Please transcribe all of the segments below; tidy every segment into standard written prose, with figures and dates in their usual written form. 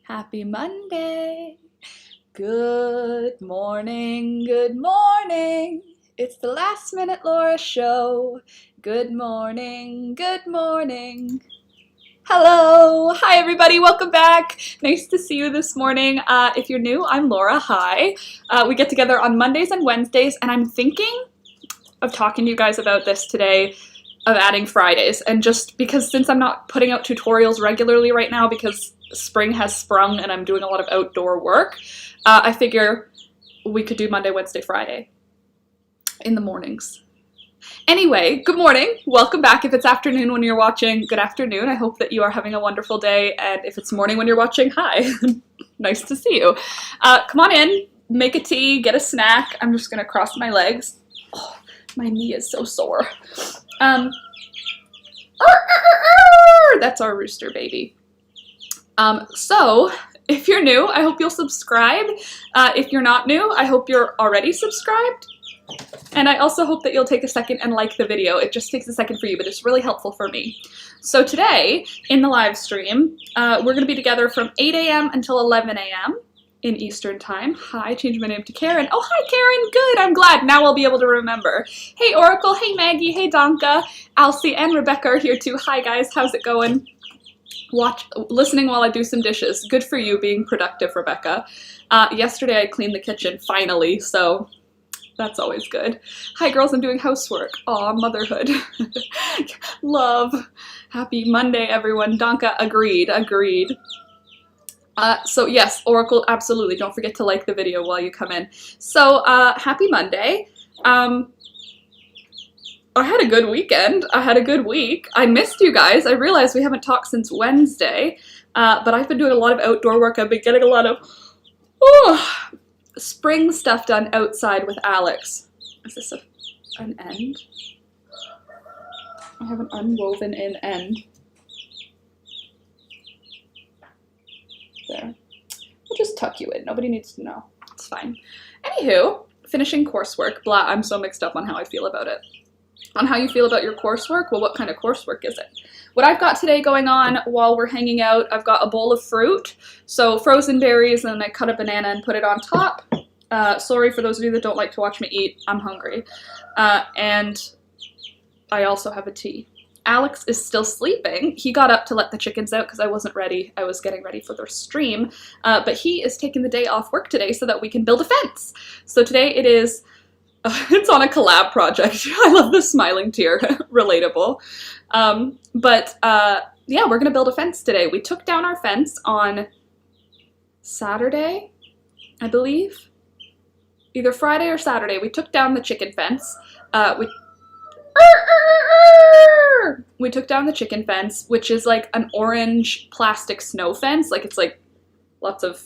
Happy Monday. Good morning, good morning. It's the Last Minute Laura show. Good morning, good morning. Hello, hi everybody, welcome back. Nice to see you this morning. If you're new, I'm Laura, hi. We get together on Mondays and Wednesdays, and I'm thinking of talking to you guys about this today, of adding Fridays. And just because since I'm not putting out tutorials regularly right now because spring has sprung and I'm doing a lot of outdoor work, I figure we could do Monday, Wednesday, Friday in the mornings. Anyway, good morning. Welcome back. If it's afternoon when you're watching, good afternoon. I hope that you are having a wonderful day. And if it's morning when you're watching, hi. Nice to see you. Come on in, make a tea, get a snack. I'm just going to cross my legs. Oh, my knee is so sore. That's our Rooster baby. So, if you're new, I hope you'll subscribe. If you're not new, I hope you're already subscribed. And I also hope that you'll take a second and like the video. It just takes a second for you, but it's really helpful for me. So today, in the live stream, we're going to be together from 8 a.m. until 11 a.m. in Eastern Time. Hi, changed my name to Karen. Oh, hi, Karen. Good. I'm glad. Now I'll be able to remember. Hey, Oracle. Hey, Maggie. Hey, Donka. Alcy and Rebecca are here too. Hi, guys. How's it going? Listening while I do some dishes. Good for you being productive, Rebecca. Yesterday I cleaned the kitchen, finally, so that's always good. Hi, girls. I'm doing housework. Aw, motherhood. Love. Happy Monday, everyone. Donka, agreed. So yes, Oracle, absolutely. Don't forget to like the video while you come in. So, happy Monday. I had a good weekend. I had a good week. I missed you guys. I realized we haven't talked since Wednesday, but I've been doing a lot of outdoor work. I've been getting a lot of spring stuff done outside with Alex. Is this an end? I have an unwoven in end. There. I'll just tuck you in. Nobody needs to know. It's fine. Anywho, finishing coursework. Blah, I'm so mixed up on how I feel about it. On how you feel about your coursework? Well, what kind of coursework is it? What I've got today going on while we're hanging out, I've got a bowl of fruit, so frozen berries, and I cut a banana and put it on top. Sorry for those of you that don't like to watch me eat, I'm hungry. And I also have a tea. Alex is still sleeping. He got up to let the chickens out because I wasn't ready. I was getting ready for the stream, but he is taking the day off work today so that we can build a fence. So today it is... it's on a collab project. I love the smiling tear. Relatable. Yeah, we're gonna build a fence today. We took down our fence on Saturday, I believe. Either Friday or Saturday. We took down the chicken fence. We took down the chicken fence, which is like an orange plastic snow fence. Like, it's like lots of...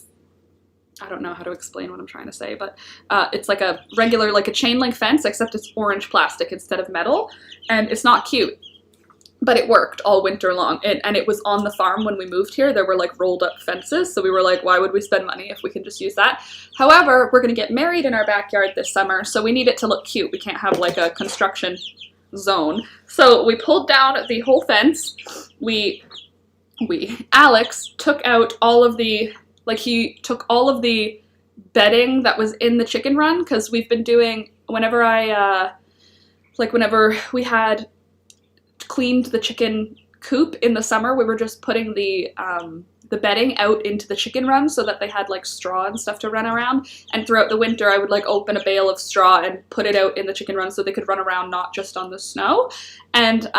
I don't know how to explain what I'm trying to say, but it's like a regular, like a chain link fence, except it's orange plastic instead of metal, and it's not cute, but it worked all winter long, and it was on the farm when we moved here. There were like rolled up fences, so we were like, why would we spend money if we can just use that? However, we're going to get married in our backyard this summer, so we need it to look cute. We can't have like a construction zone. So we pulled down the whole fence. Alex took out all of the... Like, he took all of the bedding that was in the chicken run, because we've been doing, whenever we had cleaned the chicken coop in the summer, we were just putting the bedding out into the chicken run so that they had, like, straw and stuff to run around. And throughout the winter, I would, like, open a bale of straw and put it out in the chicken run so they could run around, not just on the snow. And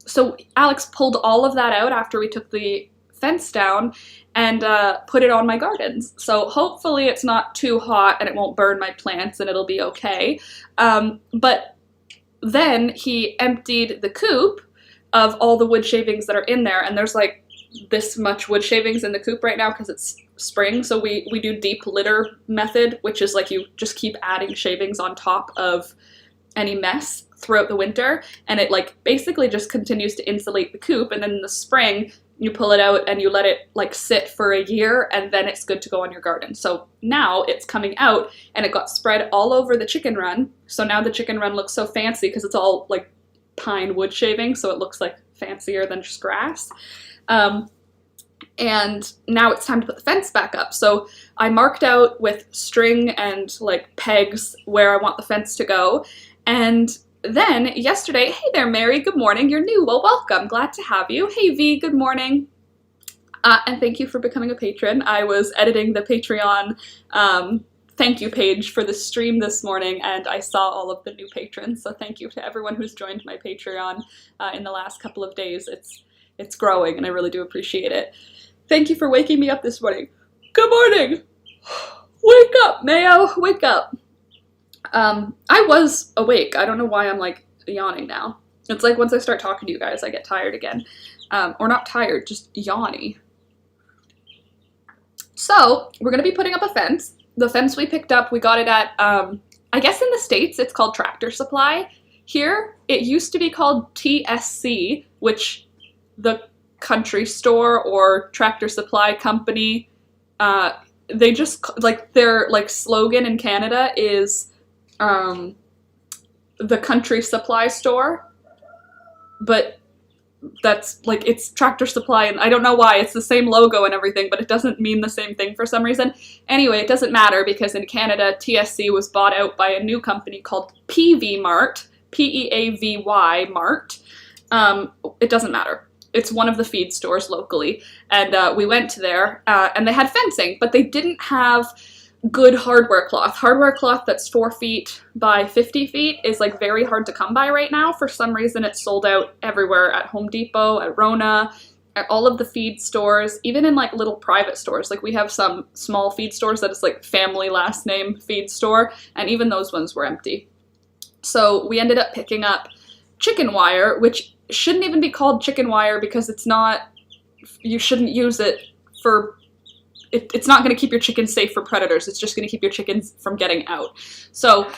so Alex pulled all of that out after we took the fence down and put it on my gardens. So hopefully it's not too hot and it won't burn my plants and it'll be okay. But then he emptied the coop of all the wood shavings that are in there, and there's like this much wood shavings in the coop right now because it's spring. So we do deep litter method, which is like you just keep adding shavings on top of any mess throughout the winter, and it like basically just continues to insulate the coop, and then in the spring you pull it out and you let it like sit for a year, and then it's good to go on your garden. So now it's coming out and it got spread all over the chicken run. So now the chicken run looks so fancy because it's all like pine wood shaving, so it looks like fancier than just grass. And now it's time to put the fence back up. So I marked out with string and like pegs where I want the fence to go. And then yesterday, hey there, Mary, good morning. You're new. Well, welcome. Glad to have you. Hey, V, good morning. And thank you for becoming a patron. I was editing the Patreon thank you page for the stream this morning, and I saw all of the new patrons. So thank you to everyone who's joined my Patreon in the last couple of days. It's growing, and I really do appreciate it. Thank you for waking me up this morning. Good morning! Wake up, Mayo! Wake up! I was awake. I don't know why I'm, like, yawning now. It's like once I start talking to you guys, I get tired again. Or not tired, just yawny. So, we're gonna be putting up a fence. The fence we picked up, we got it at, I guess in the States, it's called Tractor Supply. Here, it used to be called TSC, which the country store or Tractor Supply company, they just, like, their, like, slogan in Canada is, the country supply store, but that's, like, it's Tractor Supply, and I don't know why, it's the same logo and everything, but it doesn't mean the same thing for some reason. Anyway, it doesn't matter, because in Canada, TSC was bought out by a new company called PV Mart, P-E-A-V-Y Mart. It doesn't matter. It's one of the feed stores locally, and we went to there, and they had fencing, but they didn't have good hardware cloth. Hardware cloth that's 4 feet by 50 feet is like very hard to come by right now. For some reason, it's sold out everywhere at Home Depot, at Rona, at all of the feed stores, even in like little private stores. Like we have some small feed stores that is like family last name feed store, and even those ones were empty. So we ended up picking up chicken wire, which shouldn't even be called chicken wire because it's not, you shouldn't use it for, it's not going to keep your chickens safe from predators. It's just going to keep your chickens from getting out. So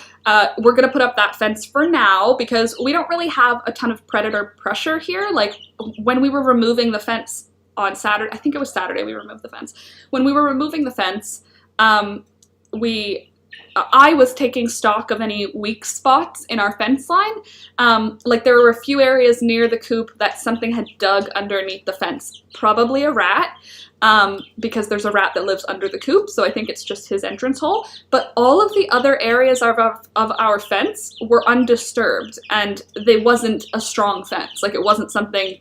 we're going to put up that fence for now because we don't really have a ton of predator pressure here. Like when we were removing the fence on Saturday, I think it was Saturday we removed the fence. When we were removing the fence, I was taking stock of any weak spots in our fence line. Like there were a few areas near the coop that something had dug underneath the fence, probably a rat, because there's a rat that lives under the coop, so I think it's just his entrance hole. But all of the other areas of our fence were undisturbed, and they wasn't a strong fence. Like it wasn't something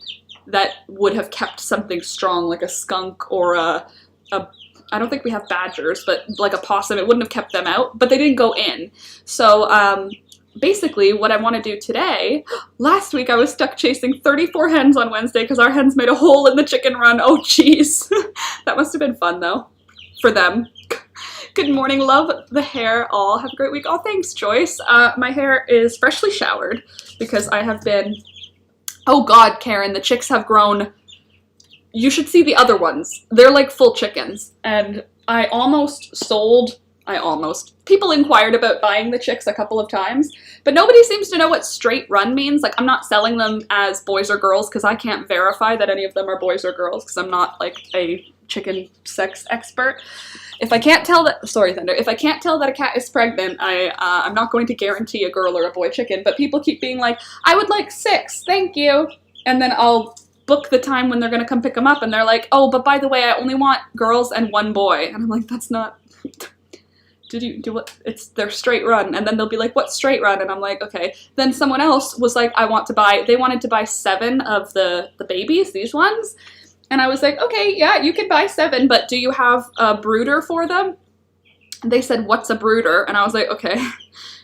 that would have kept something strong, like a skunk or a I don't think we have badgers, but like a possum, it wouldn't have kept them out, but they didn't go in. So basically what I want to do today, last week I was stuck chasing 34 hens on Wednesday because our hens made a hole in the chicken run. Oh jeez. That must have been fun though, for them. Good morning, love the hair all. Have a great week. Oh, thanks, Joyce. My hair is freshly showered because I have been, oh God, Karen, the chicks have grown. You should see the other ones. They're like full chickens. And I almost sold, people inquired about buying the chicks a couple of times, but nobody seems to know what straight run means. Like I'm not selling them as boys or girls because I can't verify that any of them are boys or girls because I'm not like a chicken sex expert. If I can't tell that, sorry Thunder, if I can't tell that a cat is pregnant, I'm not going to guarantee a girl or a boy chicken, but people keep being like, I would like 6, thank you. And then I'll book the time when they're going to come pick them up and they're like, oh, but by the way, I only want girls and 1 boy. And I'm like, that's not, did you do what? It's their straight run. And then they'll be like, what straight run? And I'm like, okay. Then someone else was like, they wanted to buy 7 of the babies, these ones. And I was like, okay, yeah, you can buy 7, but do you have a brooder for them? They said, what's a brooder? And I was like, okay.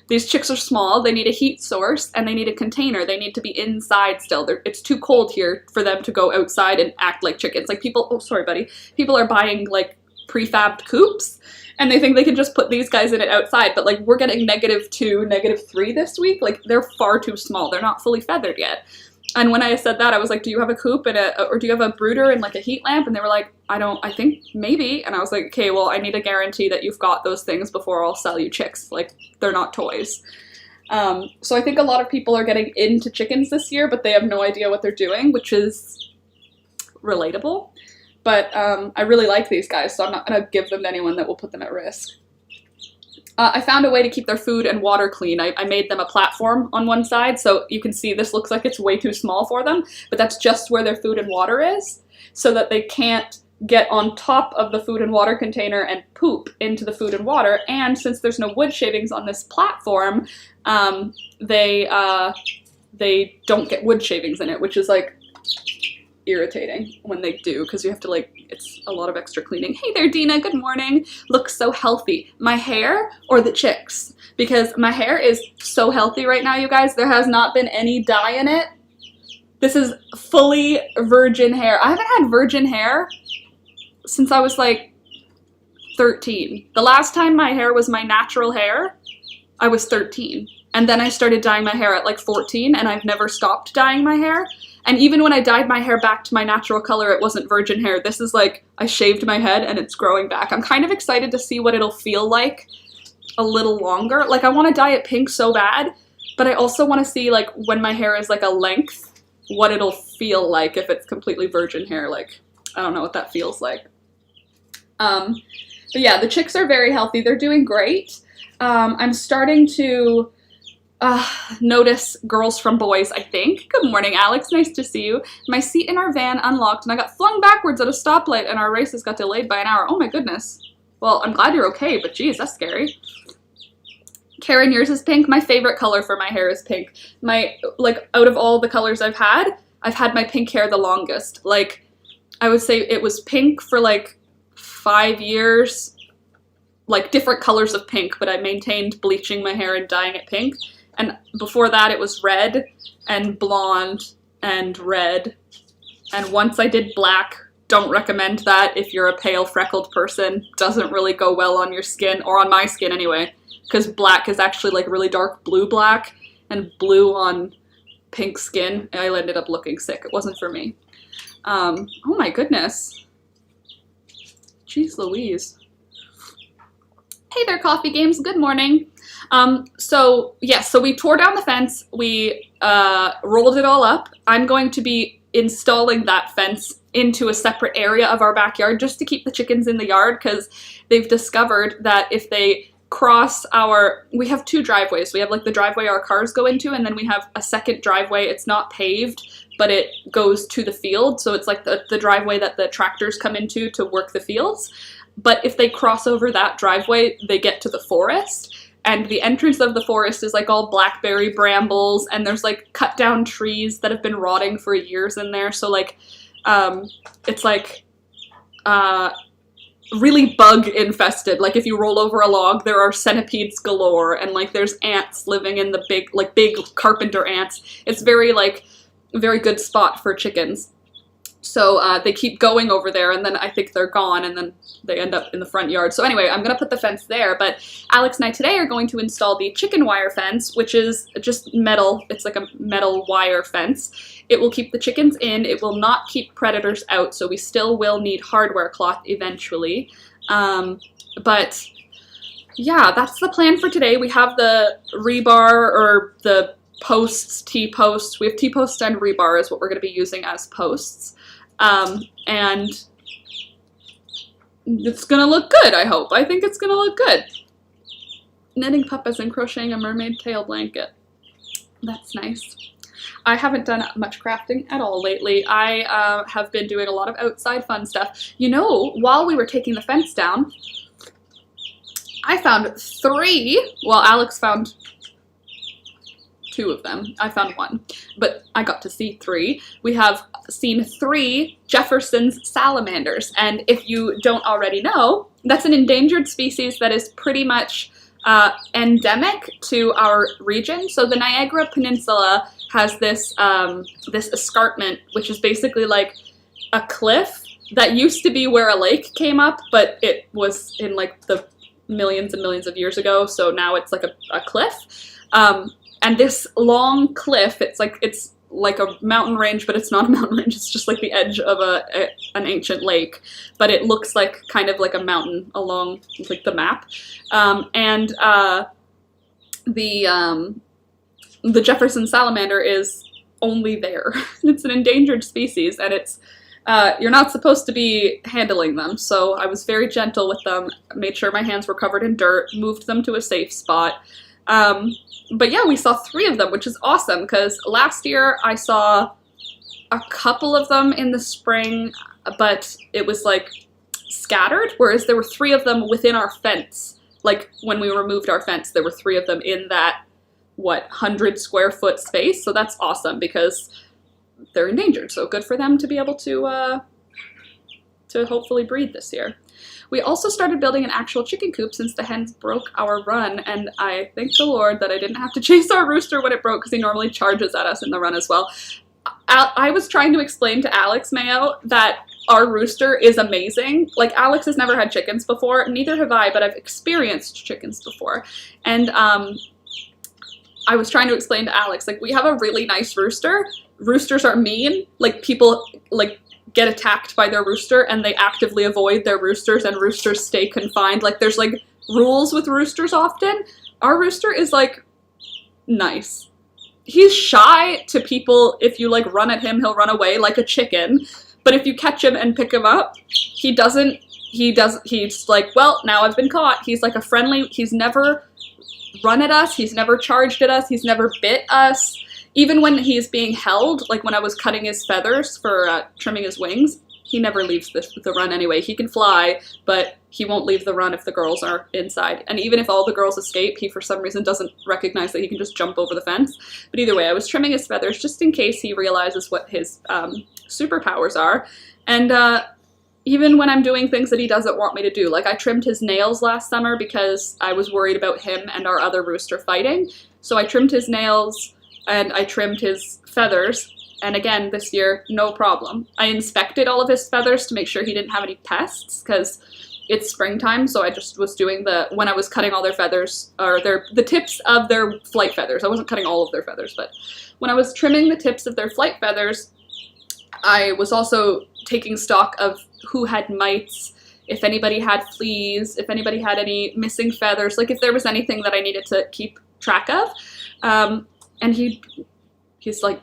These chicks are small, they need a heat source, and they need a container. They need to be inside still. It's too cold here for them to go outside and act like chickens. Like people, oh sorry buddy, people are buying like prefabbed coops, and they think they can just put these guys in it outside, but like we're getting -2, -3 this week. Like they're far too small. They're not fully feathered yet. And when I said that, I was like, do you have a coop and or do you have a brooder and like a heat lamp? And they were like, I think maybe. And I was like, okay, well, I need a guarantee that you've got those things before I'll sell you chicks. Like, they're not toys. So I think a lot of people are getting into chickens this year, but they have no idea what they're doing, which is relatable. But I really like these guys, so I'm not going to give them to anyone that will put them at risk. I found a way to keep their food and water clean. I made them a platform on one side, so you can see this looks like it's way too small for them, but that's just where their food and water is, so that they can't get on top of the food and water container and poop into the food and water. And since there's no wood shavings on this platform, they don't get wood shavings in it, which is like irritating when they do, because you have to like, it's a lot of extra cleaning. Hey there, Dina, good morning. Looks so healthy. My hair or the chicks? Because my hair is so healthy right now, you guys. There has not been any dye in it. This is fully virgin hair. I haven't had virgin hair since I was like 13. The last time my hair was my natural hair, I was 13. And then I started dyeing my hair at like 14, and I've never stopped dyeing my hair. And even when I dyed my hair back to my natural color, it wasn't virgin hair. This is like, I shaved my head and it's growing back. I'm kind of excited to see what it'll feel like a little longer. Like, I want to dye it pink so bad, but I also want to see like when my hair is like a length, what it'll feel like if it's completely virgin hair. Like, I don't know what that feels like. But yeah, the chicks are very healthy. They're doing great. I'm starting to notice girls from boys, I think. Good morning, Alex. Nice to see you. My seat in our van unlocked and I got flung backwards at a stoplight and our races got delayed by an hour. Oh my goodness. Well, I'm glad you're okay, but geez, that's scary. Karen, yours is pink. My favorite color for my hair is pink. Like, out of all the colors I've had my pink hair the longest. Like, I would say it was pink for like 5 years, like different colors of pink, but I maintained bleaching my hair and dyeing it pink. And before that, it was red and blonde and red. And once I did black. Don't recommend that if you're a pale, freckled person. Doesn't really go well on your skin, or on my skin anyway, because black is actually like really dark blue black, and blue on pink skin. I ended up looking sick. It wasn't for me. Oh my goodness. Jeez Louise. Hey there, Coffee Games. Good morning. So we tore down the fence. We rolled it all up. I'm going to be installing that fence into a separate area of our backyard just to keep the chickens in the yard, because they've discovered that if they cross we have 2 driveways. We have like the driveway our cars go into, and then we have a second driveway. It's not paved, but it goes to the field. So it's like the driveway that the tractors come into to work the fields. But if they cross over that driveway, they get to the forest. And the entrance of the forest is like all blackberry brambles, and there's like cut down trees that have been rotting for years in there. So like, it's like, really bug infested. Like if you roll over a log, there are centipedes galore, and like there's ants living in the big carpenter ants. It's very good spot for chickens. So they keep going over there, and then I think they're gone, and then they end up in the front yard. So anyway, I'm going to put the fence there, but Alex and I today are going to install the chicken wire fence, which is just metal. It's like a metal wire fence. It will keep the chickens in. It will not keep predators out, so we still will need hardware cloth eventually. But yeah, that's the plan for today. We have the rebar, or the posts, T-posts. We have T-posts and rebar is what we're going to be using as posts. And it's gonna look good, I hope. I think it's gonna look good. Knitting puppets and crocheting a mermaid tail blanket. That's nice. I haven't done much crafting at all lately. I have been doing a lot of outside fun stuff. You know, while we were taking the fence down, I found 3. Well, Alex found 2 of them. I found 1, but I got to see 3. We have seen 3 Jefferson's salamanders, and if you don't already know, that's an endangered species that is pretty much endemic to our region. So the Niagara Peninsula has this this escarpment, which is basically like a cliff that used to be where a lake came up, but it was in like the millions and millions of years ago, so now it's like a cliff. And this long cliff, it's like a mountain range, but it's not a mountain range. It's just like the edge of an ancient lake, but it looks like kind of like a mountain along like the map. The Jefferson salamander is only there. It's an endangered species, and it's you're not supposed to be handling them. So I was very gentle with them, made sure my hands were covered in dirt, moved them to a safe spot. But yeah, we saw 3 of them, which is awesome, because last year I saw a couple of them in the spring. but it was like scattered, whereas there were 3 of them within our fence. Like when we removed our fence, there were 3 of them in that, 100 square foot space. So that's awesome because they're endangered. So good for them to be able to hopefully breed this year. We also started building an actual chicken coop since the hens broke our run, and I thank the Lord that I didn't have to chase our rooster when it broke because he normally charges at us in the run as well. I was trying to explain to Alex Mayo that our rooster is amazing. Like, Alex has never had chickens before, neither have I, but I've experienced chickens before. And I was trying to explain to Alex, like, we have a really nice rooster. Roosters are mean. Like, people, like, get attacked by their rooster and they actively avoid their roosters, and roosters stay confined. Like, there's like rules with roosters often. Our rooster is like nice. He's shy to people. If you like run at him, he'll run away like a chicken. But if you catch him and pick him up, he's like, well, now I've been caught. He's like a friendly, he's never run at us. He's never charged at us. He's never bit us. Even when he's being held, like when I was cutting his feathers for trimming his wings, he never leaves the run anyway. He can fly, but he won't leave the run if the girls are inside. And even if all the girls escape, he for some reason doesn't recognize that he can just jump over the fence. But either way, I was trimming his feathers just in case he realizes what his superpowers are. And even when I'm doing things that he doesn't want me to do, like I trimmed his nails last summer because I was worried about him and our other rooster fighting. So I trimmed his nails and I trimmed his feathers, and again, this year, no problem. I inspected all of his feathers to make sure he didn't have any pests, because it's springtime, so I just was doing when I was cutting all their feathers, or the tips of their flight feathers. I wasn't cutting all of their feathers, but when I was trimming the tips of their flight feathers, I was also taking stock of who had mites, if anybody had fleas, if anybody had any missing feathers, like if there was anything that I needed to keep track of. And he's like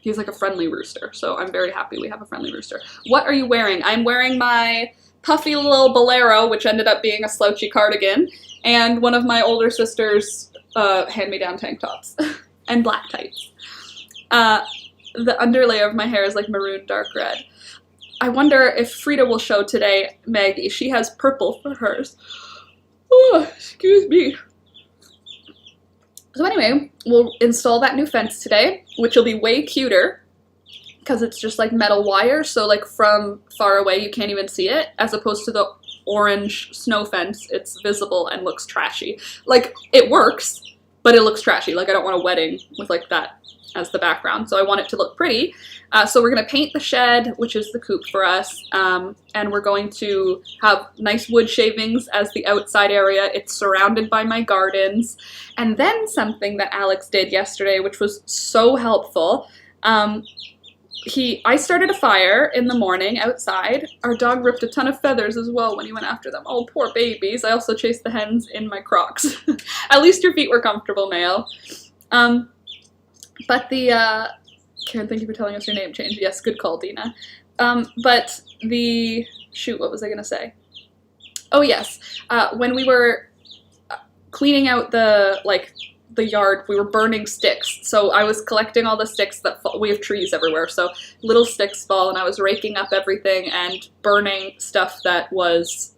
a friendly rooster, so I'm very happy we have a friendly rooster. What are you wearing? I'm wearing my puffy little bolero, which ended up being a slouchy cardigan, and one of my older sister's hand-me-down tank tops, and black tights. The underlayer of my hair is like maroon dark red. I wonder if Frida will show today, Maggie. She has purple for hers. Oh, excuse me. So anyway, we'll install that new fence today, which will be way cuter because it's just like metal wire, so like from far away you can't even see it, as opposed to the orange snow fence. It's visible and looks trashy. Like, it works, but it looks trashy. Like, I don't want a wedding with like that as the background, so I want it to look pretty. So we're going to paint the shed, which is the coop for us, and we're going to have nice wood shavings as the outside area. It's surrounded by my gardens. And then something that Alex did yesterday, which was so helpful, I started a fire in the morning outside. Our dog ripped a ton of feathers as well when he went after them. Oh, poor babies. I also chased the hens in my Crocs. At least your feet were comfortable, Mayo. But Karen, thank you for telling us your name change. Yes, good call, Dina. But shoot, what was I going to say? Oh, yes. When we were cleaning out the yard, we were burning sticks. So I was collecting all the sticks that fall. We have trees everywhere, so little sticks fall, and I was raking up everything and burning stuff that was,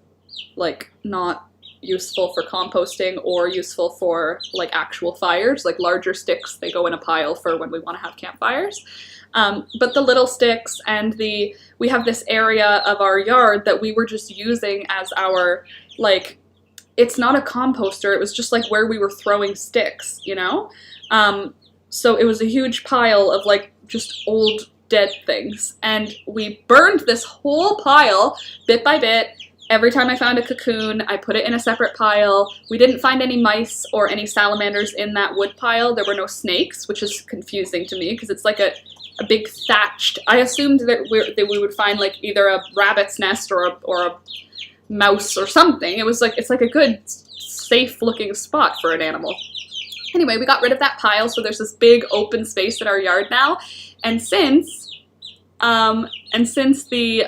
like, not useful for composting or useful for like actual fires. Like larger sticks, they go in a pile for when we want to have campfires. But the little sticks and we have this area of our yard that we were just using as our, like, it's not a composter, it was just like where we were throwing sticks, you know? So it was a huge pile of like just old dead things. And we burned this whole pile bit by bit. Every time I found a cocoon, I put it in a separate pile. We didn't find any mice or any salamanders in that wood pile. There were no snakes, which is confusing to me because it's like a big thatched. I assumed that we would find like either a rabbit's nest or a mouse or something. It's like a good, safe looking spot for an animal. Anyway, we got rid of that pile, so there's this big open space in our yard now. And since the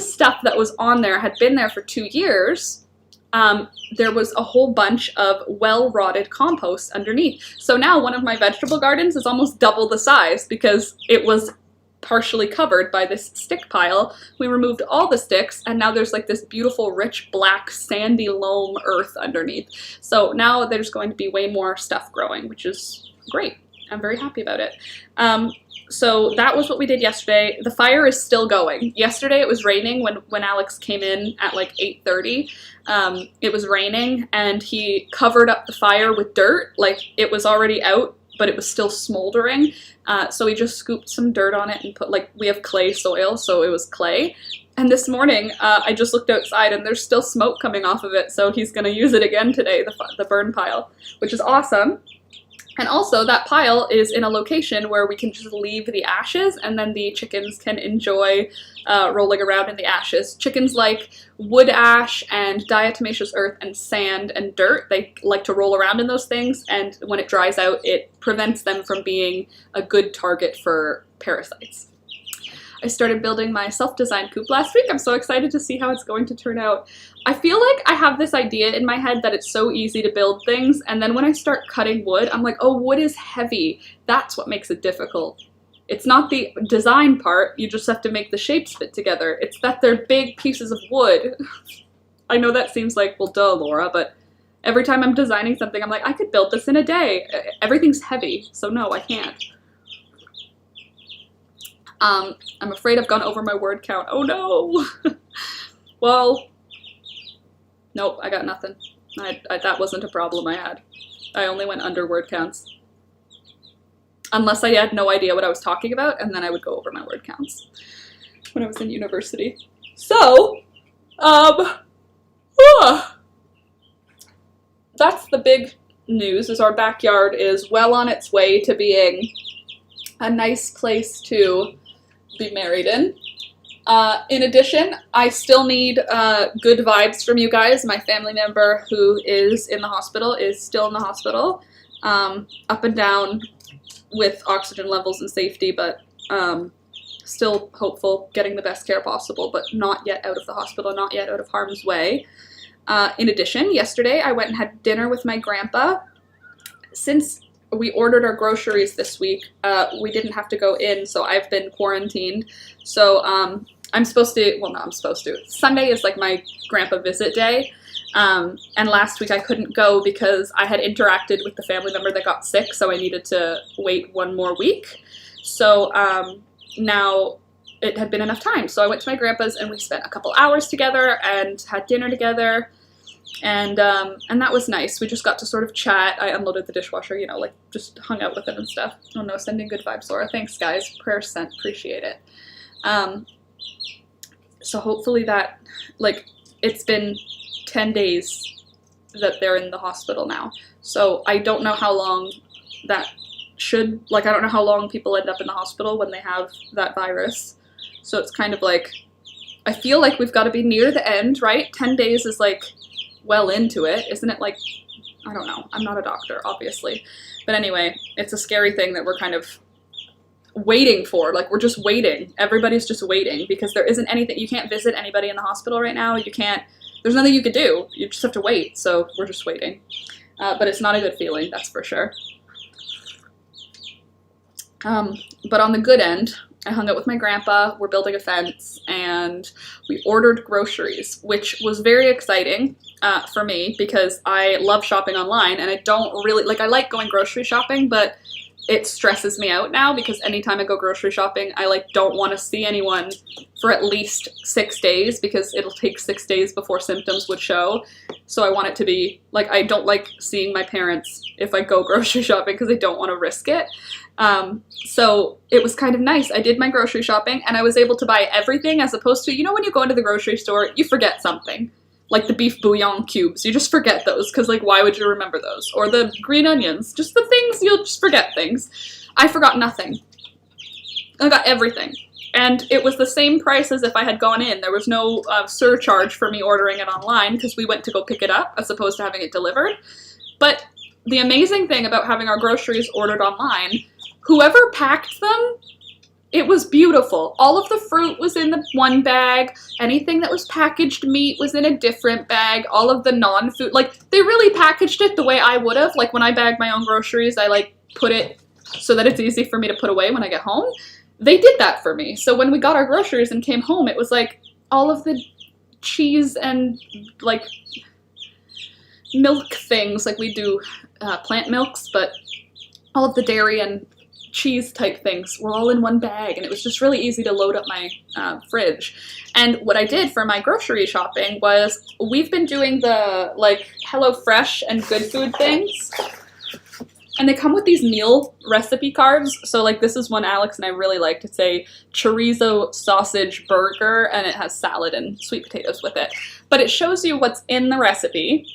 stuff that was on there had been there for 2 years, there was a whole bunch of well-rotted compost underneath. So now one of my vegetable gardens is almost double the size because it was partially covered by this stick pile. We removed all the sticks, and now there's like this beautiful, rich, black, sandy loam earth underneath. So now there's going to be way more stuff growing, which is great. I'm very happy about it. So that was what we did yesterday. The fire is still going. Yesterday it was raining when Alex came in at like 8:30. It was raining, and he covered up the fire with dirt. Like, it was already out, but it was still smoldering. So we just scooped some dirt on it and put, like, we have clay soil, so it was clay. And this morning, I just looked outside and there's still smoke coming off of it, so he's gonna use it again today, the burn pile, which is awesome. And also, that pile is in a location where we can just leave the ashes, and then the chickens can enjoy rolling around in the ashes. Chickens like wood ash and diatomaceous earth and sand and dirt. They like to roll around in those things, and when it dries out, it prevents them from being a good target for parasites. I started building my self-designed coop last week. I'm so excited to see how it's going to turn out. I feel like I have this idea in my head that it's so easy to build things, and then when I start cutting wood, I'm like, oh, wood is heavy. That's what makes it difficult. It's not the design part, you just have to make the shapes fit together. It's that they're big pieces of wood. I know that seems like, well, duh, Laura, but every time I'm designing something, I'm like, I could build this in a day. Everything's heavy, so no, I can't. I'm afraid I've gone over my word count. Oh no! Well, nope, I got nothing. That wasn't a problem I had. I only went under word counts. Unless I had no idea what I was talking about, and then I would go over my word counts when I was in university. So, that's the big news, is our backyard is well on its way to being a nice place to be married in. In addition, I still need good vibes from you guys. My family member who is in the hospital is still in the hospital, up and down with oxygen levels and safety, but still hopeful, getting the best care possible, but not yet out of the hospital, not yet out of harm's way. In addition, yesterday I went and had dinner with my grandpa. Since we ordered our groceries this week, we didn't have to go in, so I've been quarantined. So I'm supposed to, well, not I'm supposed to. Sunday is like my grandpa visit day. And last week I couldn't go because I had interacted with the family member that got sick, so I needed to wait one more week. So now it had been enough time. So I went to my grandpa's and we spent a couple hours together and had dinner together. And that was nice. We just got to sort of chat. I unloaded the dishwasher, you know, like just hung out with him and stuff. Oh no, sending good vibes, Laura. Thanks, guys. Prayers sent. Appreciate it. So hopefully that, like, it's been 10 days that they're in the hospital now. So I don't know how long that should, like, I don't know how long people end up in the hospital when they have that virus. So it's kind of like, I feel like we've got to be near the end, right? 10 days is like well into it, isn't it? Like, I don't know. I'm not a doctor, obviously. But anyway, it's a scary thing that we're kind of waiting for. Like, we're just waiting. Everybody's just waiting because there isn't anything. You can't visit anybody in the hospital right now. You can't, there's nothing you could do. You just have to wait. So we're just waiting. But it's not a good feeling, that's for sure. But on the good end, I hung out with my grandpa, we're building a fence, and we ordered groceries, which was very exciting for me because I love shopping online, and I don't really, like, I like going grocery shopping, but it stresses me out now because anytime I go grocery shopping, I, like, don't want to see anyone for at least 6 days because it'll take 6 days before symptoms would show. So I want it to be, like, I don't like seeing my parents if I go grocery shopping because I don't want to risk it. So it was kind of nice. I did my grocery shopping and I was able to buy everything as opposed to, you know, when you go into the grocery store, you forget something. Like the beef bouillon cubes. You just forget those because, like, why would you remember those? Or the green onions. Just the things, you'll just forget things. I forgot nothing. I got everything. And it was the same price as if I had gone in. There was no surcharge for me ordering it online because we went to go pick it up as opposed to having it delivered. But the amazing thing about having our groceries ordered online, whoever packed them, it was beautiful. All of the fruit was in the one bag. Anything that was packaged meat was in a different bag. All of the non-food, like, they really packaged it the way I would have. Like, when I bag my own groceries, I, like, put it so that it's easy for me to put away when I get home. they did that for me. So when we got our groceries and came home, it was like all of the cheese and like milk things, like we do plant milks, but all of the dairy and cheese type things were all in one bag, and it was just really easy to load up my fridge. And what I did for my grocery shopping was, we've been doing the like HelloFresh and Good Food things, and they come with these meal recipe cards. So like this is one Alex and I really liked. It's a chorizo sausage burger, and it has salad and sweet potatoes with it. But it shows you what's in the recipe.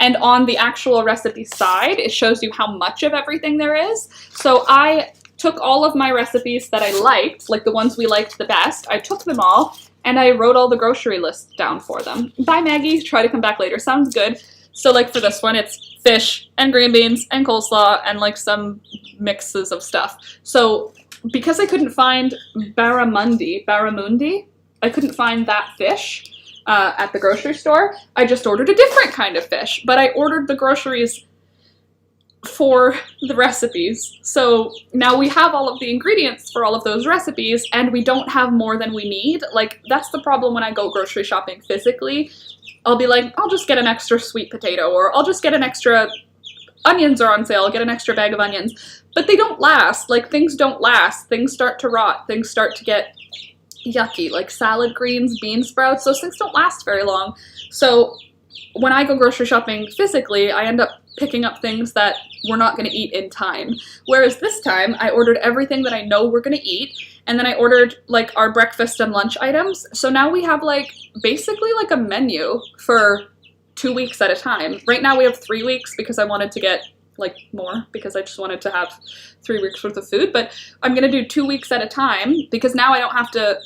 And on the actual recipe side, it shows you how much of everything there is. So I took all of my recipes that I liked, like the ones we liked the best, I took them all, and I wrote all the grocery lists down for them. Bye, Maggie. Try to come back later. Sounds good. So like for this one, it's fish and green beans and coleslaw and like some mixes of stuff. So because I couldn't find barramundi, I couldn't find that fish at the grocery store, I just ordered a different kind of fish. But I ordered the groceries for the recipes. So now we have all of the ingredients for all of those recipes, and we don't have more than we need. Like, that's the problem when I go grocery shopping physically. I'll be like, I'll just get an extra sweet potato, or I'll just get an extra, onions are on sale, I'll get an extra bag of onions. But they don't last. Like, things don't last. Things start to rot. Things start to get yucky, like salad greens, bean sprouts. Those things don't last very long. So when I go grocery shopping physically, I end up picking up things that we're not going to eat in time. Whereas this time, I ordered everything that I know we're going to eat, and then I ordered like our breakfast and lunch items. So now we have like basically like a menu for 2 weeks at a time. Right now we have 3 weeks because I wanted to get like more, because I just wanted to have 3 weeks worth of food, but I'm gonna do 2 weeks at a time because now I don't have to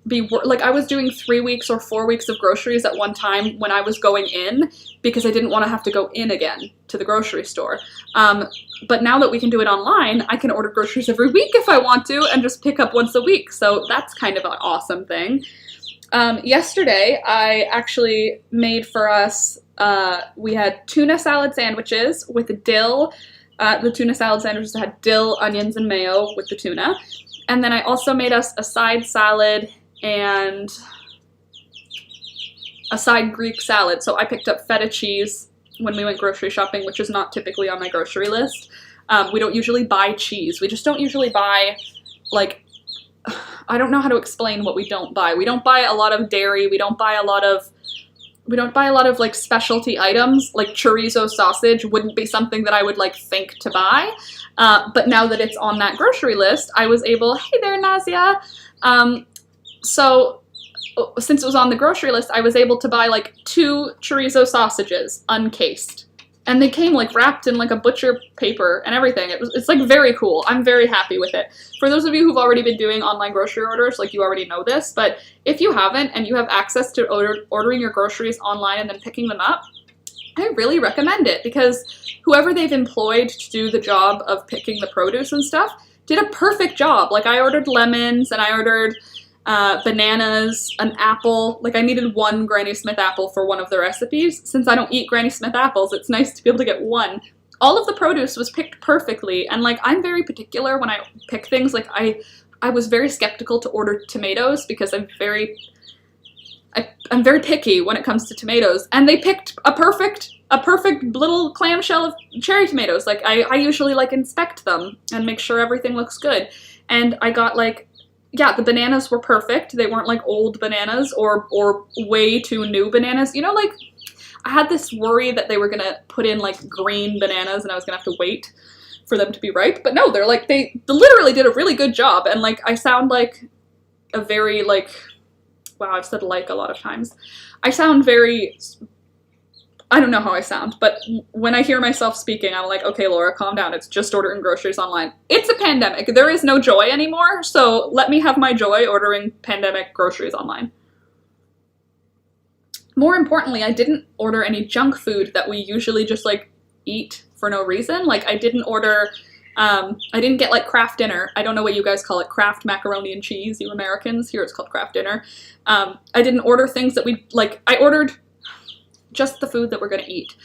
be like, I was doing 3 weeks or 4 weeks of groceries at one time when I was going in, because I didn't want to have to go in again to the grocery store. But now that we can do it online, I can order groceries every week if I want to and just pick up once a week. So that's kind of an awesome thing. Yesterday I actually made for us, we had tuna salad sandwiches with dill. The tuna salad sandwiches had dill, onions, and mayo with the tuna. And then I also made us a side salad and a side Greek salad. So I picked up feta cheese when we went grocery shopping, which is not typically on my grocery list. We don't usually buy cheese. We just don't usually buy, like, I don't know how to explain what we don't buy. We don't buy a lot of dairy. We don't buy a lot of like specialty items. Like chorizo sausage wouldn't be something that I would like think to buy. But now that it's on that grocery list, I was able, hey there, Nazia. So since it was on the grocery list, I was able to buy like 2 chorizo sausages uncased. And they came like wrapped in like a butcher paper and everything. It's like very cool. I'm very happy with it. For those of you who've already been doing online grocery orders, like you already know this, but if you haven't and you have access to ordering your groceries online and then picking them up, I really recommend it, because whoever they've employed to do the job of picking the produce and stuff did a perfect job. Like I ordered lemons and I ordered bananas, an apple. Like I needed 1 Granny Smith apple for one of the recipes. Since I don't eat Granny Smith apples, it's nice to be able to get 1. All of the produce was picked perfectly, and like I'm very particular when I pick things. Like I was very skeptical to order tomatoes because I'm very picky when it comes to tomatoes, and they picked a perfect little clamshell of cherry tomatoes. Like I usually like inspect them and make sure everything looks good, and I got like, yeah, the bananas were perfect. They weren't like old bananas or way too new bananas. You know, like I had this worry that they were gonna put in like green bananas and I was gonna have to wait for them to be ripe. But no, they're like, they literally did a really good job. And like I sound like a very like, wow, I've said like a lot of times. I sound very, I don't know how I sound, but when I hear myself speaking, I'm like, okay, Laura, calm down. It's just ordering groceries online. It's a pandemic. There is no joy anymore, so let me have my joy ordering pandemic groceries online. More importantly, I didn't order any junk food that we usually just like eat for no reason. Like I didn't order, I didn't get like Kraft dinner. I don't know what you guys call it, Kraft macaroni and cheese, you Americans. Here it's called Kraft dinner. I didn't order things that we, like I ordered just the food that we're going to eat,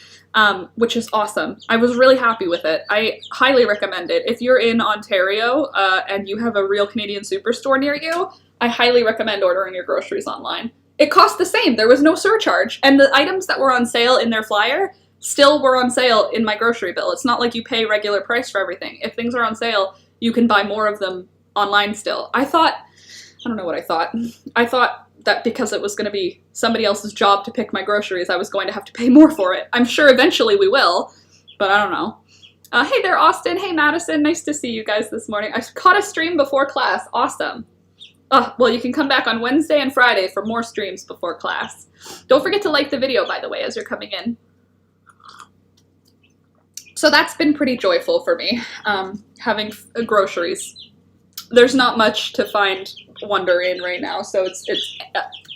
which is awesome. I was really happy with it. I highly recommend it. If you're in Ontario and you have a real Canadian superstore near you, I highly recommend ordering your groceries online. It cost the same. There was no surcharge. And the items that were on sale in their flyer still were on sale in my grocery bill. It's not like you pay regular price for everything. If things are on sale, you can buy more of them online still. I don't know what I thought. I thought that because it was going to be somebody else's job to pick my groceries, I was going to have to pay more for it. I'm sure eventually we will, but I don't know. Hey there, Austin. Hey, Madison. Nice to see you guys this morning. I caught a stream before class. Awesome. Oh, well, you can come back on Wednesday and Friday for more streams before class. Don't forget to like the video, by the way, as you're coming in. So that's been pretty joyful for me, having groceries. There's not much to find wonder in right now, so it's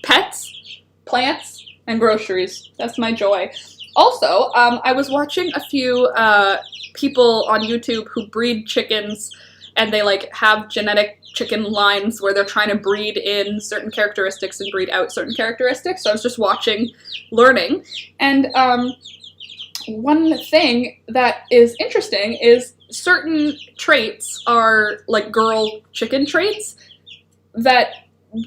pets, plants, and groceries. That's my joy. Also, I was watching a few people on YouTube who breed chickens, and they like have genetic chicken lines where they're trying to breed in certain characteristics and breed out certain characteristics. So I was just watching, learning, and one thing that is interesting is certain traits are like girl chicken traits that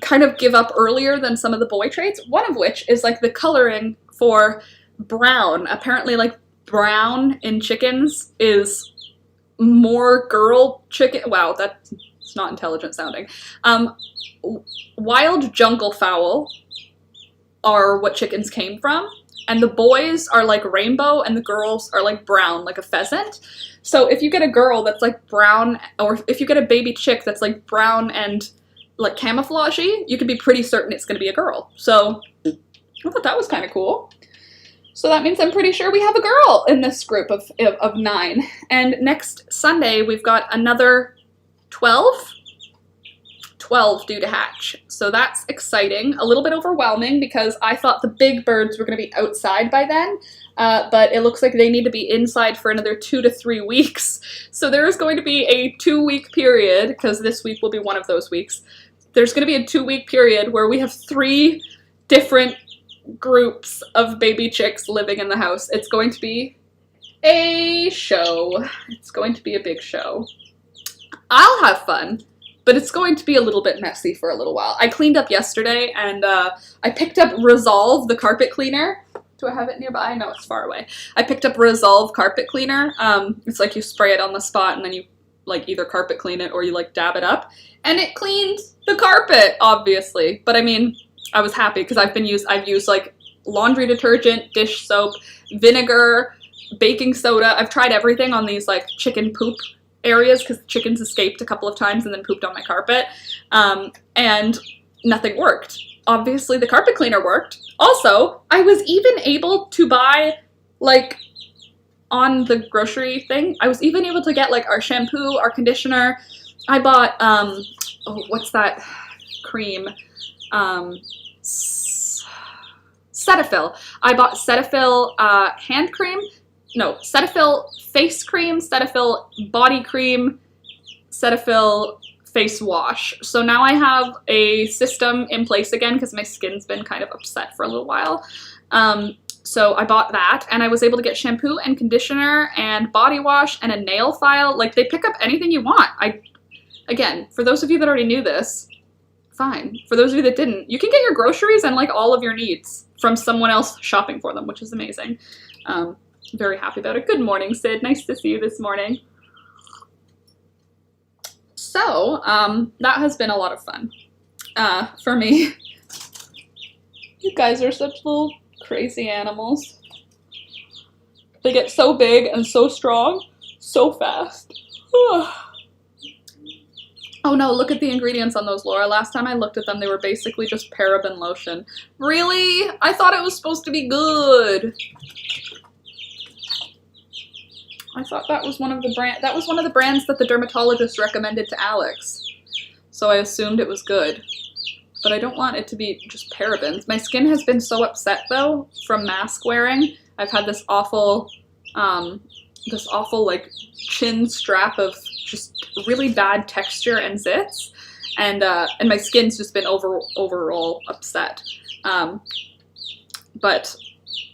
kind of give up earlier than some of the boy traits. One of which is like the coloring for brown. Apparently like brown in chickens is more girl chicken. Wow, that's not intelligent sounding. Wild jungle fowl are what chickens came from. And the boys are like rainbow and the girls are like brown, like a pheasant. So if you get a girl that's like brown, or if you get a baby chick that's like brown and like camouflagey, you can be pretty certain it's going to be a girl. So I thought that was kind of cool. So that means I'm pretty sure we have a girl in this group of 9. And next Sunday we've got another 12 due to hatch. So that's exciting. A little bit overwhelming because I thought the big birds were going to be outside by then, but it looks like they need to be inside for another 2 to 3 weeks. So there is going to be a 2-week period, because this week will be one of those weeks. There's going to be a 2-week period where we have 3 different groups of baby chicks living in the house. It's going to be a show. It's going to be a big show. I'll have fun. But it's going to be a little bit messy for a little while. I cleaned up yesterday, and I picked up Resolve, the carpet cleaner. Do I have it nearby? No, it's far away. I picked up Resolve carpet cleaner. It's like you spray it on the spot, and then you like either carpet clean it or you like dab it up. And it cleaned the carpet, obviously. But I mean, I was happy because I've used like laundry detergent, dish soap, vinegar, baking soda. I've tried everything on these like chicken poop areas because chickens escaped a couple of times and then pooped on my carpet, and nothing worked. Obviously the carpet cleaner worked. Also, I was even able to buy, like, on the grocery thing, I was even able to get like our shampoo, our conditioner. I bought what's that cream, Cetaphil. I bought Cetaphil hand cream. No, Cetaphil face cream, Cetaphil body cream, Cetaphil face wash. So now I have a system in place again because my skin's been kind of upset for a little while. So I bought that, and I was able to get shampoo and conditioner and body wash and a nail file. Like, they pick up anything you want. Again, for those of you that already knew this, fine. For those of you that didn't, you can get your groceries and like all of your needs from someone else shopping for them, which is amazing. Very happy about it. Good morning, Sid. Nice to see you this morning. So, that has been a lot of fun for me. You guys are such little crazy animals. They get so big and so strong so fast. Oh no, look at the ingredients on those, Laura. Last time I looked at them, they were basically just paraben lotion. Really? I thought it was supposed to be good. I thought that was one of the brands that the dermatologist recommended to Alex. So I assumed it was good. But I don't want it to be just parabens. My skin has been so upset though from mask wearing. I've had this awful like chin strap of just really bad texture and zits, and my skin's just been overall upset. But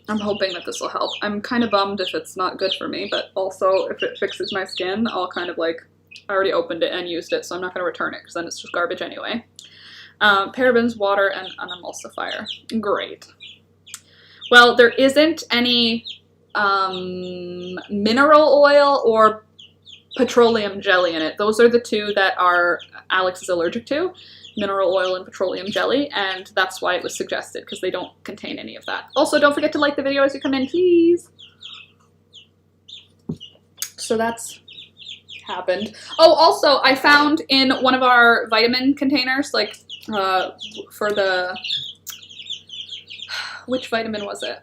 I'm hoping that this will help. I'm kind of bummed if it's not good for me, but also if it fixes my skin, I'll kind of like, I already opened it and used it, so I'm not going to return it because then it's just garbage anyway. Parabens, water, and an emulsifier. Great. Well, there isn't any mineral oil or petroleum jelly in it. Those are the two that Alex is allergic to. Mineral oil and petroleum jelly, and that's why it was suggested, because they don't contain any of that. Also, don't forget to like the video as you come in, please. So that's happened. Oh, also, I found in one of our vitamin containers, like, for the... Which vitamin was it?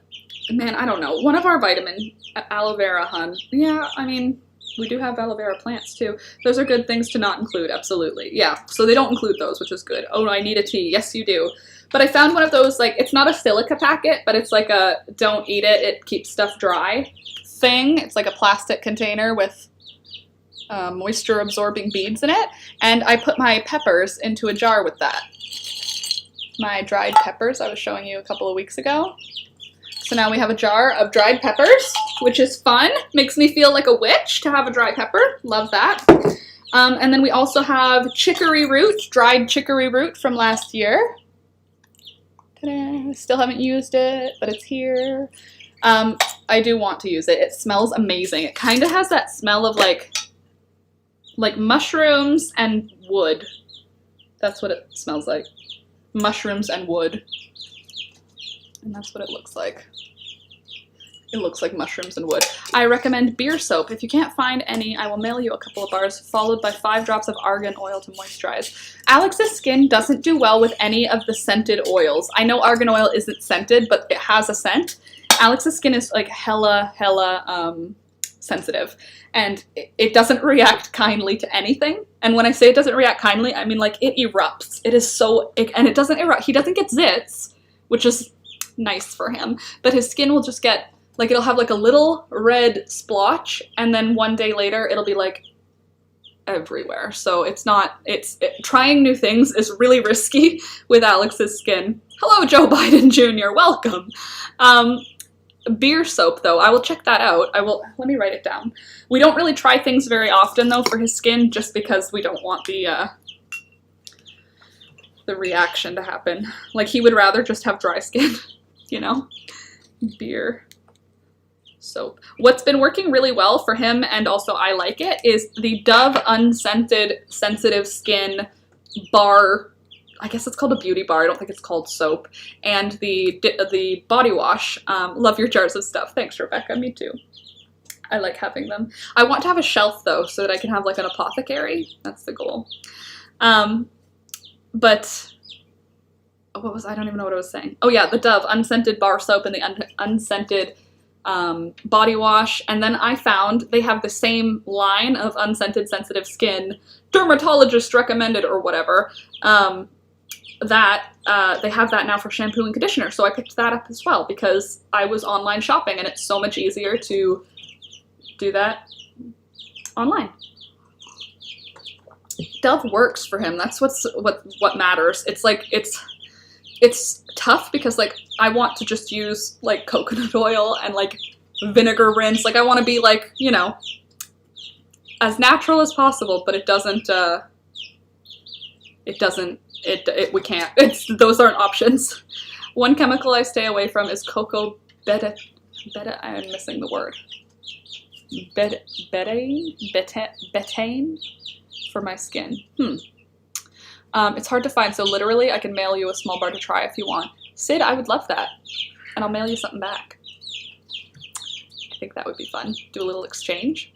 Man, I don't know. One of our vitamin, aloe vera, hun. Yeah, I mean... We do have aloe vera plants too. Those are good things to not include, absolutely. Yeah, so they don't include those, which is good. Oh, I need a tea. Yes, you do. But I found one of those, like, it's not a silica packet, but it's like a don't eat it, it keeps stuff dry thing. It's like a plastic container with moisture-absorbing beads in it. And I put my peppers into a jar with that. My dried peppers I was showing you a couple of weeks ago. So now we have a jar of dried peppers, which is fun. Makes me feel like a witch to have a dry pepper. Love that. And then we also have chicory root, dried chicory root from last year. Ta-da. Still haven't used it, but it's here. I do want to use it. It smells amazing. It kind of has that smell of like mushrooms and wood. That's what it smells like. Mushrooms and wood. And that's what it looks like. It looks like mushrooms and wood. I recommend beer soap. If you can't find any, I will mail you a couple of bars, followed by 5 drops of argan oil to moisturize. Alex's skin doesn't do well with any of the scented oils. I know argan oil isn't scented, but it has a scent. Alex's skin is like hella sensitive, and it doesn't react kindly to anything. And when I say it doesn't react kindly, I mean like it erupts. It is so, and it doesn't erupt. He doesn't get zits, which is nice for him, but his skin will just get like, it'll have like a little red splotch, and then one day later it'll be like everywhere. So trying new things is really risky with Alex's skin. Hello, Joe Biden Jr., welcome. Beer soap though, I will check that out. Let me write it down. We don't really try things very often though for his skin, just because we don't want the reaction to happen. Like, he would rather just have dry skin, you know? Beer soap. What's been working really well for him, and also I like it, is the Dove Unscented Sensitive Skin Bar. I guess it's called a beauty bar. I don't think it's called soap. And the body wash. Love your jars of stuff. Thanks, Rebecca. Me too. I like having them. I want to have a shelf though, so that I can have like an apothecary. That's the goal. But I don't even know what I was saying. Oh yeah, the Dove Unscented Bar Soap and the unscented body wash. And then I found they have the same line of unscented sensitive skin, dermatologist recommended or whatever, they have that now for shampoo and conditioner. So I picked that up as well because I was online shopping, and it's so much easier to do that online. Dove works for him. That's what matters. It's like, it's tough because like I want to just use like coconut oil and like vinegar rinse. Like I want to be like, you know, as natural as possible, but we can't. Those aren't options. One chemical I stay away from is cocoa beta, I'm missing the word. Betaine for my skin. It's hard to find, so literally I can mail you a small bar to try if you want. Sid, I would love that. And I'll mail you something back. I think that would be fun. Do a little exchange.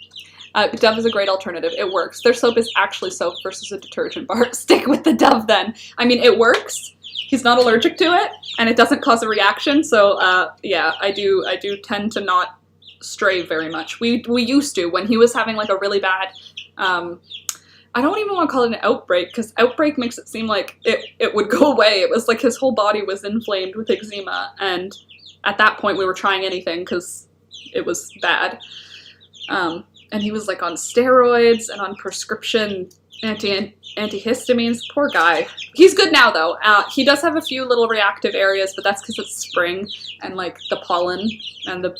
Dove is a great alternative. It works. Their soap is actually soap versus a detergent bar. Stick with the Dove then. I mean, it works. He's not allergic to it, and it doesn't cause a reaction, so yeah, I do tend to not stray very much. We used to, when he was having like a really bad, I don't even want to call it an outbreak, because outbreak makes it seem like it would go away. It was like his whole body was inflamed with eczema, and at that point we were trying anything because it was bad. And he was like on steroids and on prescription Antihistamines. Poor guy. He's good now, though. He does have a few little reactive areas, but that's because it's spring and, like, the pollen and the,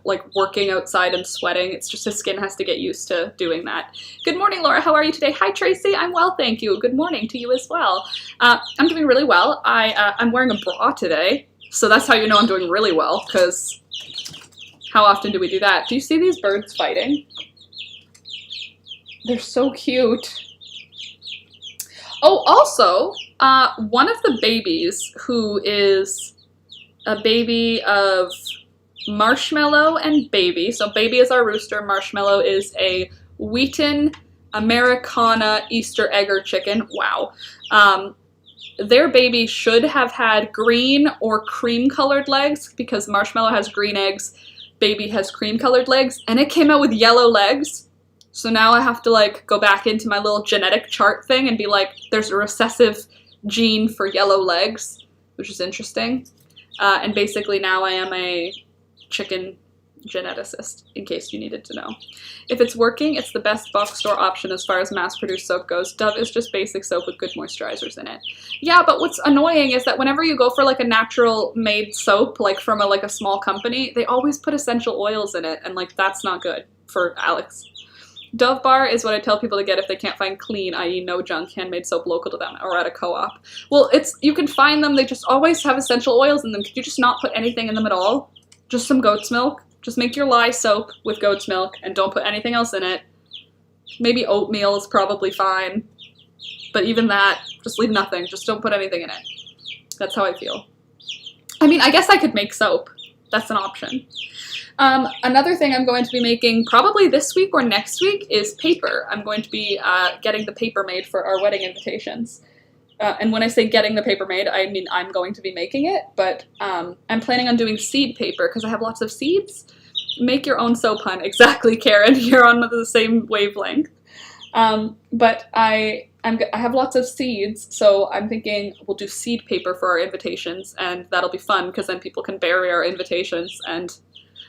like, working outside and sweating. It's just his skin has to get used to doing that. Good morning, Laura. How are you today? Hi, Tracy. I'm well, thank you. Good morning to you as well. I'm doing really well. I'm wearing a bra today, so that's how you know I'm doing really well, because how often do we do that? Do you see these birds fighting? They're so cute. Oh, also, one of the babies, who is a baby of Marshmallow and Baby. So Baby is our rooster. Marshmallow is a Wheaton Americana Easter egger chicken. Wow. Their baby should have had green or cream-colored legs, because Marshmallow has green eggs, Baby has cream-colored legs, and it came out with yellow legs. So now I have to, like, go back into my little genetic chart thing and be like, there's a recessive gene for yellow legs, which is interesting. And basically now I am a chicken geneticist, in case you needed to know. If it's working, it's the best box store option as far as mass-produced soap goes. Dove is just basic soap with good moisturizers in it. Yeah, but what's annoying is that whenever you go for, like, a natural-made soap, like, from a small company, they always put essential oils in it, and, like, that's not good for Alex. Dove Bar is what I tell people to get if they can't find clean, i.e. no junk, handmade soap local to them, or at a co-op. Well, you can find them, they just always have essential oils in them. Could you just not put anything in them at all? Just some goat's milk? Just make your lye soap with goat's milk and don't put anything else in it. Maybe oatmeal is probably fine. But even that, just leave nothing. Just don't put anything in it. That's how I feel. I mean, I guess I could make soap. That's an option. Another thing I'm going to be making probably this week or next week is paper. I'm going to be getting the paper made for our wedding invitations. And when I say getting the paper made, I mean I'm going to be making it, but I'm planning on doing seed paper because I have lots of seeds. Make your own soap, hun. Exactly, Karen. You're on the same wavelength. But I have lots of seeds, so I'm thinking we'll do seed paper for our invitations, and that'll be fun because then people can bury our invitations. And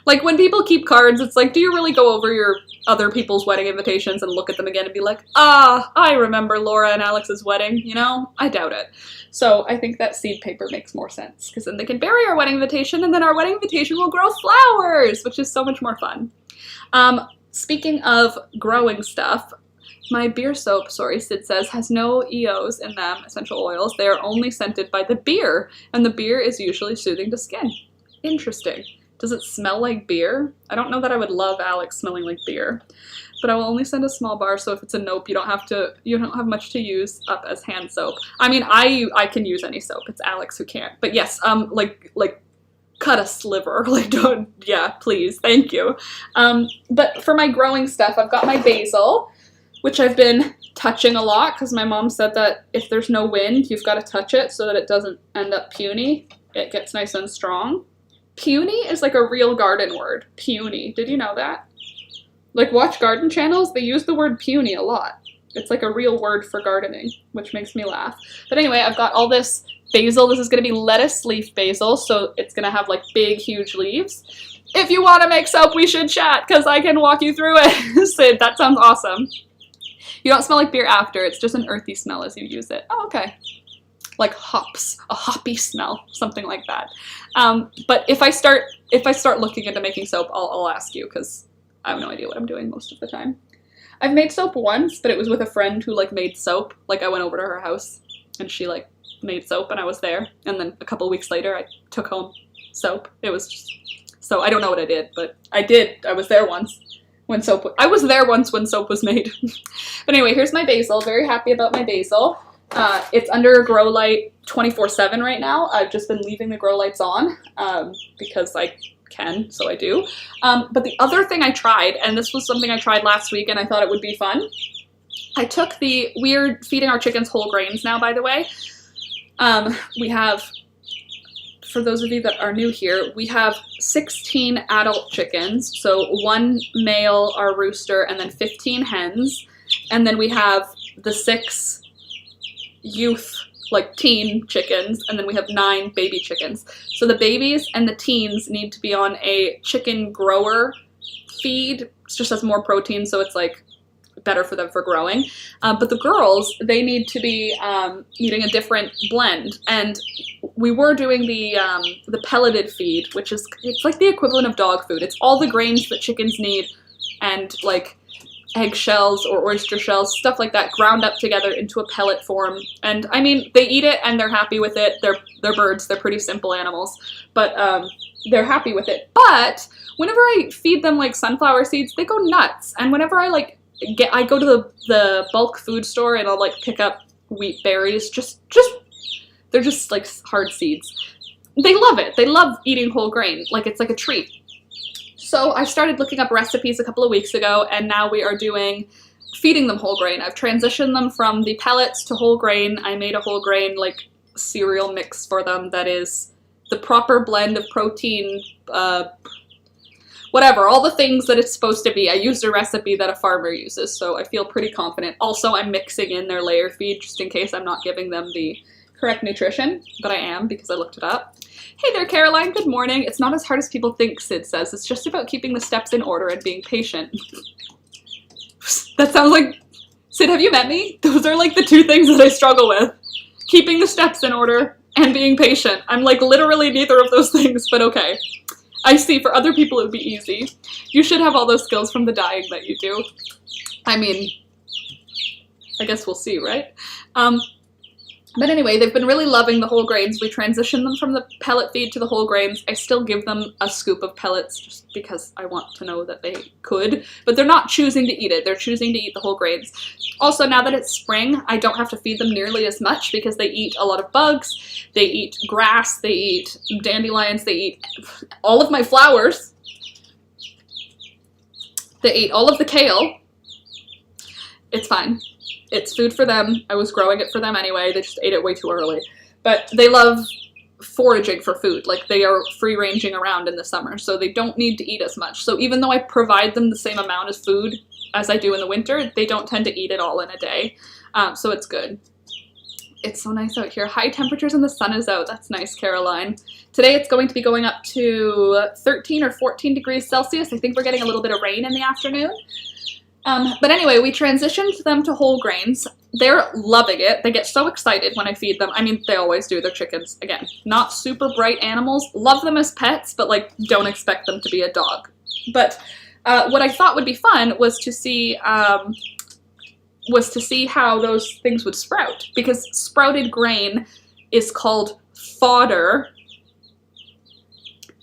like when people keep cards, it's like, do you really go over your other people's wedding invitations and look at them again and be like, ah, I remember Laura and Alex's wedding, you know? I doubt it. So I think that seed paper makes more sense because then they can bury our wedding invitation and then our wedding invitation will grow flowers, which is so much more fun. Speaking of growing stuff, my beer soap, sorry, Sid says, has no EOs in them, essential oils. They are only scented by the beer, and the beer is usually soothing to skin. Interesting. Does it smell like beer? I don't know that I would love Alex smelling like beer, but I will only send a small bar, so if it's a nope, you don't have much to use up as hand soap. I mean, I can use any soap. It's Alex who can't. But yes, like cut a sliver. Like, don't, yeah, please, thank you. But for my growing stuff, I've got my basil, which I've been touching a lot because my mom said that if there's no wind, you've got to touch it so that it doesn't end up puny. It gets nice and strong. Puny is like a real garden word. Puny. Did you know that? Like, watch garden channels, they use the word puny a lot. It's like a real word for gardening, which makes me laugh. But anyway, I've got all this basil. This is going to be lettuce leaf basil, so it's going to have like big, huge leaves. If you want to make soap, we should chat, because I can walk you through it. Sid, that sounds awesome. You don't smell like beer after, it's just an earthy smell as you use it. Oh, okay. Like hops, a hoppy smell, something like that. But if I start looking into making soap, I'll ask you, because I have no idea what I'm doing most of the time. I've made soap once, but it was with a friend who like made soap. Like I went over to her house and she like made soap and I was there. And then a couple weeks later I took home soap. It was just, so I don't know what I did, but I did. I was there once when soap was made. But anyway, here's my basil. Very happy about my basil. It's under a grow light 24/7 right now. I've just been leaving the grow lights on because I can, so I do. But the other thing I tried, and this was something I tried last week and I thought it would be fun, I took we're feeding our chickens whole grains now, by the way. We have, for those of you that are new here, we have 16 adult chickens, so 1 male, our rooster, and then 15 hens, and then we have the 6 youth, like teen chickens, and then we have 9 baby chickens. So the babies and the teens need to be on a chicken grower feed. It just has more protein, so it's like better for them for growing. But the girls, they need to be eating a different blend. And we were doing the pelleted feed, which is, it's like the equivalent of dog food. It's all the grains that chickens need and like eggshells or oyster shells, stuff like that, ground up together into a pellet form. And I mean, they eat it and they're happy with it. They're birds. They're pretty simple animals, but they're happy with it. But whenever I feed them like sunflower seeds, they go nuts. And whenever I like I go to the bulk food store and I'll like pick up wheat berries, they're just like hard seeds. They love it. They love eating whole grain. Like it's like a treat. So I started looking up recipes a couple of weeks ago, and now we are feeding them whole grain. I've transitioned them from the pellets to whole grain. I made a whole grain like cereal mix for them that is the proper blend of protein, whatever, all the things that it's supposed to be. I used a recipe that a farmer uses, so I feel pretty confident. Also, I'm mixing in their layer feed just in case I'm not giving them the correct nutrition, but I am because I looked it up. Hey there, Caroline. Good morning. It's not as hard as people think, Sid says. It's just about keeping the steps in order and being patient. That sounds like... Sid, have you met me? Those are like the two things that I struggle with. Keeping the steps in order and being patient. I'm like literally neither of those things, but okay. I see, for other people it would be easy. You should have all those skills from the dyeing that you do. I mean, I guess we'll see, right? But anyway, they've been really loving the whole grains. We transitioned them from the pellet feed to the whole grains. I still give them a scoop of pellets just because I want to know that they could. But they're not choosing to eat it. They're choosing to eat the whole grains. Also, now that it's spring, I don't have to feed them nearly as much because they eat a lot of bugs. They eat grass. They eat dandelions. They eat all of my flowers. They ate all of the kale. It's fine. It's food for them. I was growing it for them anyway. They just ate it way too early. But they love foraging for food. Like, they are free-ranging around in the summer, so they don't need to eat as much. So even though I provide them the same amount of food as I do in the winter, they don't tend to eat it all in a day. So it's good. It's so nice out here. High temperatures and the sun is out. That's nice, Caroline. Today it's going to be going up to 13 or 14 degrees Celsius. I think we're getting a little bit of rain in the afternoon. But anyway, we transitioned them to whole grains. They're loving it. They get so excited when I feed them. I mean, they always do. They're chickens. Again, not super bright animals. Love them as pets, but like, don't expect them to be a dog. But what I thought would be fun was to see how those things would sprout. Because sprouted grain is called fodder.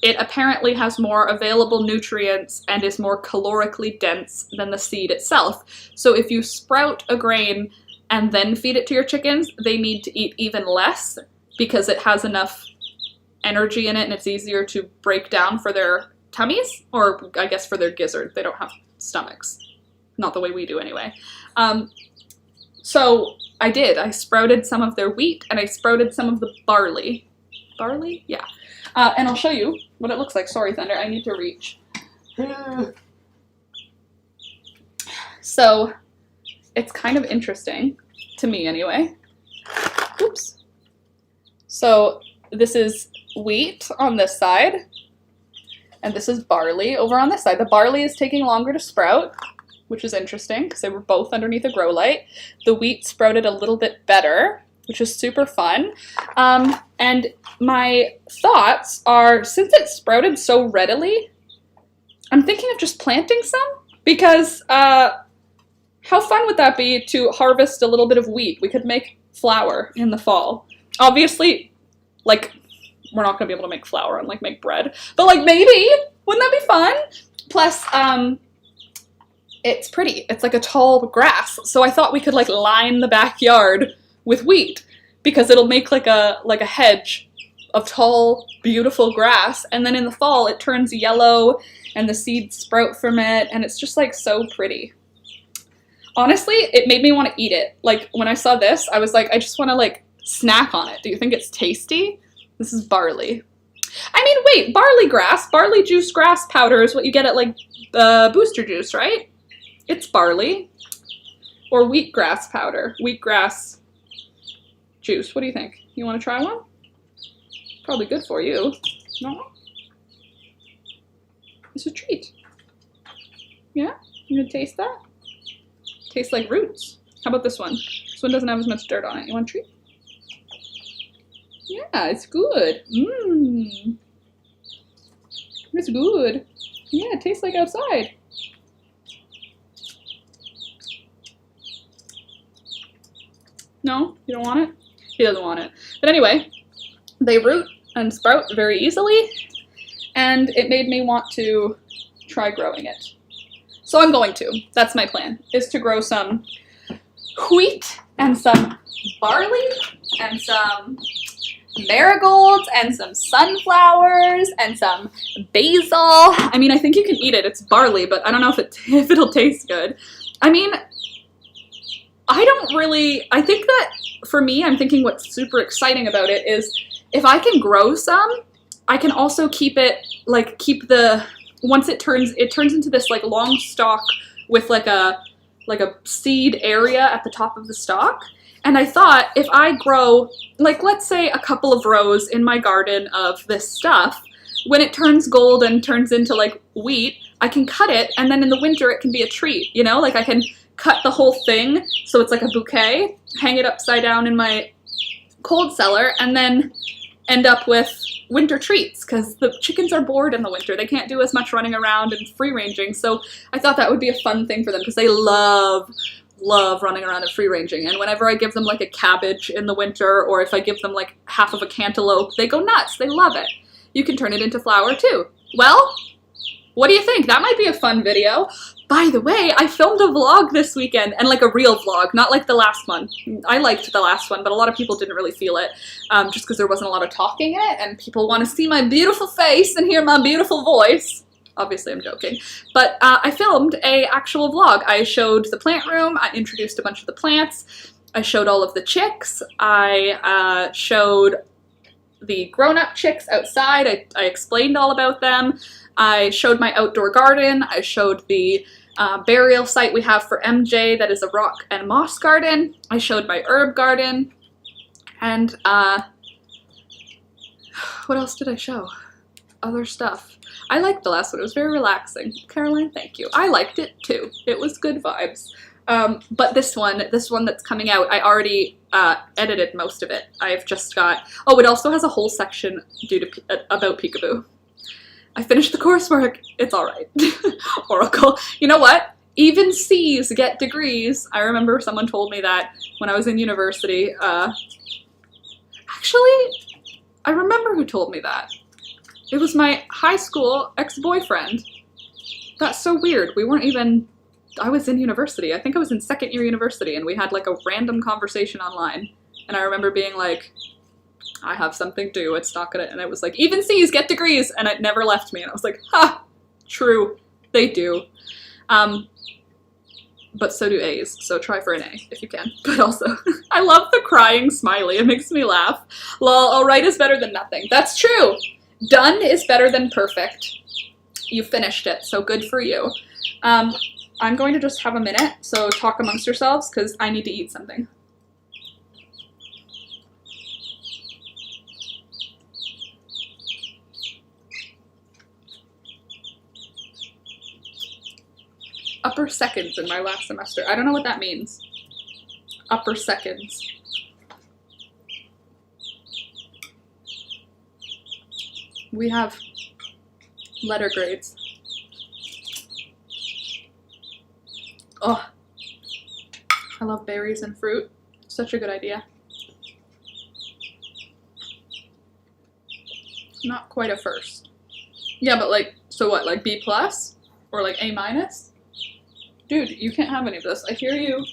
It apparently has more available nutrients and is more calorically dense than the seed itself. So if you sprout a grain and then feed it to your chickens, they need to eat even less because it has enough energy in it and it's easier to break down for their tummies, or I guess for their gizzard. They don't have stomachs. Not the way we do anyway. So I did. I sprouted some of their wheat and I sprouted some of the barley. Barley? Yeah. And I'll show you what it looks like. Sorry, Thunder, I need to reach. So, it's kind of interesting, to me anyway. Oops. So, this is wheat on this side, and this is barley over on this side. The barley is taking longer to sprout, which is interesting, because they were both underneath a grow light. The wheat sprouted a little bit better, which is super fun. And my thoughts are, since it sprouted so readily, I'm thinking of just planting some, because how fun would that be to harvest a little bit of wheat? We could make flour in the fall. Obviously, like, we're not going to be able to make flour and, like, make bread, but, like, maybe, wouldn't that be fun? Plus, it's pretty. It's like a tall grass, so I thought we could, like, line the backyard with wheat, because it'll make like a hedge of tall, beautiful grass, and then in the fall it turns yellow and the seeds sprout from it, and it's just like so pretty. Honestly, it made me want to eat it. Like, when I saw this, I was like, I just want to like snack on it. Do you think it's tasty? This is barley. I mean, wait, barley juice grass powder is what you get at like Booster Juice, right? It's barley. Or wheatgrass powder. Wheatgrass juice. What do you think? You want to try one? Probably good for you. No? It's a treat. Yeah? You gonna taste that? Tastes like roots. How about this one? This one doesn't have as much dirt on it. You want a treat? Yeah, it's good. Mmm. It's good. Yeah, it tastes like outside. No? You don't want it? He doesn't want it. But anyway, they root and sprout very easily, and it made me want to try growing it. So I'm going to. That's my plan, is to grow some wheat and some barley and some marigolds and some sunflowers and some basil. I mean, I think you can eat it. It's barley, but I don't know if it'll taste good. I mean, I think that for me, I'm thinking what's super exciting about it is if I can grow some, I can also keep it, like, once it turns into this, like, long stalk with, like a seed area at the top of the stalk. And I thought if I grow, like, let's say a couple of rows in my garden of this stuff, when it turns gold and turns into, like, wheat, I can cut it, and then in the winter it can be a treat, you know? Like, I can cut the whole thing so it's like a bouquet, hang it upside down in my cold cellar, and then end up with winter treats, because the chickens are bored in the winter. They can't do as much running around and free-ranging, so I thought that would be a fun thing for them, because they love running around and free-ranging. And whenever I give them like a cabbage in the winter, or if I give them like half of a cantaloupe, they go nuts. They love it. You can turn it into flour too. Well, what do you think? That might be a fun video. By the way, I filmed a vlog this weekend, and like a real vlog, not like the last one. I liked the last one, but a lot of people didn't really feel it, just because there wasn't a lot of talking in it, and people want to see my beautiful face and hear my beautiful voice. Obviously, I'm joking. But I filmed a actual vlog. I showed the plant room, I introduced a bunch of the plants, I showed all of the chicks, I showed the grown-up chicks outside, I explained all about them, I showed my outdoor garden, I showed the burial site we have for MJ that is a rock and moss garden, I showed my herb garden, and what else did I show? Other stuff. I liked the last one. It was very relaxing. Caroline, thank you. I liked it too. It was good vibes. But this one that's coming out, I already edited most of it. I've just got, oh, it also has a whole section about peekaboo. I finished the coursework. It's all right. Oracle. You know what? Even C's get degrees. I remember someone told me that when I was in university. Actually, I remember who told me that. It was my high school ex-boyfriend. That's so weird. I was in university. I think I was in second year university, and we had like a random conversation online. And I remember being like, I have something due, it's not gonna, and it was like, even C's get degrees, and it never left me. And I was like, ha, true, they do. But so do A's, so try for an A if you can. But also, I love the crying smiley, it makes me laugh. Lol, alright is better than nothing. That's true! Done is better than perfect. You finished it, so good for you. I'm going to just have a minute, so talk amongst yourselves, because I need to eat something. Upper seconds in my last semester. I don't know what that means. Upper seconds. We have letter grades. Oh, I love berries and fruit. Such a good idea. Not quite a first. Yeah, but like, so what, like B+? Or like A-? Dude, you can't have any of this. I hear you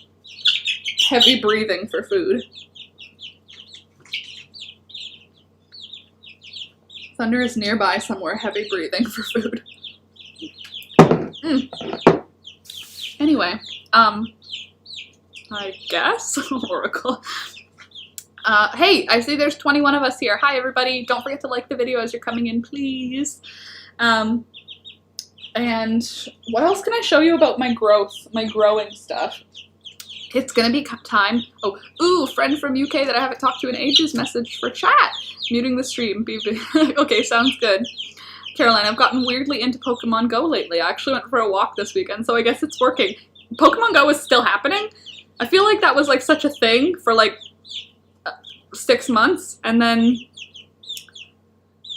heavy breathing for food. Thunder is nearby somewhere, heavy breathing for food. Anyway, I guess, Oracle. Hey, I see there's 21 of us here. Hi, everybody. Don't forget to like the video as you're coming in, please. And what else can I show you about my growth, my growing stuff? It's gonna be time. Oh, ooh, friend from UK that I haven't talked to in ages, message for chat. Muting the stream. Okay, sounds good. Caroline, I've gotten weirdly into Pokemon Go lately. I actually went for a walk this weekend, so I guess it's working. Pokemon Go is still happening. I feel like that was like such a thing for like 6 months, and then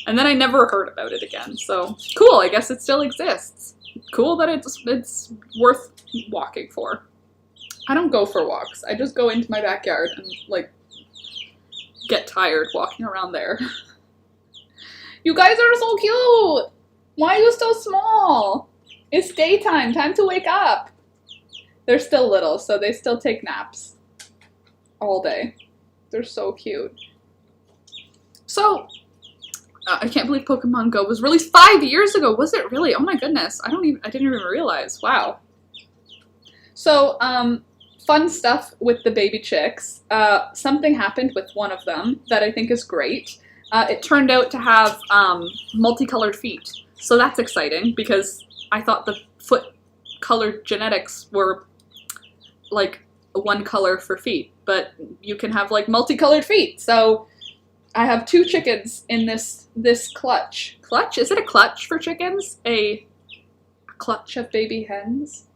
I never heard about it again. So cool, I guess it still exists. Cool that it's worth walking for. I don't go for walks. I just go into my backyard and like get tired walking around there. You guys are so cute! Why are you so small? It's daytime, time to wake up. They're still little, so they still take naps all day. They're so cute. So, I can't believe Pokemon Go was released 5 years ago. Was it really? Oh my goodness. I didn't even realize. Wow. So, fun stuff with the baby chicks. Something happened with one of them that I think is great. It turned out to have multicolored feet. So that's exciting because I thought the foot color genetics were like one color for feet, but you can have like multicolored feet. So I have 2 chickens in this clutch. Clutch? Is it a clutch for chickens? A clutch of baby hens?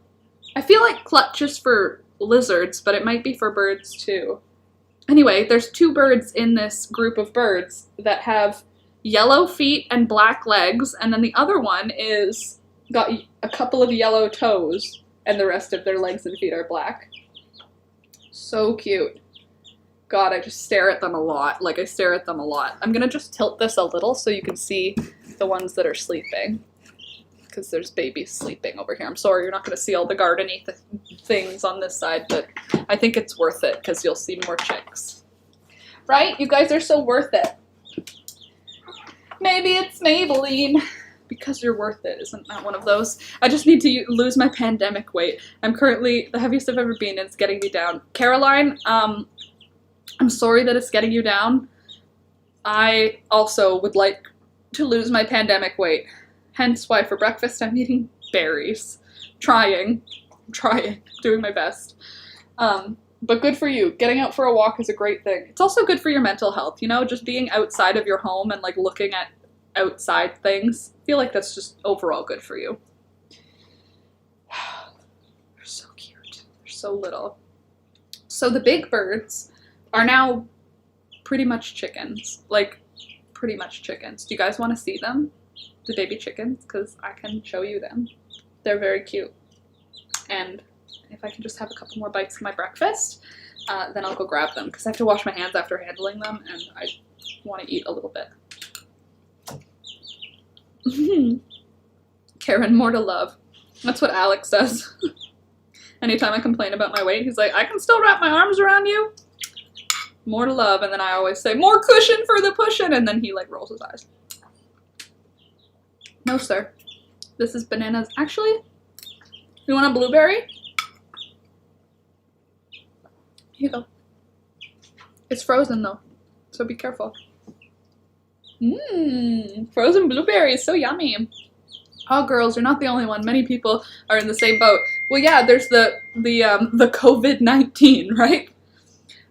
I feel like clutch is for lizards, but it might be for birds too. Anyway, there's 2 birds in this group of birds that have yellow feet and black legs, and then the other one is got a couple of yellow toes, and the rest of their legs and feet are black. So cute. God, I just stare at them a lot. Like, I stare at them a lot. I'm gonna just tilt this a little so you can see the ones that are sleeping. Because there's babies sleeping over here. I'm sorry you're not gonna see all the garden-y things on this side, but I think it's worth it because you'll see more chicks. Right? You guys are so worth it. Maybe it's Maybelline. Because you're worth it, isn't that one of those? I just need to lose my pandemic weight. I'm currently the heaviest I've ever been, and it's getting me down. Caroline, I'm sorry that it's getting you down. I also would like to lose my pandemic weight. Hence why for breakfast I'm eating berries. Trying, doing my best. But good for you. Getting out for a walk is a great thing. It's also good for your mental health, you know? Just being outside of your home and like looking at outside things. I feel like that's just overall good for you. They're so cute. They're so little. So the big birds are now pretty much chickens. Like, pretty much chickens. Do you guys want to see them? The baby chickens? Because I can show you them. They're very cute. And if I can just have a couple more bites of my breakfast, then I'll go grab them. Because I have to wash my hands after handling them, and I want to eat a little bit. Karen, more to love. That's what Alex says. Anytime I complain about my weight, he's like, I can still wrap my arms around you. More to love. And then I always say, more cushion for the pushin'. And then he like rolls his eyes. No, sir. This is bananas. Actually, you want a blueberry? Here you go. It's frozen though, so be careful. Frozen blueberries, so yummy. Oh, girls, you're not the only one. Many people are in the same boat. Well, yeah, there's the COVID-19, right?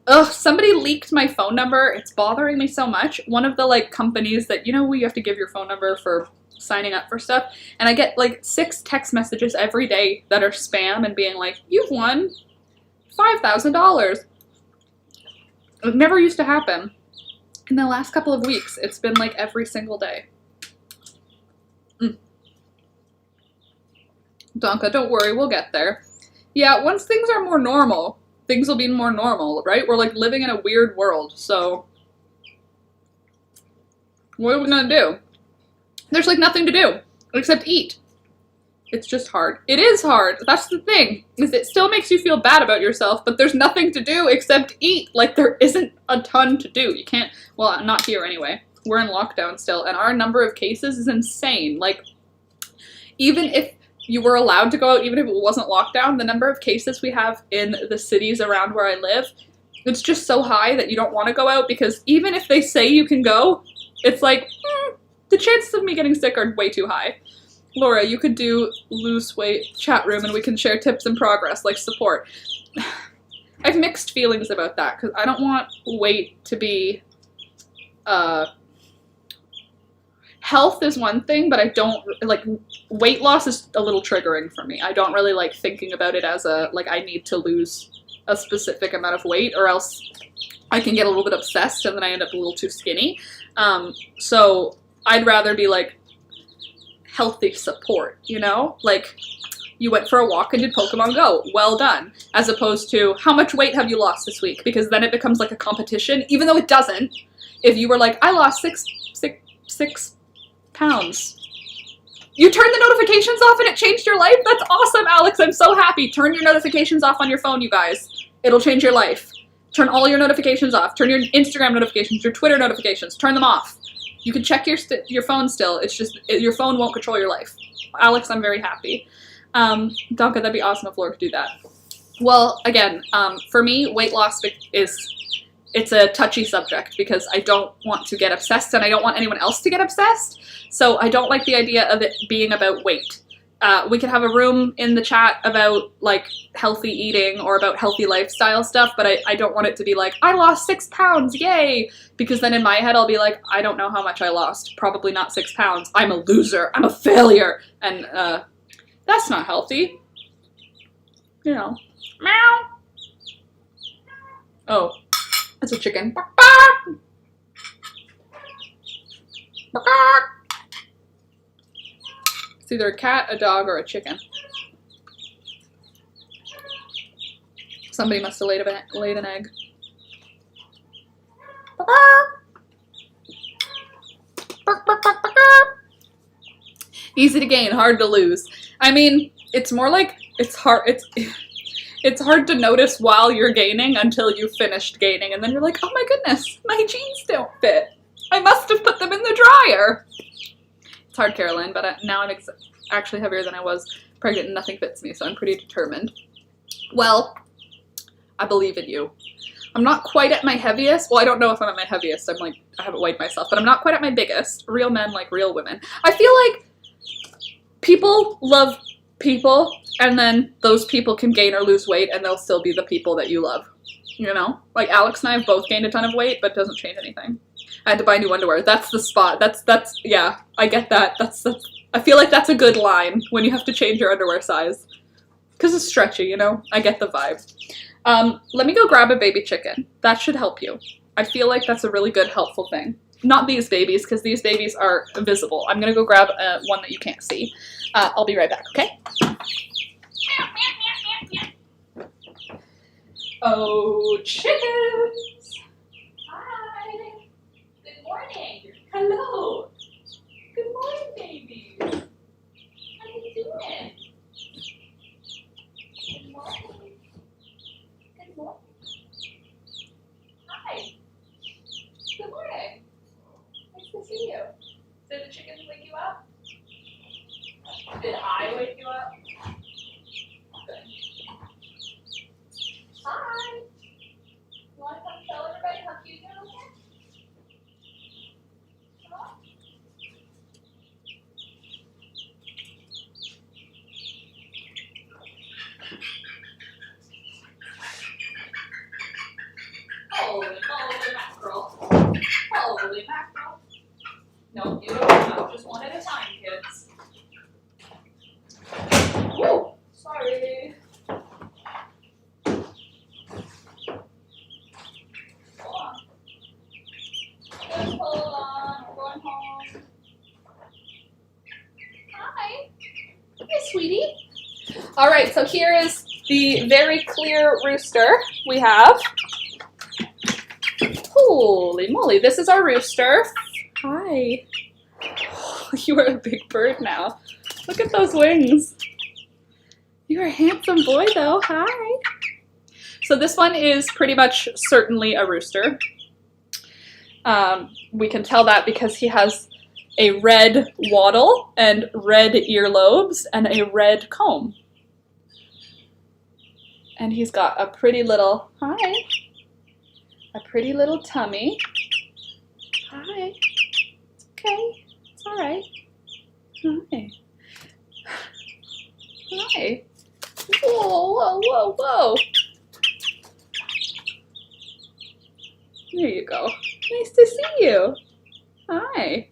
Ugh, somebody leaked my phone number. It's bothering me so much. One of the like companies that, you know, where you have to give your phone number for signing up for stuff, and I get like 6 text messages every day that are spam and being like, you've won $5,000. It never used to happen. In the last couple of weeks, it's been like every single day. Donka, don't worry, we'll get there. Yeah, once things are more normal, things will be more normal, right? We're like living in a weird world, so what are we gonna do? There's like nothing to do except eat. It's just hard. It is hard. That's the thing, is it still makes you feel bad about yourself, but there's nothing to do except eat. Like, there isn't a ton to do. You can't, well, not here anyway. We're in lockdown still, and our number of cases is insane. Like, even if you were allowed to go out, even if it wasn't lockdown, the number of cases we have in the cities around where I live, it's just so high that you don't want to go out, because even if they say you can go, it's like, the chances of me getting sick are way too high. Laura, you could do lose weight chat room and we can share tips and progress, like support. I have mixed feelings about that because I don't want weight to be health is one thing, but I don't, like, weight loss is a little triggering for me. I don't really like thinking about it as a, like, I need to lose a specific amount of weight or else I can get a little bit obsessed and then I end up a little too skinny. So I'd rather be, like, healthy support, you know? Like, you went for a walk and did Pokemon Go. Well done. As opposed to, how much weight have you lost this week? Because then it becomes like a competition, even though it doesn't. If you were like, I lost six pounds. You turned the notifications off and it changed your life? That's awesome, Alex. I'm so happy. Turn your notifications off on your phone, you guys. It'll change your life. Turn all your notifications off. Turn your Instagram notifications, your Twitter notifications. Turn them off. You can check your phone still. It's just, your phone won't control your life. Alex, I'm very happy. Donka, that'd be awesome if Laura could do that. Well, again, for me, weight loss it's a touchy subject because I don't want to get obsessed and I don't want anyone else to get obsessed. So I don't like the idea of it being about weight. We could have a room in the chat about, like, healthy eating or about healthy lifestyle stuff, but I don't want it to be like, I lost 6 pounds, yay! Because then in my head I'll be like, I don't know how much I lost. Probably not 6 pounds. I'm a loser. I'm a failure. And, that's not healthy. You know. Meow! Oh. That's a chicken. It's either a cat, a dog, or a chicken. Somebody must have laid an egg. Easy to gain, hard to lose. I mean, it's more like it's hard to notice while you're gaining until you've finished gaining, and then you're like, oh my goodness, my jeans don't fit. I must have put them in the dryer. It's hard, Caroline, but now I'm actually heavier than I was pregnant and nothing fits me, so I'm pretty determined. Well, I believe in you. I'm not quite at my heaviest. Well, I don't know if I'm at my heaviest. I'm like, I haven't weighed myself, but I'm not quite at my biggest. Real men like real women. I feel like people love people, and then those people can gain or lose weight, and they'll still be the people that you love. You know? Like, Alex and I have both gained a ton of weight, but it doesn't change anything. I had to buy new underwear. That's the spot. That's, yeah, I get that. That's, I feel like that's a good line when you have to change your underwear size. Because it's stretchy, you know? I get the vibe. Let me go grab a baby chicken. That should help you. I feel like that's a really good, helpful thing. Not these babies, because these babies are invisible. I'm going to go grab one that you can't see. I'll be right back, okay? Oh, chickens! Hi! Good morning! Hello! Good morning, babies! How you doing? Good morning! Good morning! Hi! Good morning! Nice to see you. Did the chickens wake you up? Did I wake you up? Good. Hi! You want to come tell everybody how cute you look? Come on. Holy moly mackerel. Holy mackerel. No, you don't know. Just one at a time, kids. Woo! Sorry. Hold on. Just hold on. We're going home. Hi. Hi, sweetie. All right, so here is the very clear rooster we have. Holy moly, this is our rooster. Hi. You are a big bird now. Look at those wings. You're a handsome boy, though. Hi. So this one is pretty much certainly a rooster. We can tell that because he has a red wattle and red earlobes and a red comb. And he's got a pretty little, hi, a pretty little tummy. Hi. It's okay. It's all right. Hi. Hi. Whoa, whoa, whoa, whoa. There you go. Nice to see you. Hi.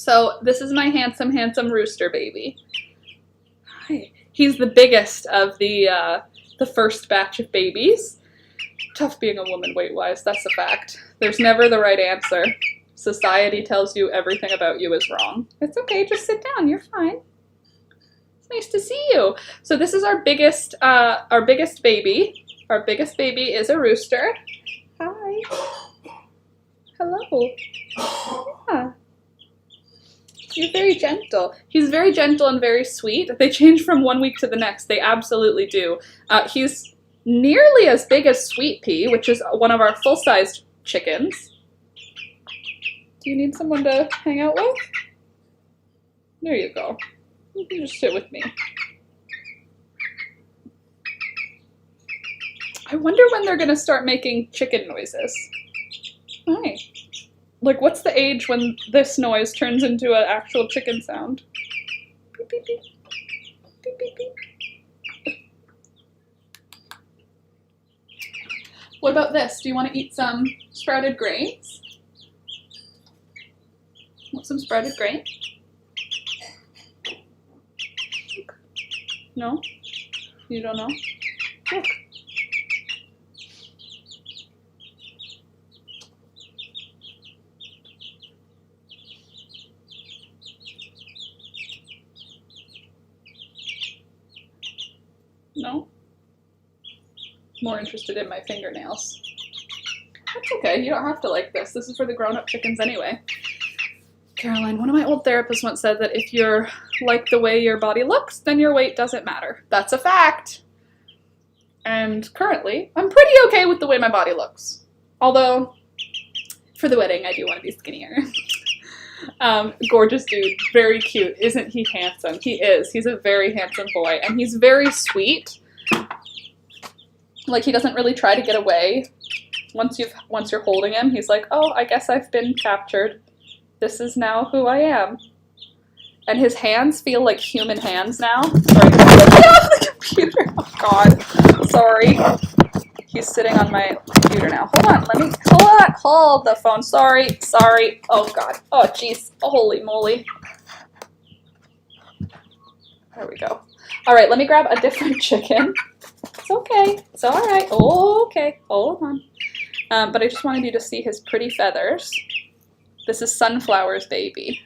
So this is my handsome, handsome rooster baby. Hi. He's the biggest of the first batch of babies. Tough being a woman weight-wise, that's a fact. There's never the right answer. Society tells you everything about you is wrong. It's okay, just sit down, you're fine. It's nice to see you. So this is our biggest baby. Our biggest baby is a rooster. Hi. Hello. Yeah. You're very gentle. He's very gentle and very sweet. They change from one week to the next. They absolutely do. He's nearly as big as Sweet Pea, which is one of our full-sized chickens. Do you need someone to hang out with? There you go. You can just sit with me. I wonder when they're gonna start making chicken noises. Hi. Like, what's the age when this noise turns into an actual chicken sound? Beep, beep, beep. Beep, beep, beep. What about this? Do you want to eat some sprouted grains? Want some sprouted grain? No? You don't know? Look. No? More interested in my fingernails. That's okay, you don't have to like this. This is for the grown-up chickens anyway. Caroline, one of my old therapists once said that if you're like the way your body looks, then your weight doesn't matter. That's a fact. And currently, I'm pretty okay with the way my body looks. Although, for the wedding, I do want to be skinnier. Gorgeous dude, very cute. Isn't he handsome? He is. He's a very handsome boy, and he's very sweet. Like, he doesn't really try to get away. Once you're holding him, he's like, oh, I guess I've been captured. This is now who I am. And his hands feel like human hands now. Sorry, get off the computer. Oh God, sorry. He's sitting on my computer now. Hold on, hold the phone. Sorry. Oh God, oh jeez, oh, holy moly. There we go. All right, let me grab a different chicken. It's okay, it's all right. Okay, hold on. But I just wanted you to see his pretty feathers. This is Sunflower's baby.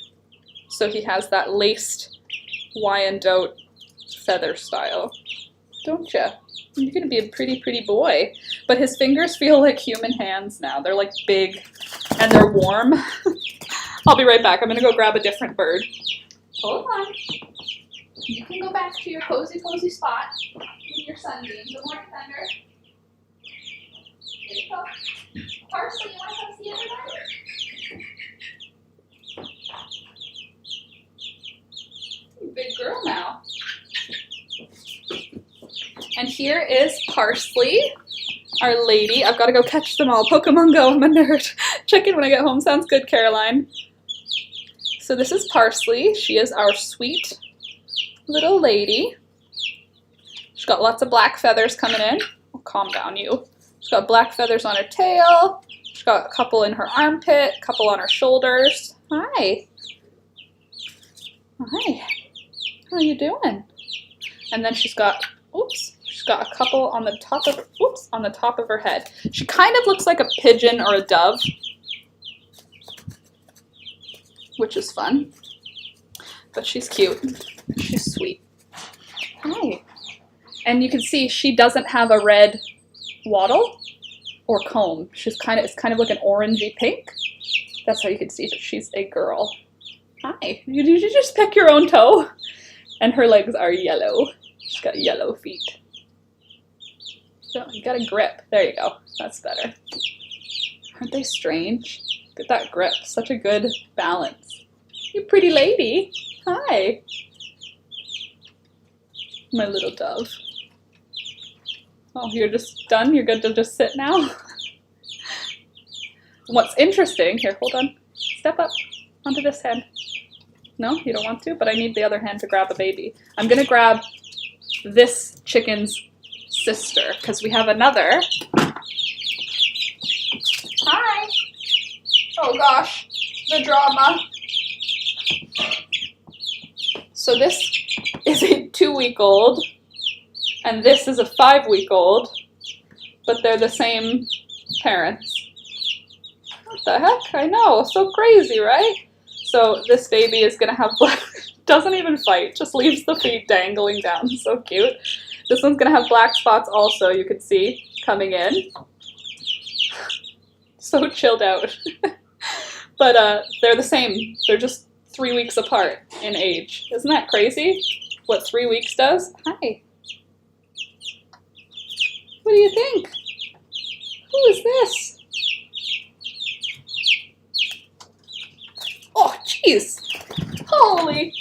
So he has that laced Wyandotte feather style. Don't ya? You're gonna be a pretty, pretty boy. But his fingers feel like human hands now. They're like big and they're warm. I'll be right back. I'm gonna go grab a different bird. Hold on. You can go back to your cozy, cozy spot in your sunbeam. Good morning, Thunder. Here you go. Parsley, you wanna come see everybody? Big girl now. And here is Parsley, our lady. I've got to go catch them all. Pokemon Go, I'm a nerd. Check in when I get home. Sounds good, Caroline. So this is Parsley. She is our sweet little lady. She's got lots of black feathers coming in. Oh, calm down, you. She's got black feathers on her tail. She's got a couple in her armpit, a couple on her shoulders. Hi. Hi. How are you doing? And then she's got, she's got a couple on the top of, on the top of her head. She kind of looks like a pigeon or a dove, which is fun. But she's cute. She's sweet. Hi. And you can see she doesn't have a red wattle or comb. It's kind of like an orangey pink. That's how you can see that she's a girl. Hi. Did you just pick your own toe? And her legs are yellow. She's got yellow feet. So you got a grip. There you go. That's better. Aren't they strange? Look at that grip. Such a good balance. You pretty lady. Hi. My little dove. Oh, you're just done? You're good to just sit now? What's interesting, here, hold on. Step up onto this hand. No, you don't want to, but I need the other hand to grab a baby. I'm gonna grab this chicken's sister, because we have another. Hi! Oh gosh, the drama. So this is a 2-week-old, and this is a 5-week-old, but they're the same parents. What the heck? I know, so crazy, right? So this baby is gonna have black, doesn't even fight, just leaves the feet dangling down, so cute. This one's gonna have black spots also, you can see, coming in. So chilled out. But they're the same, they're just 3 weeks apart in age. Isn't that crazy? What 3 weeks does? Hi. What do you think? Who is this? Oh, jeez. Holy.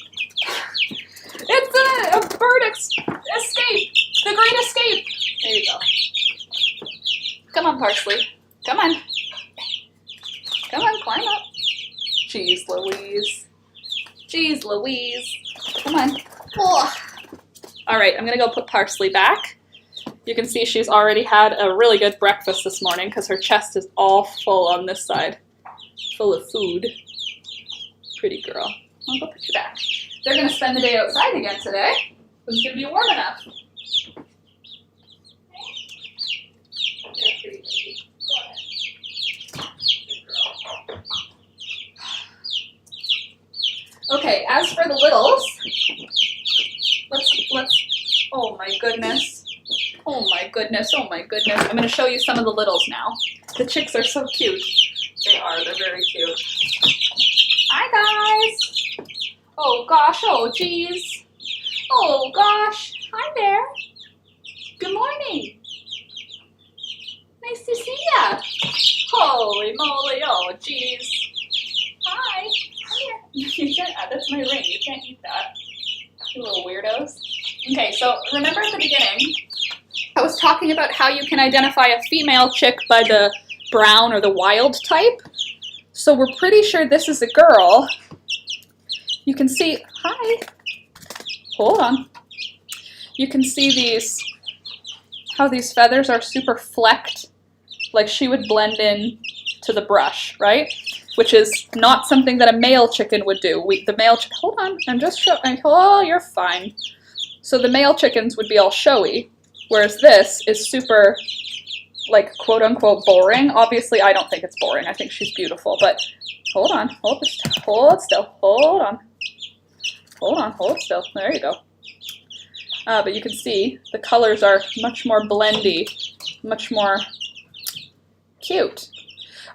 It's a bird escape. The great escape. There you go. Come on, Parsley. Come on. Come on, climb up. Jeez Louise. Jeez Louise. Come on. Oh. All right, I'm going to go put Parsley back. You can see she's already had a really good breakfast this morning because her chest is all full on this side. Full of food. Pretty girl. I'll go put you back. They're going to spend the day outside again today. It's going to be warm enough. Okay, as for the littles, let's, oh my goodness. Oh my goodness, oh my goodness. I'm going to show you some of the littles now. The chicks are so cute. They are, they're very cute. Hi guys. Oh gosh, oh geez. Oh gosh, hi there. Good morning. Nice to see ya. Holy moly, oh geez. Hi. You can't, that's my ring, you can't eat that. You little weirdos. Okay, so remember at the beginning, I was talking about how you can identify a female chick by the brown or the wild type. So we're pretty sure this is a girl. You can see, hi, hold on. You can see these, how these feathers are super flecked, like she would blend in to the brush, right? Which is not something that a male chicken would do. The male chicken, hold on, I'm just showing, oh, you're fine. So the male chickens would be all showy, whereas this is super, like, quote unquote boring. Obviously, I don't think it's boring. I think she's beautiful, but hold on, hold still, hold on. Hold on, hold still, there you go. But you can see the colors are much more blendy, much more cute.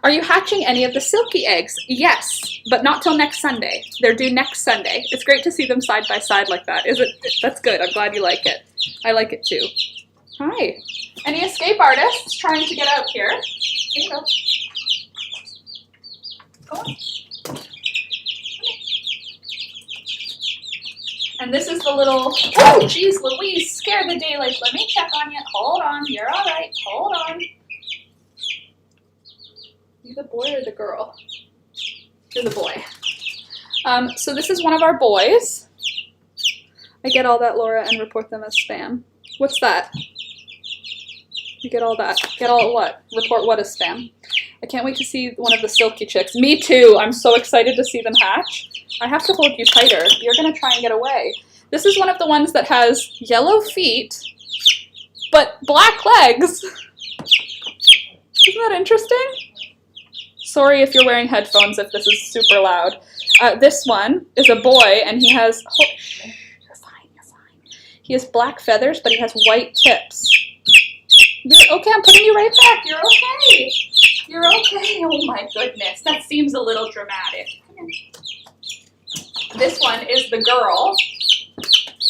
Are you hatching any of the silky eggs? Yes, but not till next Sunday. They're due next Sunday. It's great to see them side by side like that. That's good. I'm glad you like it. I like it too. Hi. Any escape artists trying to get out here? Here you go. Go on. And this is the little, oh geez Louise, scared the daylight. Let me check on you. Hold on, you're all right. Hold on. You the boy or the girl? You're the boy. So this is one of our boys. I get all that, Laura, and report them as spam. What's that? You get all that. Get all what? Report what as spam. I can't wait to see one of the silky chicks. Me too. I'm so excited to see them hatch. I have to hold you tighter. You're going to try and get away. This is one of the ones that has yellow feet, but black legs. Isn't that interesting? Sorry if you're wearing headphones if this is super loud. This one is a boy, and he has, oh, you're fine, you're fine. He has black feathers, but he has white tips. You're okay, I'm putting you right back. You're okay. You're okay. Oh my goodness, that seems a little dramatic. This one is the girl.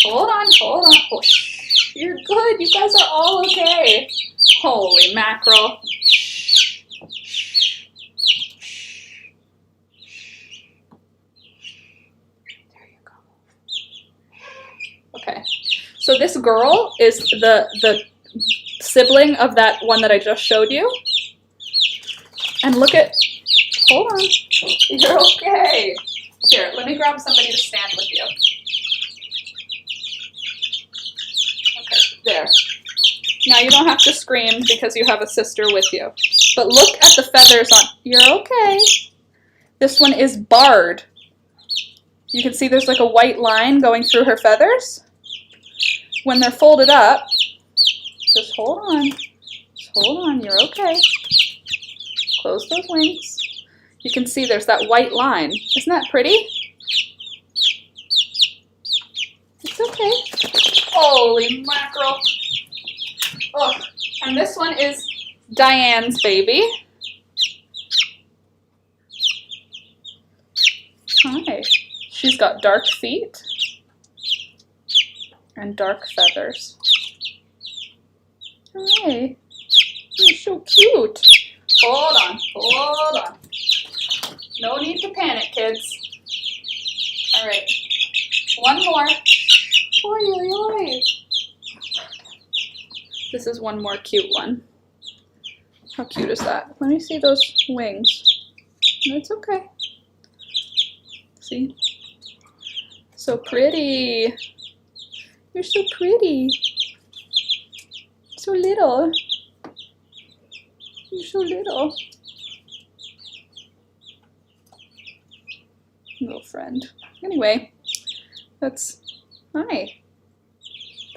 Hold on, hold on. Oh, shh. You're good. You guys are all okay. Holy mackerel. There you go. Okay. So this girl is the sibling of that one that I just showed you. And look at, hold on. You're okay. Here, let me grab somebody to stand with you. Okay, there. Now you don't have to scream because you have a sister with you. But look at the feathers on, you're okay. This one is barred. You can see there's like a white line going through her feathers. When they're folded up, just hold on. Just hold on, you're okay. Close those wings. You can see there's that white line. Isn't that pretty? It's okay. Holy mackerel. Oh, and this one is Diane's baby. Hi. She's got dark feet and dark feathers. Hi. You're so cute. Hold on, hold on. No need to panic, kids. All right, one more. Oi, oi, oi. This is one more cute one. How cute is that? Let me see those wings. It's okay. See? So pretty. You're so pretty. So little. You're so little. Little friend. Anyway, that's, hi.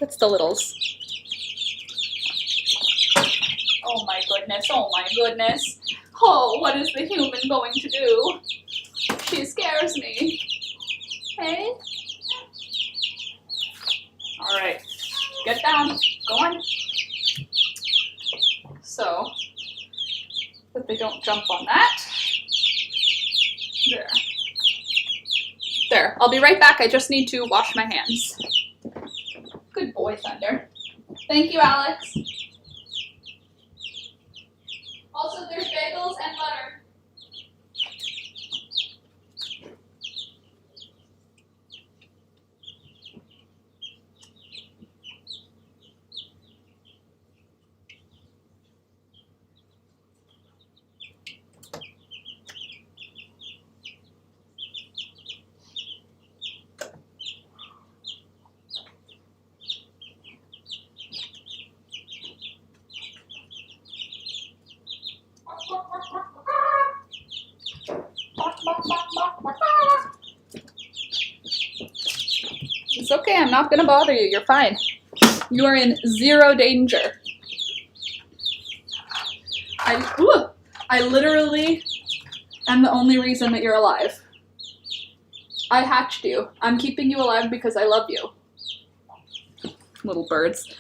That's the littles. Oh my goodness, oh my goodness. Oh, what is the human going to do? She scares me. Hey? Alright, get down, go on. So, that they don't jump on that. There. There, I'll be right back. I just need to wash my hands. Good boy, Thunder. Thank you, Alex. Also, there's bagels and butter. It's okay, I'm not gonna bother you, you're fine. You are in zero danger. I literally am the only reason that you're alive. I hatched you. I'm keeping you alive because I love you. Little birds.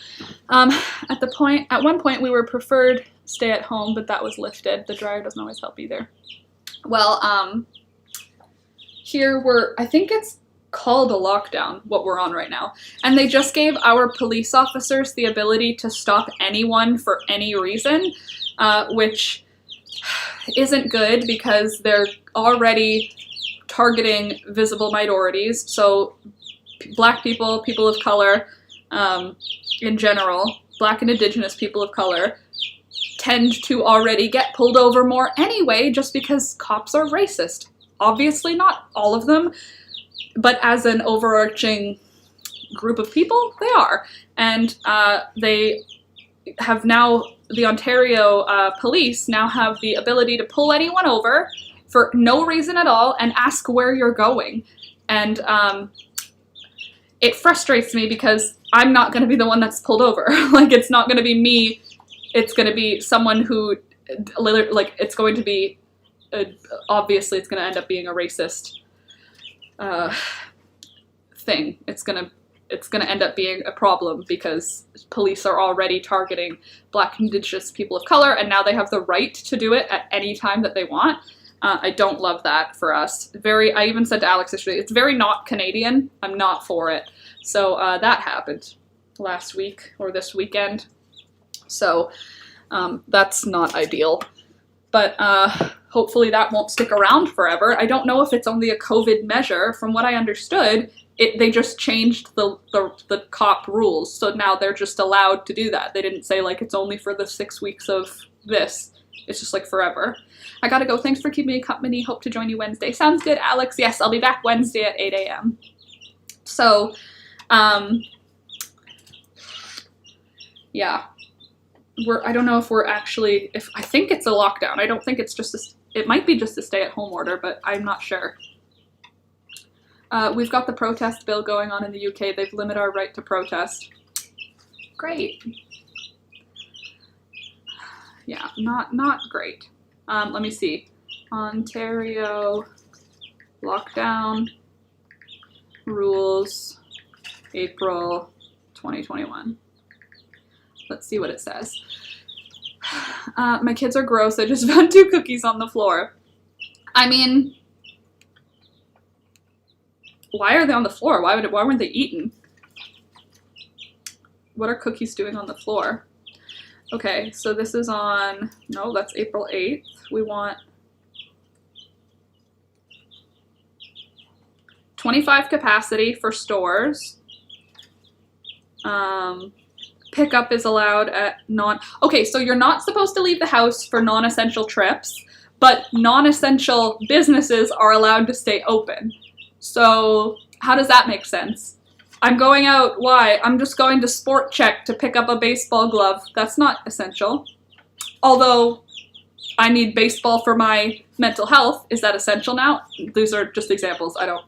At one point we were preferred stay at home, but that was lifted. The dryer doesn't always help either. Well, here I think it's called a lockdown, what we're on right now. And they just gave our police officers the ability to stop anyone for any reason, which isn't good because they're already targeting visible minorities. So Black people, people of color, in general, Black and Indigenous people of color, tend to already get pulled over more anyway just because cops are racist. Obviously not all of them, but as an overarching group of people, they are. And they have now, the Ontario police now have the ability to pull anyone over for no reason at all and ask where you're going. And it frustrates me because I'm not going to be the one that's pulled over. Like, it's not going to be me. It's going to be someone who, like, it's going to be, obviously it's going to end up being a racist thing. It's gonna end up being a problem because police are already targeting Black and Indigenous people of color, and now they have the right to do it at any time that they want. I don't love that for us. I even said to Alex yesterday, it's very not Canadian. I'm not for it. So that happened last week or this weekend. So that's not ideal. But hopefully that won't stick around forever. I don't know if it's only a COVID measure. From what I understood, they just changed the cop rules. So now they're just allowed to do that. They didn't say, like, it's only for the 6 weeks of this. It's just, like, forever. I gotta go. Thanks for keeping me company. Hope to join you Wednesday. Sounds good, Alex. Yes, I'll be back Wednesday at 8 a.m. So, yeah. I don't know if we're actually, I think it's a lockdown. I don't think it's just it might be just a stay-at-home order, but I'm not sure. We've got the protest bill going on in the UK. They've limited our right to protest. Great. Yeah, not great. Let me see. Ontario lockdown rules, April 2021. Let's see what it says. My kids are gross. I just found 2 cookies on the floor. I mean, why are they on the floor? Why weren't they eaten? What are cookies doing on the floor? Okay, so this is on, no, that's April 8th. We want 25 capacity for stores. Pickup is allowed at okay, so you're not supposed to leave the house for non-essential trips, but non-essential businesses are allowed to stay open. So how does that make sense? I'm going out, why? I'm just going to Sport Check to pick up a baseball glove. That's not essential. Although I need baseball for my mental health. Is that essential now? These are just examples. I don't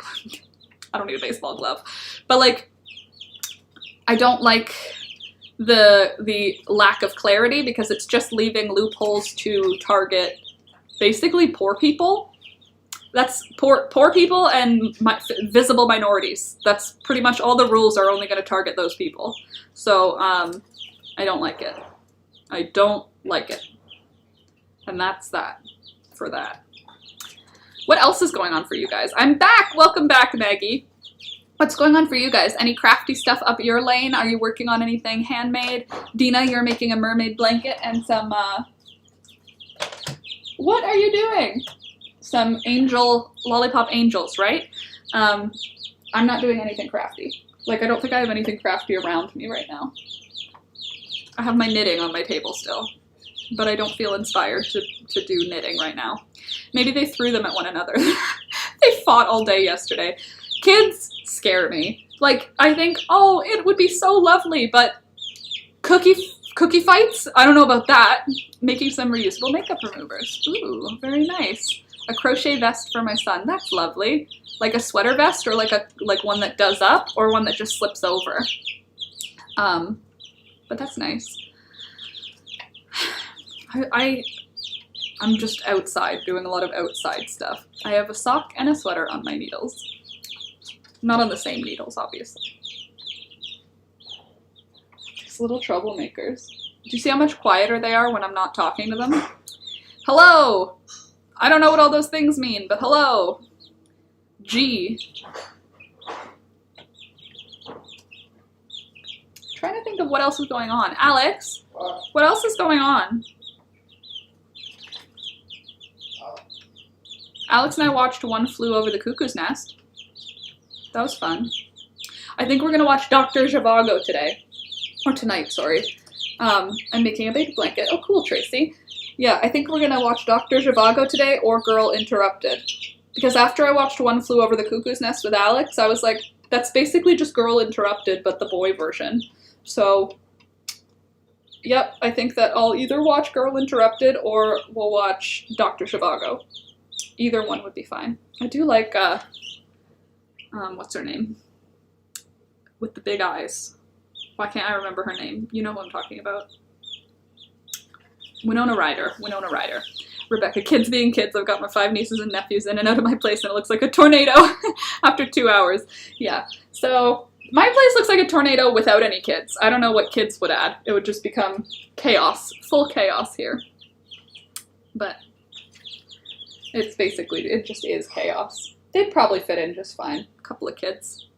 need a baseball glove. But like, I don't like the lack of clarity because it's just leaving loopholes to target basically poor people. That's poor people and visible minorities. That's pretty much all the rules are only going to target those people. So I don't like it. I don't like it. And that's that for that. What else is going on for you guys? I'm back! Welcome back, Maggie. What's going on for you guys? Any crafty stuff up your lane? Are you working on anything handmade? Dina, you're making a mermaid blanket and some, what are you doing? Some lollipop angels, right? I'm not doing anything crafty. Like, I don't think I have anything crafty around me right now. I have my knitting on my table still, but I don't feel inspired to do knitting right now. Maybe they threw them at one another. They fought all day yesterday. Kids scare me. Like, I think, oh, it would be so lovely, but cookie fights? I don't know about that. Making some reusable makeup removers. Ooh, very nice. A crochet vest for my son. That's lovely. Like a sweater vest or like one that does up or one that just slips over. But that's nice. I'm just outside doing a lot of outside stuff. I have a sock and a sweater on my needles. Not on the same needles, obviously. These little troublemakers. Do you see how much quieter they are when I'm not talking to them? Hello! I don't know what all those things mean, but hello. G. Trying to think of what else is going on. Alex, what else is going on? Alex and I watched One Flew Over the Cuckoo's Nest. That was fun. I think we're gonna watch Dr. Zhivago today. Or tonight, sorry. I'm making a baby blanket. Oh, cool, Tracy. Yeah, I think we're gonna watch Dr. Zhivago today or Girl Interrupted. Because after I watched One Flew Over the Cuckoo's Nest with Alex, I was like, that's basically just Girl Interrupted, but the boy version. So, yep, I think that I'll either watch Girl Interrupted or we'll watch Dr. Zhivago. Either one would be fine. I do like, what's her name? With the big eyes. Why can't I remember her name? You know who I'm talking about. Winona Ryder. Winona Ryder. Rebecca, kids being kids. I've got my 5 nieces and nephews in and out of my place and it looks like a tornado after 2 hours. Yeah. So my place looks like a tornado without any kids. I don't know what kids would add. It would just become chaos. Full chaos here. But it's basically, it just is chaos. They'd probably fit in just fine. A couple of kids.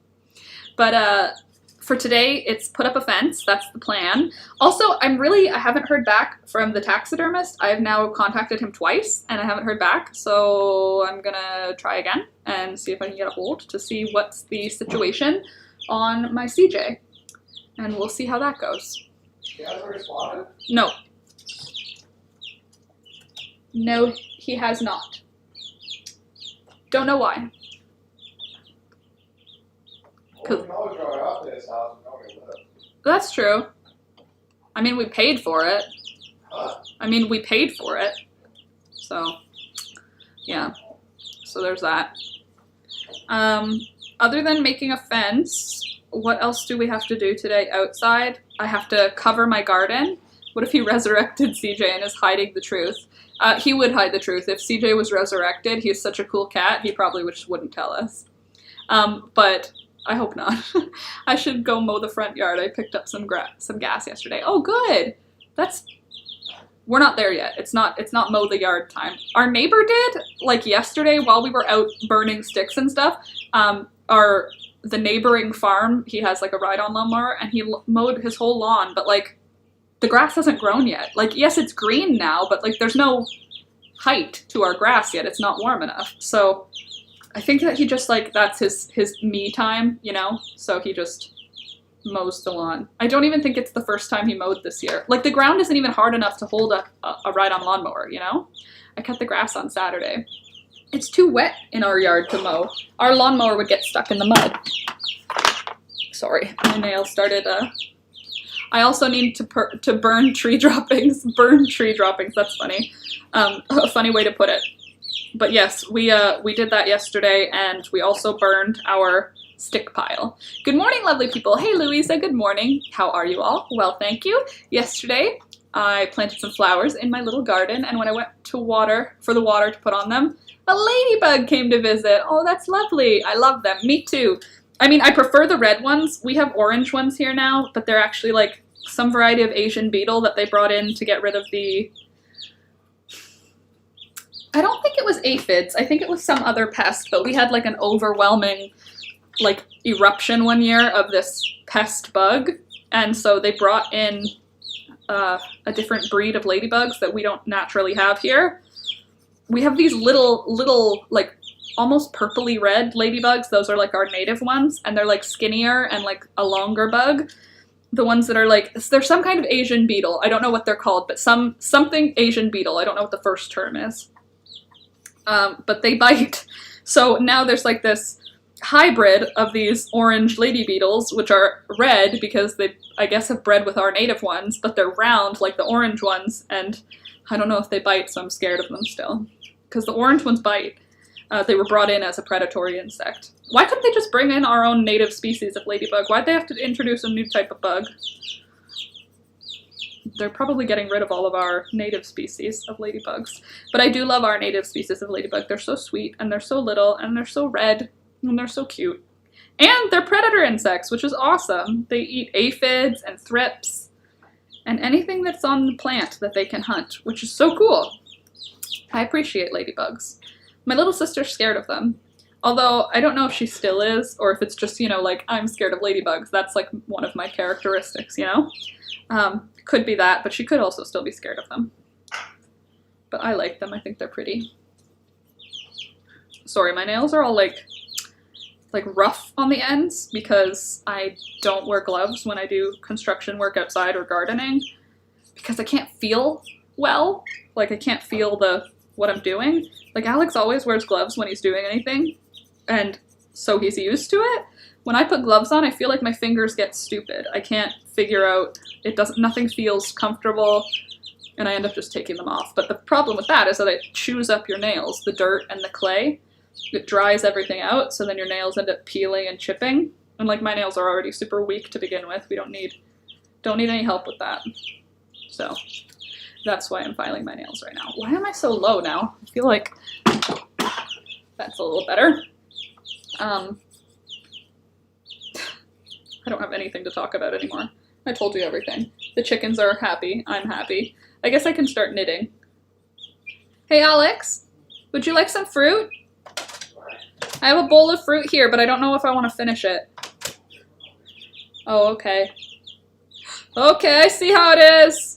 But for today, it's put up a fence. That's the plan. Also, I haven't heard back from the taxidermist. I have now contacted him twice, and I haven't heard back. So I'm gonna try again and see if I can get a hold to see what's the situation on my CJ. And we'll see how that goes. He hasn't responded? No. No, he has not. Don't know why. Well, we can always drive out to his house and know where he lives. That's true. I mean, we paid for it. Huh? I mean, we paid for it. So, yeah. So there's that. other than making a fence, what else do we have to do today outside? I have to cover my garden. What if he resurrected CJ and is hiding the truth? He would hide the truth. If CJ was resurrected, he's such a cool cat, he probably just wouldn't tell us. But I hope not. I should go mow the front yard. I picked up some gas yesterday. Oh, good. We're not there yet. It's not mow the yard time. Our neighbor did, like yesterday while we were out burning sticks and stuff. The neighboring farm, he has like a ride-on lawnmower, and he mowed his whole lawn, but like the grass hasn't grown yet. Like, yes, it's green now, but like there's no height to our grass yet. It's not warm enough. So I think that he just like, that's his me time, you know? So he just mows the lawn. I don't even think it's the first time he mowed this year. Like, the ground isn't even hard enough to hold a ride-on lawnmower, you know? I cut the grass on Saturday. It's too wet in our yard to mow. Our lawnmower would get stuck in the mud. Sorry, my nails started, I also need to burn tree droppings. Burn tree droppings, that's funny. A funny way to put it. But yes, we did that yesterday, and we also burned our stick pile. Good morning, lovely people. Hey, Louisa, good morning. How are you all? Well, thank you. Yesterday, I planted some flowers in my little garden, and when I went to for the water to put on them, a ladybug came to visit. Oh, that's lovely. I love them. Me too. I mean, I prefer the red ones. We have orange ones here now, but they're actually like some variety of Asian beetle that they brought in to get rid of the... I don't think it was aphids. I think it was some other pest, but we had like an overwhelming like eruption one year of this pest bug, and so they brought in a different breed of ladybugs that we don't naturally have here. We have these little like almost purpley red ladybugs. Those are like our native ones, and they're like skinnier and like a longer bug. The ones that are like, they're some kind of Asian beetle. I don't know what they're called, but something Asian beetle. I don't know what the first term is. But they bite. So now there's like this hybrid of these orange lady beetles, which are red because they, I guess, have bred with our native ones, but they're round like the orange ones, and I don't know if they bite, so I'm scared of them still. Because the orange ones bite. They were brought in as a predatory insect. Why couldn't they just bring in our own native species of ladybug? Why'd they have to introduce a new type of bug? They're probably getting rid of all of our native species of ladybugs. But I do love our native species of ladybug. They're so sweet, and they're so little, and they're so red, and they're so cute. And they're predator insects, which is awesome. They eat aphids and thrips, and anything that's on the plant that they can hunt, which is so cool. I appreciate ladybugs. My little sister's scared of them. Although, I don't know if she still is, or if it's just, you know, like, I'm scared of ladybugs. That's, like, one of my characteristics, you know? Could be that, but she could also still be scared of them. But I like them. I think they're pretty. Sorry, my nails are all, like rough on the ends because I don't wear gloves when I do construction work outside or gardening because I can't feel well. Like, I can't feel what I'm doing. Like, Alex always wears gloves when he's doing anything, and so he's used to it. When I put gloves on, I feel like my fingers get stupid. I can't figure out, nothing feels comfortable, and I end up just taking them off. But the problem with that is that it chews up your nails, the dirt and the clay. It dries everything out, so then your nails end up peeling and chipping. And like, my nails are already super weak to begin with. We don't need any help with that. So that's why I'm filing my nails right now. Why am I so low now? I feel like that's a little better. I don't have anything to talk about anymore. I told you everything. The chickens are happy. I'm happy. I guess I can start knitting. Hey, Alex, would you like some fruit? I have a bowl of fruit here, but I don't know if I want to finish it. Oh, okay. Okay, I see how it is.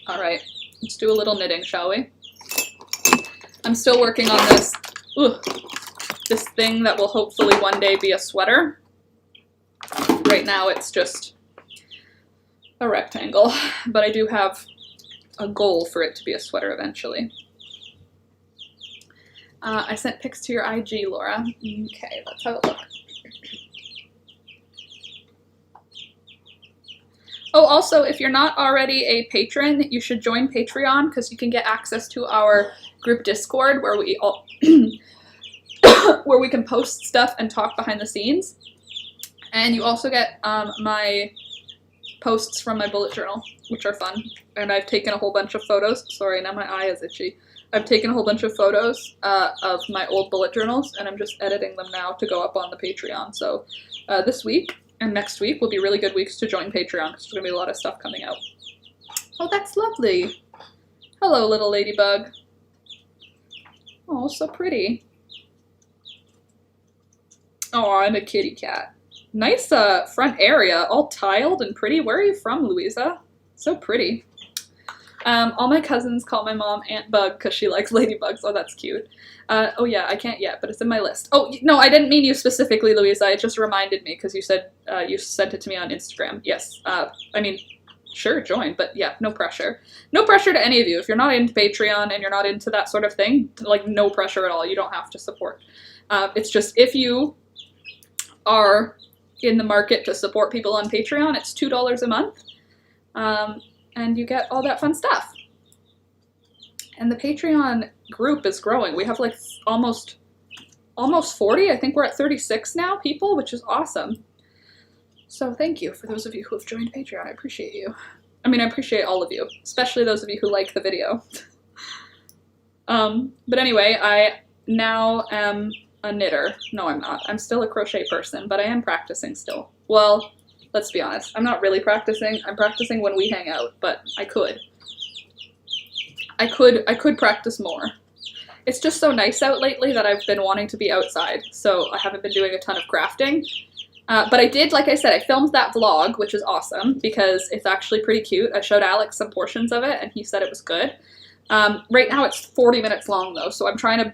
All right, let's do a little knitting, shall we? I'm still working on this thing that will hopefully one day be a sweater. Right now it's just a rectangle, but I do have a goal for it to be a sweater eventually. I sent pics to your IG, Laura. Okay, let's have a look. Oh, also, if you're not already a patron, you should join Patreon because you can get access to our group Discord where we all where we can post stuff and talk behind the scenes. And you also get my posts from my bullet journal, which are fun. And I've taken a whole bunch of photos. Sorry, now my eye is itchy. I've taken a whole bunch of photos of my old bullet journals, and I'm just editing them now to go up on the Patreon. So this week and next week will be really good weeks to join Patreon because there's going to be a lot of stuff coming out. Oh, that's lovely. Hello, little ladybug. Oh, so pretty. Oh, I'm a kitty cat. Nice front area, all tiled and pretty. Where are you from, Louisa? So pretty. All my cousins call my mom Aunt Bug because she likes ladybugs. Oh, that's cute. Oh yeah, I can't yet, but it's in my list. Oh, no, I didn't mean you specifically, Louisa. It just reminded me because you said you sent it to me on Instagram. Yes, I mean, sure, join, but yeah, no pressure. No pressure to any of you. If you're not into Patreon and you're not into that sort of thing, like no pressure at all. You don't have to support. It's just if you are in the market to support people on Patreon, it's $2 a month. And you get all that fun stuff. And the Patreon group is growing. We have like almost 40. I think we're at 36 now people, which is awesome. So thank you for those of you who have joined Patreon. I appreciate you. I mean, I appreciate all of you, especially those of you who like the video. But anyway, I now am a knitter. No, I'm not. I'm still a crochet person, but I am practicing still. Well, let's be honest. I'm not really practicing. I'm practicing when we hang out, but I could. I could practice more. It's just so nice out lately that I've been wanting to be outside, so I haven't been doing a ton of crafting. But I did, like I said, I filmed that vlog, which is awesome, because it's actually pretty cute. I showed Alex some portions of it, and he said it was good. Right now it's 40 minutes long, though, so I'm trying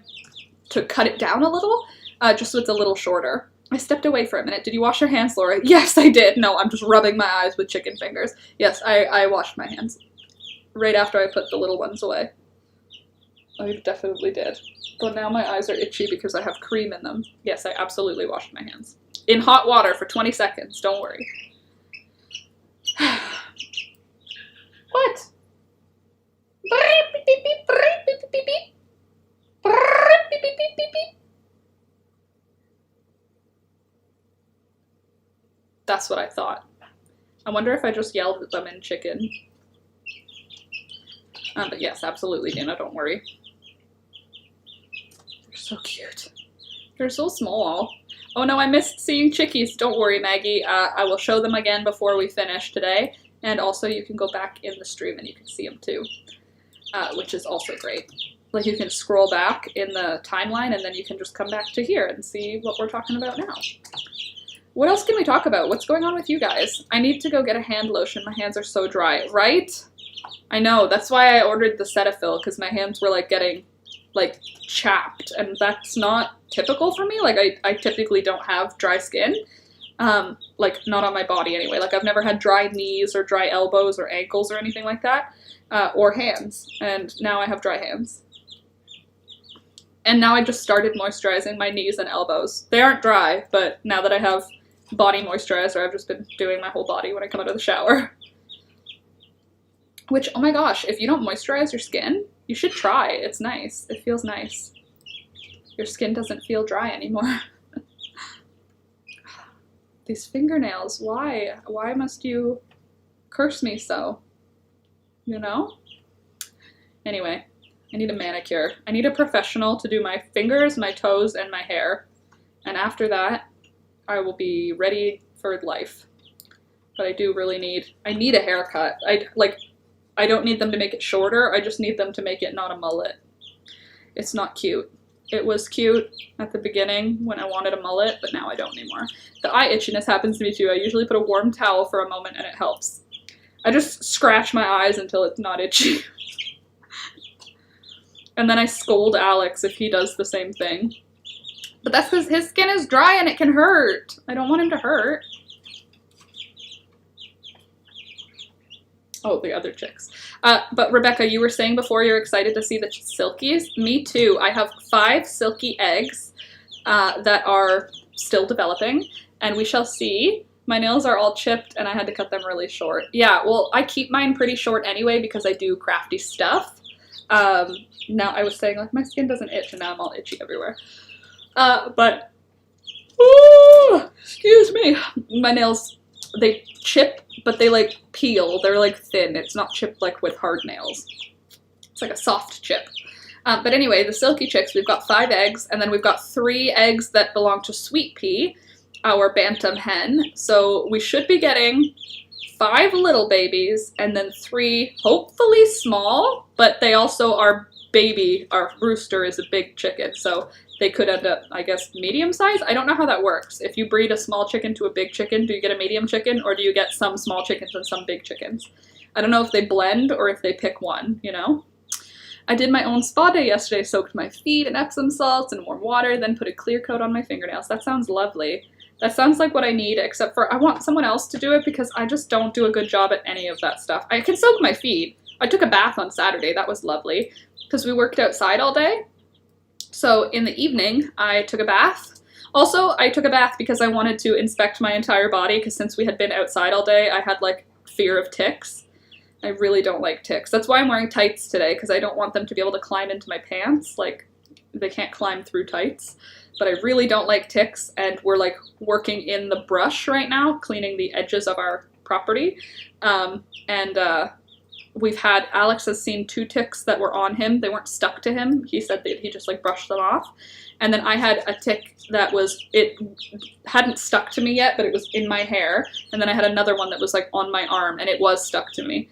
to cut it down a little, just so it's a little shorter. I stepped away for a minute. Did you wash your hands, Laura? Yes, I did. No, I'm just rubbing my eyes with chicken fingers. Yes, I washed my hands right after I put the little ones away. I definitely did. But now my eyes are itchy because I have cream in them. Yes, I absolutely washed my hands. In hot water for 20 seconds, don't worry. What? That's what I thought. I wonder if I just yelled at them in chicken. But yes, absolutely, Dana, don't worry. They're so cute. They're so small. Oh no, I missed seeing chickies. Don't worry, Maggie. I will show them again before we finish today. And also you can go back in the stream and you can see them too. Which is also great. Like you can scroll back in the timeline and then you can just come back to here and see what we're talking about now. What else can we talk about? What's going on with you guys? I need to go get a hand lotion. My hands are so dry, right? I know, that's why I ordered the Cetaphil, because my hands were like getting like chapped, and that's not typical for me. Like I typically don't have dry skin, like not on my body anyway. Like I've never had dry knees or dry elbows or ankles or anything like that, or hands, and now I have dry hands. And now I just started moisturizing my knees and elbows. They aren't dry, but now that I have body moisturizer, I've just been doing my whole body when I come out of the shower. Which, oh my gosh, if you don't moisturize your skin, you should try. It's nice. It feels nice. Your skin doesn't feel dry anymore. These fingernails, why? Why must you curse me so? You know? Anyway, I need a manicure. I need a professional to do my fingers, my toes, and my hair. And after that, I will be ready for life. But I do really need a haircut. I don't need them to make it shorter, I just need them to make it not a mullet. It's not cute. It was cute at the beginning when I wanted a mullet, but now I don't anymore. The eye itchiness happens to me too. I usually put a warm towel for a moment and it helps. I just scratch my eyes until it's not itchy. And then I scold Alex if he does the same thing. But that's because his skin is dry and it can hurt. I don't want him to hurt. Oh, the other chicks. But Rebecca, you were saying before you're excited to see the silkies. Me too. I have 5 silky eggs that are still developing, and we shall see My nails are all chipped and I had to cut them really short. Yeah, well, I keep mine pretty short anyway because I do crafty stuff. Now I was saying like my skin doesn't itch and now I'm all itchy everywhere. But, ooh, excuse me. My nails, they chip, but they like peel. They're like thin. It's not chipped like with hard nails. It's like a soft chip. But anyway, the Silky Chicks, we've got 5 eggs, and then we've got 3 eggs that belong to Sweet Pea, our bantam hen. So we should be getting 5 little babies, and then 3 hopefully small, but they also are baby. Our Rooster is a big chicken, so they could end up, I guess, medium size? I don't know how that works. If you breed a small chicken to a big chicken, do you get a medium chicken, or do you get some small chickens and some big chickens? I don't know if they blend or if they pick one, you know? I did my own spa day yesterday, soaked my feet in Epsom salts and warm water, then put a clear coat on my fingernails. That sounds lovely. That sounds like what I need, except for I want someone else to do it because I just don't do a good job at any of that stuff. I can soak my feet. I took a bath on Saturday. That was lovely because we worked outside all day. So in the evening, I took a bath. Also, I took a bath because I wanted to inspect my entire body because since we had been outside all day, I had like fear of ticks. I really don't like ticks. That's why I'm wearing tights today, because I don't want them to be able to climb into my pants. Like, they can't climb through tights. But I really don't like ticks, and we're like working in the brush right now, cleaning the edges of our property. We've had, Alex has seen 2 ticks that were on him. They weren't stuck to him. He said that he just like brushed them off. And then I had a tick that was, it hadn't stuck to me yet, but it was in my hair. And then I had another one that was like on my arm, and it was stuck to me.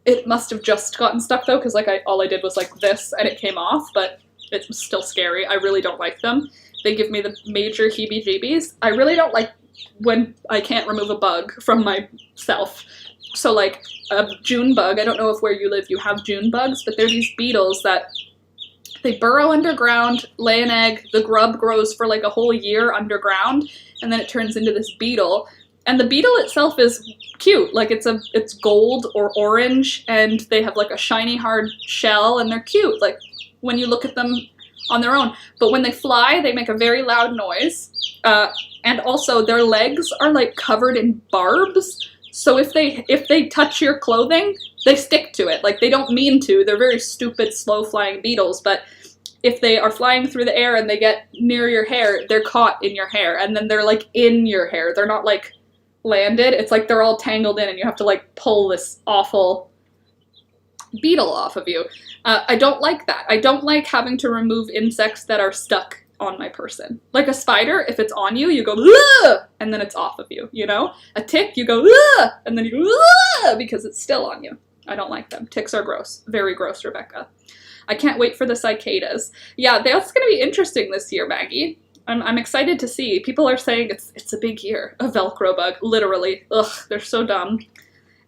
It must have just gotten stuck though, because like all I did was like this and it came off, but it was still scary. I really don't like them. They give me the major heebie-jeebies. I really don't like when I can't remove a bug from myself. So like a June bug, I don't know if where you live you have June bugs, but they're these beetles that they burrow underground, lay an egg, the grub grows for like a whole year underground, and then it turns into this beetle. And the beetle itself is cute, like it's gold or orange, and they have like a shiny hard shell, and they're cute, like when you look at them on their own. But when they fly, they make a very loud noise, and also their legs are like covered in barbs, so if they touch your clothing, they stick to it. Like they don't mean to, they're very stupid, slow-flying beetles, but if they are flying through the air and they get near your hair, they're caught in your hair, and then they're like in your hair, they're not like landed. It's like they're all tangled in and you have to like pull this awful beetle off of you. I don't like that. I don't like having to remove insects that are stuck on my person. Like a spider, if it's on you, you go "Ugh!" and then it's off of you, you know? A tick, you go "Ugh!" and then you go "Ugh!" because it's still on you. I don't like them. Ticks are gross. Very gross, Rebecca. I can't wait for the cicadas. Yeah, that's going to be interesting this year, Maggie. I'm excited to see. People are saying it's a big year. A Velcro bug, literally. Ugh, they're so dumb.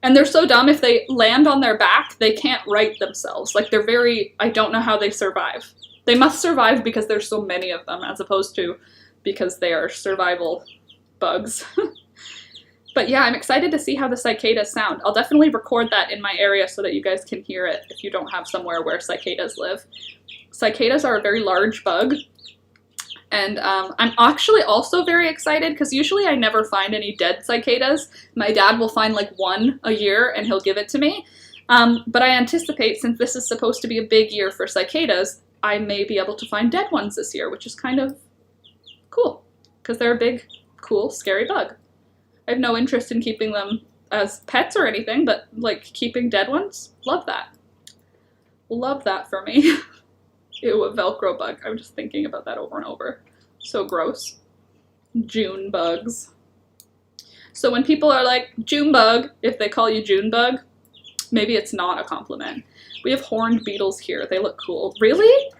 And they're so dumb, if they land on their back, they can't right themselves. Like, they're very, I don't know how they survive. They must survive because there's so many of them, as opposed to because they are survival bugs. But yeah, I'm excited to see how the cicadas sound. I'll definitely record that in my area so that you guys can hear it if you don't have somewhere where cicadas live. Cicadas are a very large bug. And I'm actually also very excited because usually I never find any dead cicadas. My dad will find like one a year and he'll give it to me. But I anticipate, since this is supposed to be a big year for cicadas, I may be able to find dead ones this year, which is kind of cool because they're a big, cool, scary bug. I have no interest in keeping them as pets or anything, but like keeping dead ones, love that. Love that for me. Ew, a Velcro bug. I'm just thinking about that over and over. So gross. June bugs. So when people are like, June bug, if they call you June bug, maybe it's not a compliment. We have horned beetles here. They look cool. Really?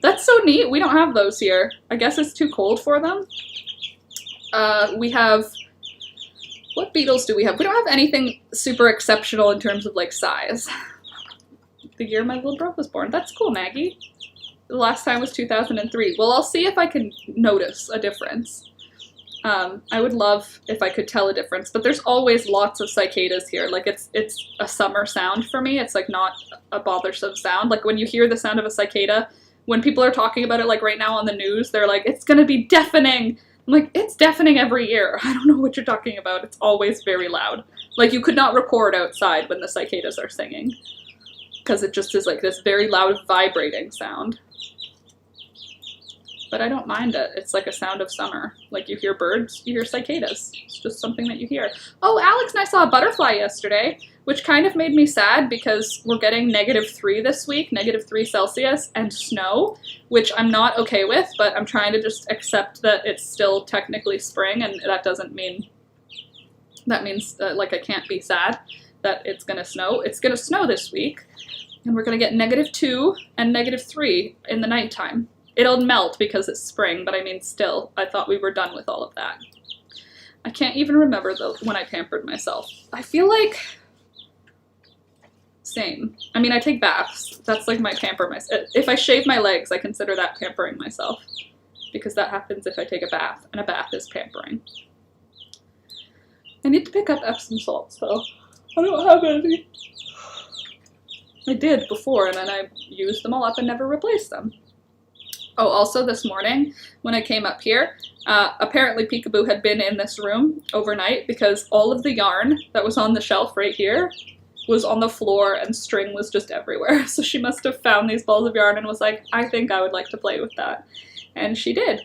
That's so neat. We don't have those here. I guess it's too cold for them. We have... What beetles do we have? We don't have anything super exceptional in terms of like size. The year my little bro was born. That's cool, Maggie. The last time was 2003. Well, I'll see if I can notice a difference. I would love if I could tell a difference, but there's always lots of cicadas here. Like it's a summer sound for me. It's like not a bothersome sound. Like when you hear the sound of a cicada, when people are talking about it like right now on the news, they're like, it's gonna be deafening. I'm like, it's deafening every year. I don't know what you're talking about. It's always very loud. Like, you could not record outside when the cicadas are singing, because it just is like this very loud vibrating sound. But I don't mind it. It's like a sound of summer. Like, you hear birds, you hear cicadas. It's just something that you hear. Oh, Alex and I saw a butterfly yesterday, which kind of made me sad because we're getting -3 this week, -3 Celsius, and snow, which I'm not okay with, but I'm trying to just accept that it's still technically spring, and that doesn't mean, that means like I can't be sad that it's gonna snow. It's gonna snow this week, and we're gonna get -2 and -3 in the nighttime. It'll melt because it's spring, but I mean still, I thought we were done with all of that. I can't even remember when I pampered myself. I feel like, same. I mean, I take baths. That's like my pamper myself. If I shave my legs, I consider that pampering myself, because that happens if I take a bath, and a bath is pampering. I need to pick up Epsom salts, though. I don't have any. I did before, and then I used them all up and never replaced them. Oh, also this morning, when I came up here, apparently Peekaboo had been in this room overnight because all of the yarn that was on the shelf right here was on the floor and string was just everywhere. So she must have found these balls of yarn and was like, I think I would like to play with that. And she did.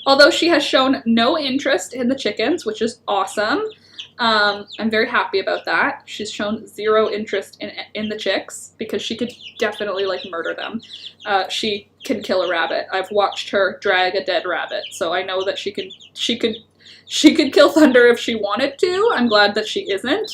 Although she has shown no interest in the chickens, which is awesome. I'm very happy about that. She's shown 0 interest in the chicks because she could definitely like murder them. She can kill a rabbit. I've watched her drag a dead rabbit, so I know that she could kill Thunder if she wanted to. I'm glad that she isn't.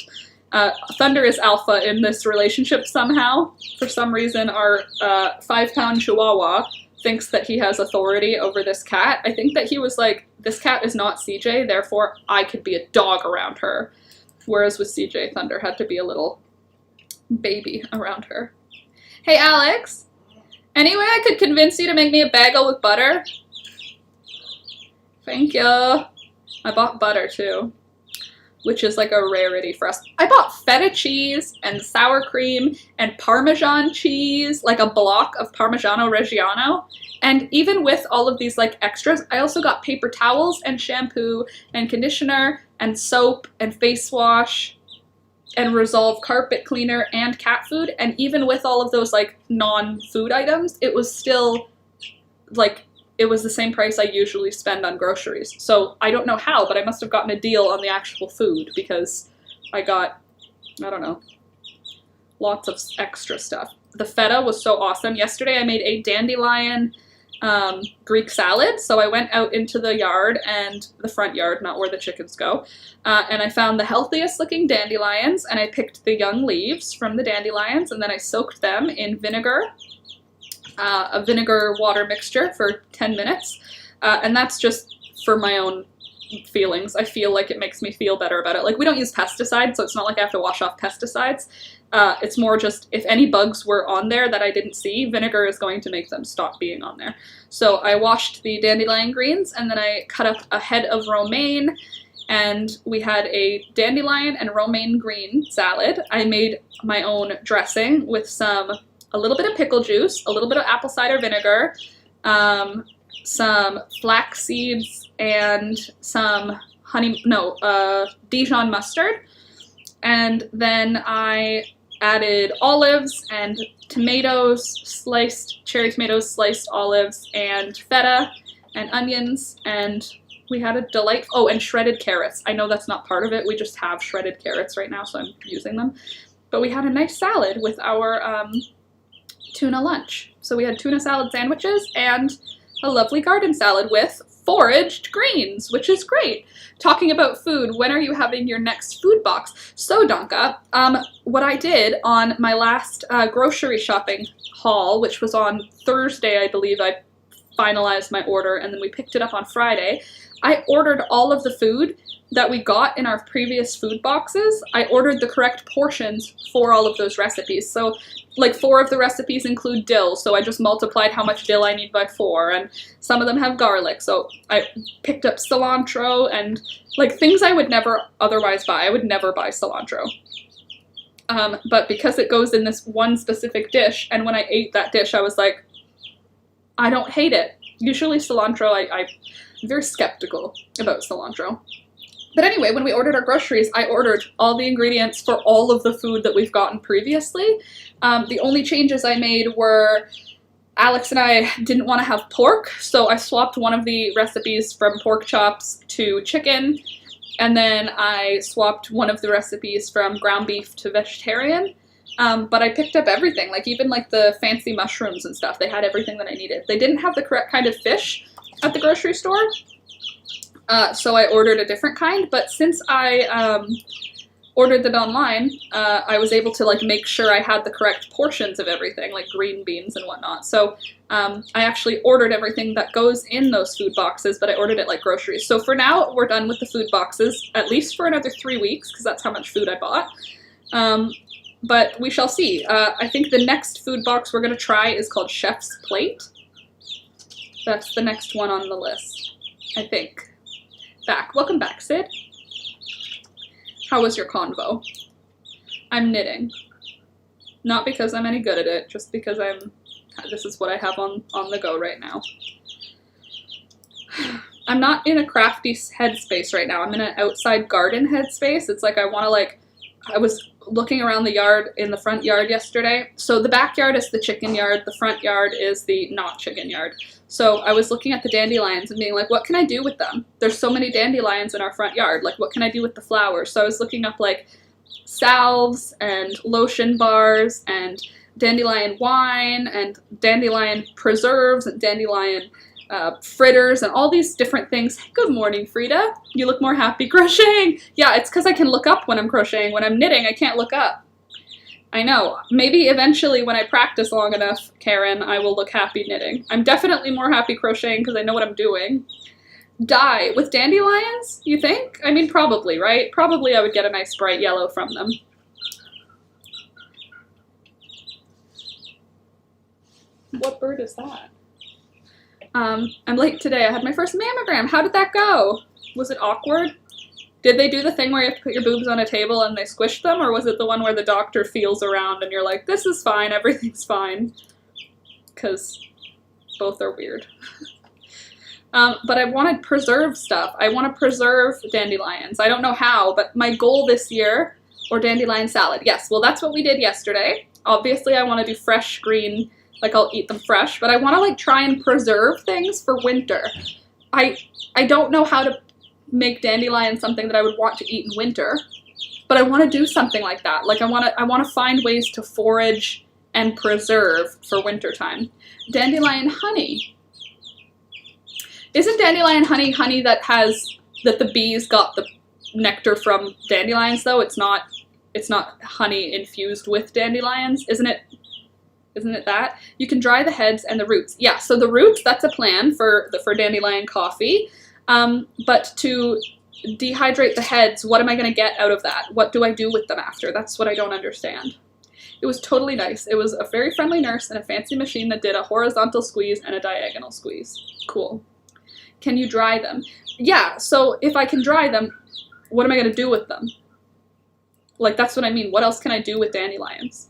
Thunder is alpha in this relationship somehow. For some reason, our 5-pound Chihuahua thinks that he has authority over this cat. I think that he was like, this cat is not CJ, therefore I could be a dog around her. Whereas with CJ, Thunder had to be a little baby around her. Hey Alex, any way I could convince you to make me a bagel with butter? Thank you. I bought butter too, which is like a rarity for us. I bought feta cheese and sour cream and Parmesan cheese, like a block of Parmigiano Reggiano. And even with all of these like extras, I also got paper towels and shampoo and conditioner and soap and face wash and Resolve carpet cleaner and cat food. And even with all of those like non-food items, it was still like, it was the same price I usually spend on groceries. So I don't know how, but I must have gotten a deal on the actual food because I got, I don't know, lots of extra stuff. The feta was so awesome. Yesterday I made a dandelion Greek salad. So I went out into the yard, and the front yard, not where the chickens go, and I found the healthiest looking dandelions, and I picked the young leaves from the dandelions, and then I soaked them in vinegar, a vinegar water mixture for 10 minutes, and that's just for my own feelings. I feel like it makes me feel better about it. Like, we don't use pesticides, so it's not like I have to wash off pesticides. It's more just if any bugs were on there that I didn't see, vinegar is going to make them stop being on there. So I washed the dandelion greens, and then I cut up a head of romaine, and we had a dandelion and romaine green salad. I made my own dressing with a little bit of pickle juice, a little bit of apple cider vinegar, some flax seeds, and some Dijon mustard. And then I added olives and tomatoes, cherry tomatoes, sliced olives, and feta and onions, and we had a and shredded carrots. I know that's not part of it, we just have shredded carrots right now, so I'm using them. But we had a nice salad with our tuna lunch. So we had tuna salad sandwiches and a lovely garden salad with foraged greens, which is great. Talking about food, when are you having your next food box? So, Donka, what I did on my last grocery shopping haul, which was on Thursday, I believe I finalized my order, and then we picked it up on Friday, I ordered all of the food that we got in our previous food boxes. I ordered the correct portions for all of those recipes. So, like, 4 of the recipes include dill, so I just multiplied how much dill I need by 4, and some of them have garlic, so I picked up cilantro and, like, things I would never otherwise buy. I would never buy cilantro. But because it goes in this one specific dish, and when I ate that dish, I was like, I don't hate it. Usually cilantro, I'm very skeptical about cilantro. But anyway, when we ordered our groceries, I ordered all the ingredients for all of the food that we've gotten previously. The only changes I made were Alex and I didn't want to have pork, so I swapped one of the recipes from pork chops to chicken, and then I swapped one of the recipes from ground beef to vegetarian. But I picked up everything, like even like the fancy mushrooms and stuff. They had everything that I needed. They didn't have the correct kind of fish at the grocery store, so I ordered a different kind. But since I ordered it online, I was able to like make sure I had the correct portions of everything, like green beans and whatnot. So I actually ordered everything that goes in those food boxes, but I ordered it like groceries. So for now, we're done with the food boxes, at least for another 3 weeks, because that's how much food I bought. But we shall see. I think the next food box we're going to try is called Chef's Plate. That's the next one on the list, I think. Welcome back, Sid. How was your convo? I'm knitting. Not because I'm any good at it, just because this is what I have on the go right now. I'm not in a crafty headspace right now. I'm in an outside garden headspace. It's like I was looking around the yard in the front yard yesterday. So the backyard is the chicken yard, the front yard is the not chicken yard. So I was looking at the dandelions and being like, what can I do with them? There's so many dandelions in our front yard. Like, what can I do with the flowers? So I was looking up like salves and lotion bars and dandelion wine and dandelion preserves and dandelion fritters and all these different things. Good morning, Frida. You look more happy crocheting. Yeah, it's because I can look up when I'm crocheting. When I'm knitting, I can't look up. I know. Maybe eventually when I practice long enough, Karen, I will look happy knitting. I'm definitely more happy crocheting because I know what I'm doing. Dye with dandelions, you think? I mean, probably, right? Probably I would get a nice bright yellow from them. What bird is that? I'm late today. I had my first mammogram. How did that go? Was it awkward? Did they do the thing where you have to put your boobs on a table and they squish them? Or was it the one where the doctor feels around and you're like, this is fine, everything's fine? Because both are weird. But I wanted preserved stuff. I want to preserve dandelions. I don't know how, but my goal this year, or dandelion salad. Yes, well that's what we did yesterday. Obviously I want to do fresh green, like I'll eat them fresh, but I want to like try and preserve things for winter. I don't know how to make dandelion something that I would want to eat in winter, but I want to do something like that. Like I want to find ways to forage and preserve for wintertime. Dandelion honey. Isn't dandelion honey that the bees got the nectar from dandelions though? It's not honey infused with dandelions, isn't it? Isn't it that? You can dry the heads and the roots. Yeah, so the roots, that's a plan for dandelion coffee. But to dehydrate the heads, what am I going to get out of that? What do I do with them after? That's what I don't understand. It was totally nice. It was a very friendly nurse and a fancy machine that did a horizontal squeeze and a diagonal squeeze. Cool. Can you dry them? Yeah, so if I can dry them, what am I going to do with them? Like, that's what I mean. What else can I do with dandelions?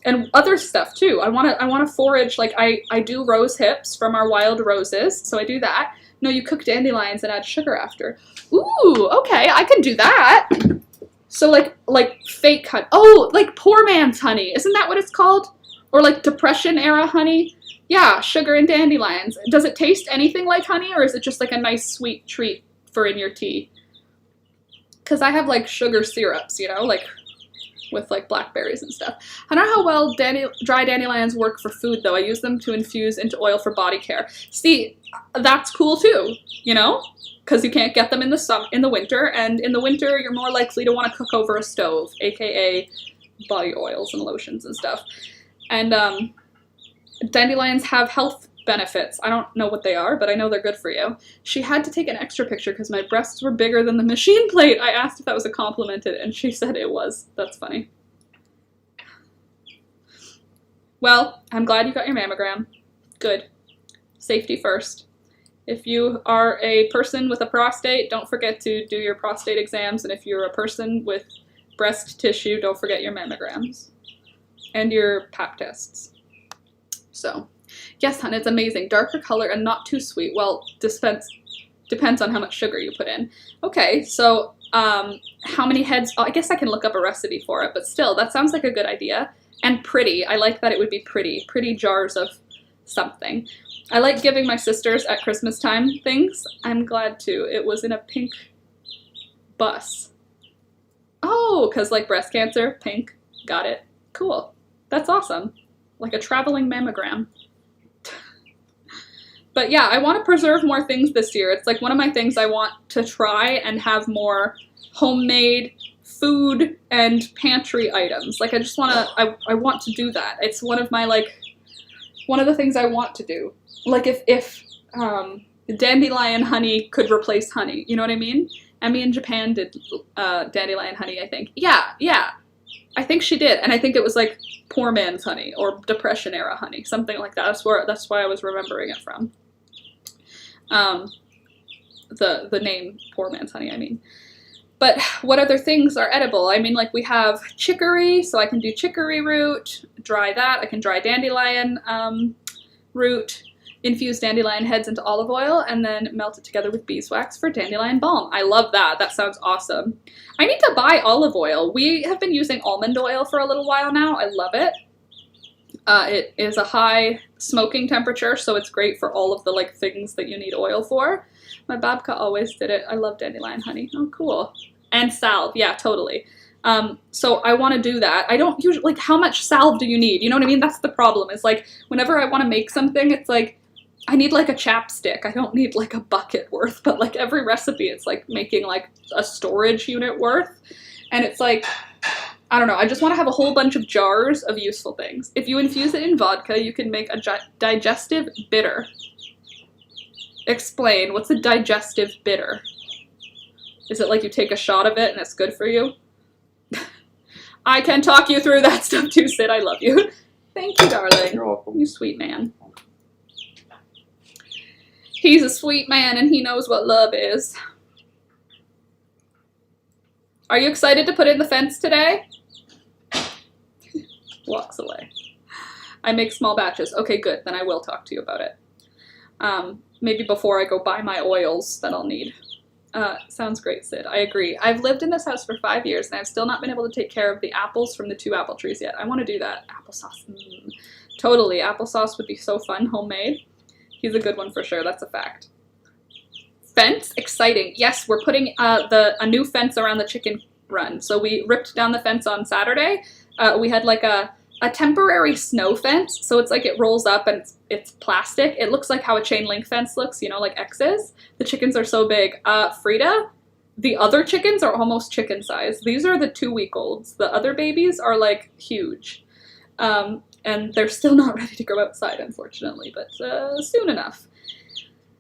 And other stuff too. I want to forage, like I do rose hips from our wild roses, so I do that. No, you cook dandelions and add sugar after. Ooh, okay, I can do that. So like fake honey. Oh, like poor man's honey. Isn't that what it's called? Or like Depression era honey? Yeah, sugar and dandelions. Does it taste anything like honey, or is it just like a nice sweet treat for in your tea? Because I have like sugar syrups, you know, like with like blackberries and stuff. I don't know how well dry dandelions work for food though. I use them to infuse into oil for body care. See, that's cool too, you know, because you can't get them in the winter, and in the winter you're more likely to want to cook over a stove, aka body oils and lotions and stuff. And dandelions have health benefits. I don't know what they are, but I know they're good for you. She had to take an extra picture because my breasts were bigger than the machine plate. I asked if that was a compliment, and she said it was. That's funny. Well, I'm glad you got your mammogram. Good. Safety first. If you are a person with a prostate, don't forget to do your prostate exams, and if you're a person with breast tissue, don't forget your mammograms and your pap tests. So, Yes, hun, it's amazing. Darker color and not too sweet. Well, depends on how much sugar you put in. Okay, so how many heads? Oh, I guess I can look up a recipe for it, but still, that sounds like a good idea. And pretty. I like that it would be pretty. Pretty jars of something. I like giving my sisters at Christmas time things. I'm glad too. It was in a pink bus. Oh, because like breast cancer, pink. Got it. Cool. That's awesome. Like a traveling mammogram. But yeah, I want to preserve more things this year. It's like one of my things I want to try and have more homemade food and pantry items. Like I just want to, I want to do that. It's one of my one of the things I want to do. Like if dandelion honey could replace honey, you know what I mean? Emmy in Japan did dandelion honey, I think. Yeah. I think she did, and I think it was like poor man's honey or Depression era honey, something like that. That's why I was remembering it from. The name poor man's honey, I mean. But what other things are edible? I mean, like we have chicory, so I can do chicory root, dry that. I can dry dandelion root, infuse dandelion heads into olive oil, and then melt it together with beeswax for dandelion balm. I love that. That sounds awesome. I need to buy olive oil. We have been using almond oil for a little while now. I love it. It is a high smoking temperature, so it's great for all of the like things that you need oil for. My babka always did it. I love dandelion honey. Oh, cool. And salve. Yeah, totally. So I want to do that. I don't usually, like, how much salve do you need? You know what I mean? That's the problem. Is like, whenever I want to make something, it's like, I need like a chapstick. I don't need like a bucket worth, but like every recipe, it's like making like a storage unit worth. And it's like, I don't know. I just want to have a whole bunch of jars of useful things. If you infuse it in vodka, you can make a digestive bitter. Explain. What's a digestive bitter? Is it like you take a shot of it and it's good for you? I can talk you through that stuff too, Sid. I love you. Thank you, darling. You're welcome. You sweet man. He's a sweet man and he knows what love is. Are you excited to put in the fence today? Walks away. I make small batches. Okay, good. Then I will talk to you about it. Maybe before I go buy my oils that I'll need. Sounds great, Sid. I agree. I've lived in this house for 5 years and I've still not been able to take care of the apples from the 2 apple trees yet. I want to do that. Applesauce. Totally. Applesauce would be so fun, homemade. He's a good one for sure. That's a fact. Fence? Exciting. Yes, we're putting a new fence around the chicken run. So we ripped down the fence on Saturday. We had like a temporary snow fence. So it's like it rolls up and it's plastic. It looks like how a chain link fence looks, you know, like X's. The chickens are so big. Frida, the other chickens are almost chicken size. These are the 2-week-olds. The other babies are like huge. And they're still not ready to go outside, unfortunately, but soon enough.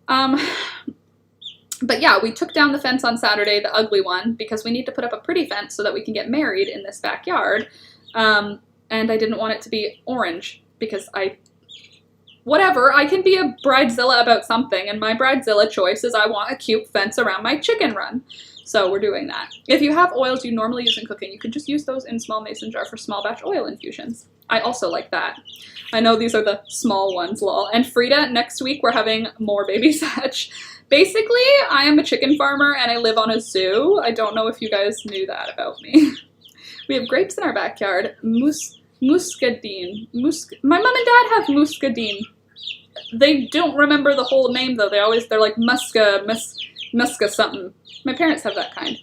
But yeah, we took down the fence on Saturday, the ugly one, because we need to put up a pretty fence so that we can get married in this backyard. And I didn't want it to be orange because whatever, I can be a bridezilla about something, and my bridezilla choice is I want a cute fence around my chicken run. So we're doing that. If you have oils you normally use in cooking, you can just use those in small mason jar for small batch oil infusions. I also like that. I know these are the small ones, lol. And Frida, next week we're having more baby satch. Basically, I am a chicken farmer and I live on a zoo. I don't know if you guys knew that about me. We have grapes in our backyard. Muscadine. My mom and dad have muscadine. They don't remember the whole name though. They're like musca something. My parents have that kind.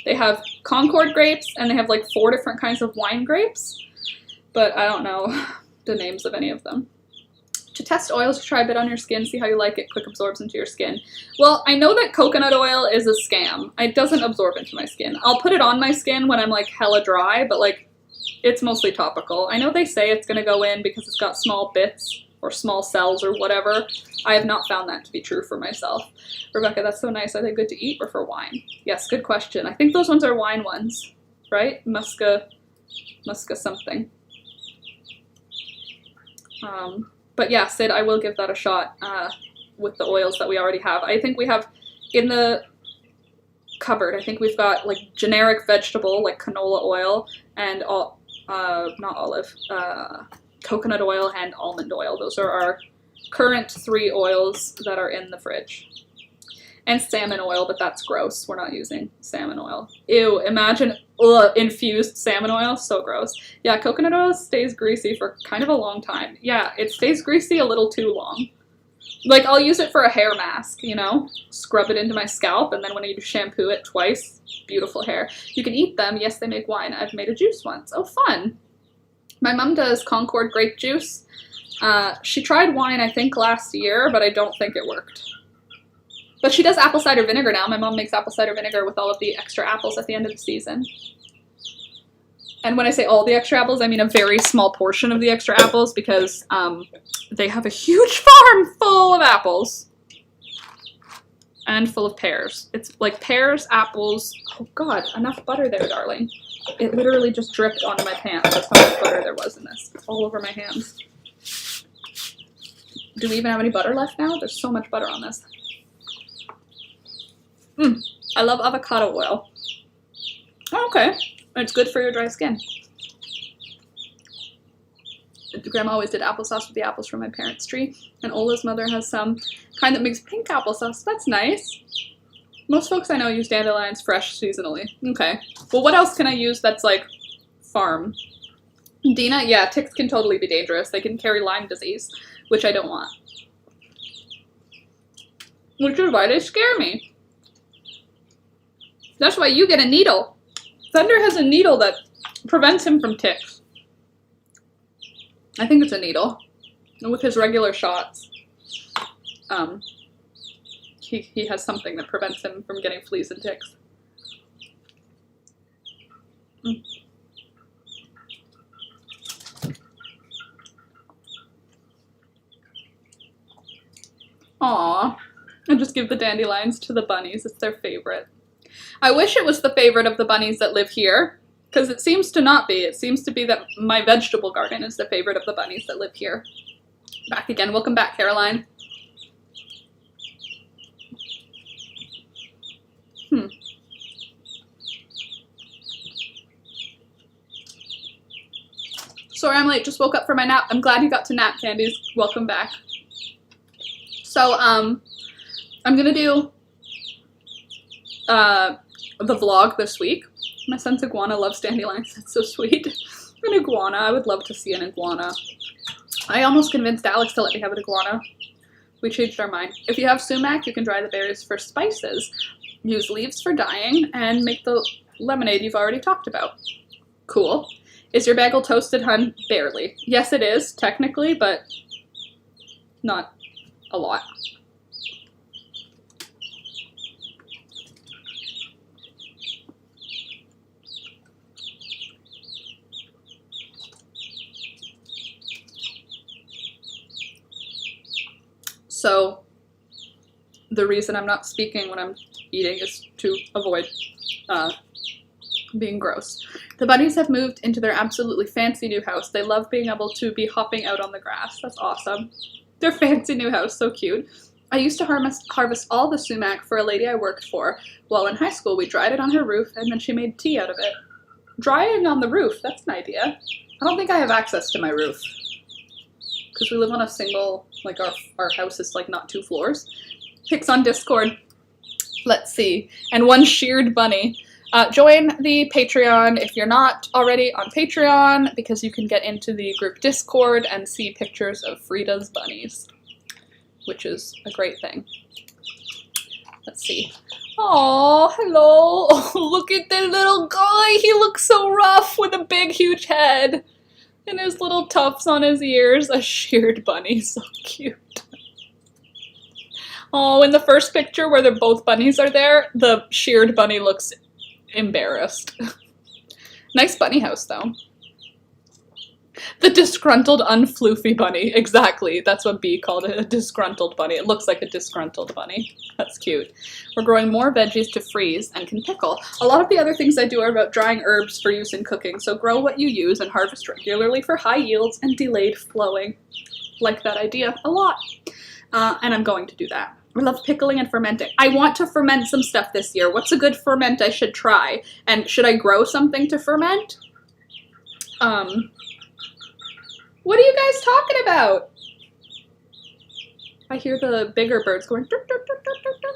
They have Concord grapes and they have like 4 different kinds of wine grapes. But I don't know the names of any of them. To test oils, try a bit on your skin, see how you like it, quick absorbs into your skin. Well, I know that coconut oil is a scam. It doesn't absorb into my skin. I'll put it on my skin when I'm like hella dry, but like it's mostly topical. I know they say it's gonna go in because it's got small bits or small cells or whatever. I have not found that to be true for myself. Rebecca, that's so nice. Are they good to eat or for wine? Yes, good question. I think those ones are wine ones, right? Musca something. But yeah, Sid, I will give that a shot with the oils that we already have. I think we have in the cupboard, I think we've got like generic vegetable, like canola oil, and not olive, coconut oil and almond oil. Those are our current 3 oils that are in the fridge. And salmon oil, but that's gross. We're not using salmon oil. Ew, imagine infused salmon oil. So gross. Yeah, coconut oil stays greasy for kind of a long time. Yeah, it stays greasy a little too long. Like, I'll use it for a hair mask, you know? Scrub it into my scalp, and then when you shampoo it twice, beautiful hair. You can eat them. Yes, they make wine. I've made a juice once. Oh, fun. My mom does Concord grape juice. She tried wine, I think, last year, but I don't think it worked. But she does apple cider vinegar now. My mom makes apple cider vinegar with all of the extra apples at the end of the season. And when I say all the extra apples, I mean a very small portion of the extra apples because they have a huge farm full of apples. And full of pears. It's like pears, apples. Oh God, enough butter there, darling. It literally just dripped onto my pants. That's how much butter there was in this. It's all over my hands. Do we even have any butter left now? There's so much butter on this. I love avocado oil. Oh, okay. It's good for your dry skin. Grandma always did applesauce with the apples from my parents' tree, and Ola's mother has some kind that makes pink applesauce. That's nice. Most folks I know use dandelions fresh seasonally. Okay. Well, what else can I use that's like farm? Dina, yeah, ticks can totally be dangerous. They can carry Lyme disease, which I don't want. Which is why they scare me. That's why you get a needle. Thunder has a needle that prevents him from ticks. I think it's a needle. And with his regular shots, he has something that prevents him from getting fleas and ticks. Aww. I just give the dandelions to the bunnies. It's their favorite. I wish it was the favorite of the bunnies that live here, because it seems to not be. It seems to be that my vegetable garden is the favorite of the bunnies that live here. Back again. Welcome back, Caroline. Sorry I'm late. Just woke up for my nap. I'm glad you got to nap, Candies. Welcome back. So, I'm gonna do the vlog this week. My son's iguana loves dandelions. That's so sweet. An iguana. I would love to see an iguana. I almost convinced Alex to let me have an iguana. We changed our mind. If you have sumac, you can dry the berries for spices. Use leaves for dyeing, and make the lemonade you've already talked about. Cool. Is your bagel toasted, hun? Barely. Yes, it is, technically, but not a lot. So the reason I'm not speaking when I'm eating is to avoid being gross. The bunnies have moved into their absolutely fancy new house. They love being able to be hopping out on the grass. That's awesome. Their fancy new house, so cute. I used to harvest all the sumac for a lady I worked for. While in high school, we dried it on her roof, and then she made tea out of it. Drying on the roof, that's an idea. I don't think I have access to my roof. Because we live on a single, like our house is like not 2 floors. Pics on Discord. Let's see. And 1 sheared bunny. Join the Patreon if you're not already on Patreon, because you can get into the group Discord and see pictures of Frida's bunnies, which is a great thing. Let's see. Oh, hello. Oh, look at the little guy. He looks so rough with a big, huge head and his little tufts on his ears. A sheared bunny. So cute. Oh, in the first picture where both bunnies are there, the sheared bunny looks embarrassed. Nice bunny house, though. The disgruntled, unfloofy bunny. Exactly. That's what B called it, a disgruntled bunny. It looks like a disgruntled bunny. That's cute. We're growing more veggies to freeze and can pickle. A lot of the other things I do are about drying herbs for use in cooking, so grow what you use and harvest regularly for high yields and delayed flowing. Like that idea a lot. And I'm going to do that. I love pickling and fermenting. I want to ferment some stuff this year. What's a good ferment I should try? And should I grow something to ferment? What are you guys talking about? I hear the bigger birds going. Dur, dur, dur, dur, dur, dur.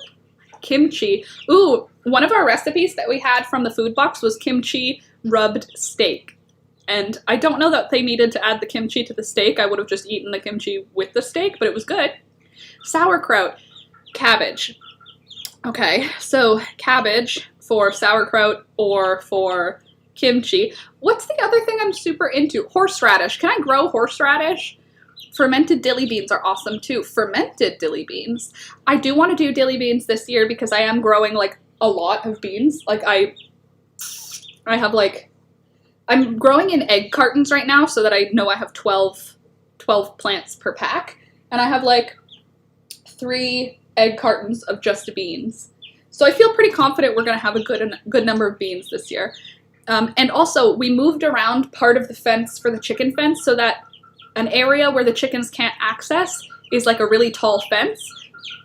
Kimchi. Ooh, one of our recipes that we had from the food box was kimchi rubbed steak. And I don't know that they needed to add the kimchi to the steak. I would have just eaten the kimchi with the steak, but it was good. Sauerkraut. Cabbage. Okay, so cabbage for sauerkraut or for kimchi. What's the other thing I'm super into? Horseradish. Can I grow horseradish? Fermented dilly beans are awesome too. Fermented dilly beans. I do want to do dilly beans this year because I am growing like a lot of beans. Like I have like, I'm growing in egg cartons right now so that I know I have 12 plants per pack. And I have like 3 egg cartons of just beans. So I feel pretty confident we're going to have a good number of beans this year. And also we moved around part of the fence for the chicken fence so that an area where the chickens can't access is like a really tall fence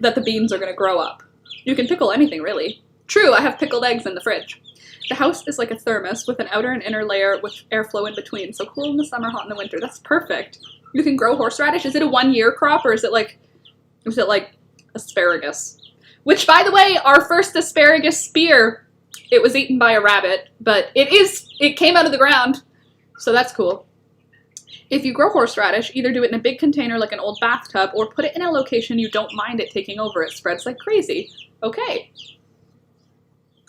that the beans are going to grow up. You can pickle anything, really. True, I have pickled eggs in the fridge. The house is like a thermos with an outer and inner layer with airflow in between. So cool in the summer, hot in the winter. That's perfect. You can grow horseradish. Is it a 1-year crop or is it like asparagus? Which, by the way, our first asparagus spear, it was eaten by a rabbit, but it came out of the ground. So that's cool. If you grow horseradish, either do it in a big container like an old bathtub or put it in a location you don't mind it taking over. It spreads like crazy. Okay.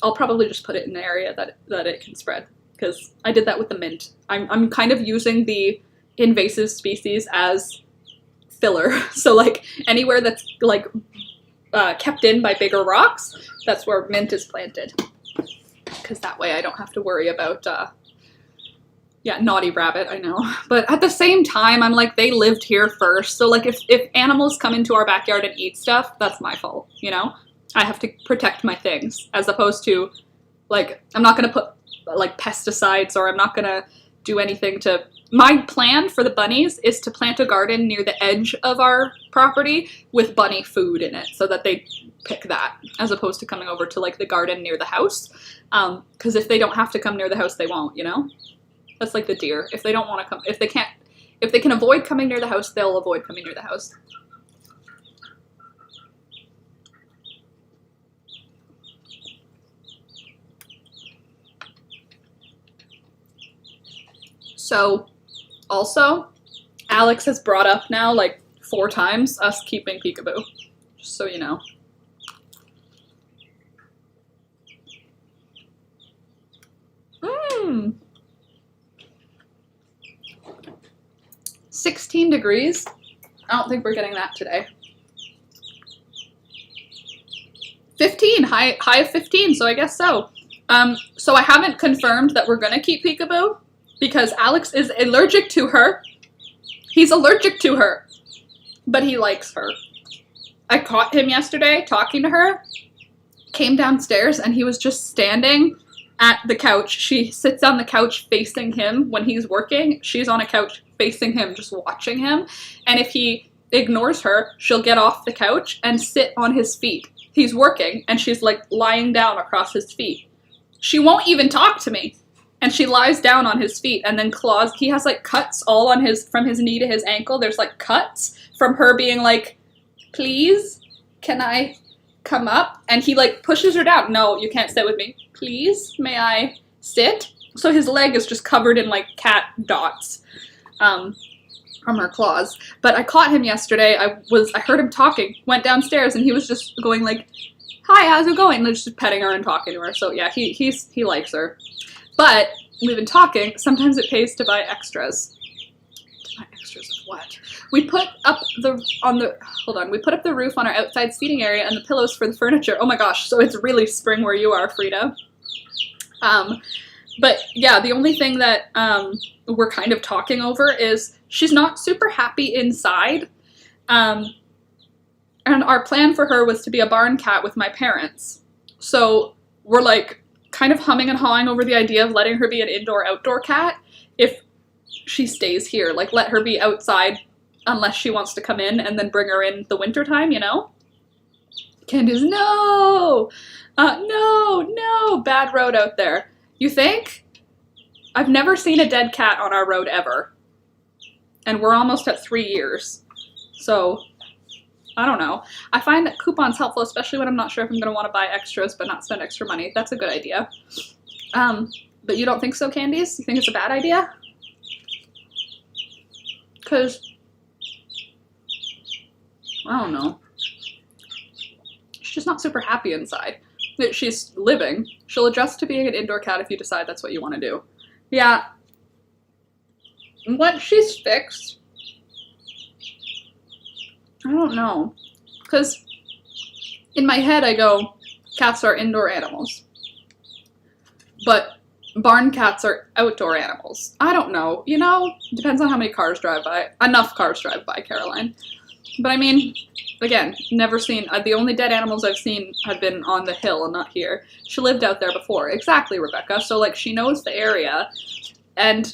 I'll probably just put it in an area that it can spread because I did that with the mint. I'm kind of using the invasive species as filler. So like anywhere that's like kept in by bigger rocks, that's where mint is planted. Because that way I don't have to worry about yeah, naughty rabbit, I know. But at the same time, I'm like, they lived here first. So like if animals come into our backyard and eat stuff, that's my fault, you know? I have to protect my things as opposed to like, I'm not going to put like pesticides or I'm not going to do anything to... My plan for the bunnies is to plant a garden near the edge of our property with bunny food in it so that they pick that as opposed to coming over to like the garden near the house. Because if they don't have to come near the house, they won't, you know? That's like the deer. If they don't want to come, if they can avoid coming near the house, they'll avoid coming near the house. So, also, Alex has brought up now like 4 times us keeping Peekaboo. Just so you know. Mmm. 16 degrees. I don't think we're getting that today. 15, high of 15, so I guess so. So I haven't confirmed that we're gonna keep Peekaboo because Alex is allergic to her. He's allergic to her, but he likes her. I caught him yesterday talking to her, came downstairs, and he was just standing at the couch. She sits on the couch facing him when he's working. She's on a couch facing him, just watching him. And if he ignores her, she'll get off the couch and sit on his feet. He's working, and she's like lying down across his feet. She won't even talk to me. And she lies down on his feet and then claws. He has like cuts all on from his knee to his ankle. There's like cuts from her being like, please, can I come up? And he like pushes her down. No, you can't sit with me. Please, may I sit? So his leg is just covered in like cat dots from her claws. But I caught him yesterday. I heard him talking, went downstairs, and he was just going like, hi, how's it going? And just petting her and talking to her. So yeah, he likes her. But we've been talking. Sometimes it pays to buy extras. To buy extras of what? We put up we put up the roof on our outside seating area and the pillows for the furniture. Oh my gosh, so it's really spring where you are, Frida. But yeah, the only thing that we're kind of talking over is she's not super happy inside. And our plan for her was to be a barn cat with my parents. So we're like kind of humming and hawing over the idea of letting her be an indoor-outdoor cat if she stays here. Like, let her be outside unless she wants to come in and then bring her in the wintertime, you know? Candace, no! No! Bad road out there. You think? I've never seen a dead cat on our road ever. And we're almost at 3 years. So, I don't know. I find coupons helpful, especially when I'm not sure if I'm going to want to buy extras but not spend extra money. That's a good idea. But you don't think so, Candice? You think it's a bad idea? Because, I don't know. She's just not super happy inside. She's living. She'll adjust to being an indoor cat if you decide that's what you want to do. Yeah. Once she's fixed, I don't know. Because in my head I go, cats are indoor animals. But barn cats are outdoor animals. I don't know. You know, depends on how many cars drive by. Enough cars drive by, Caroline. But I mean, again, never seen, the only dead animals I've seen have been on the hill and not here. She lived out there before. Exactly, Rebecca. So, like, she knows the area, and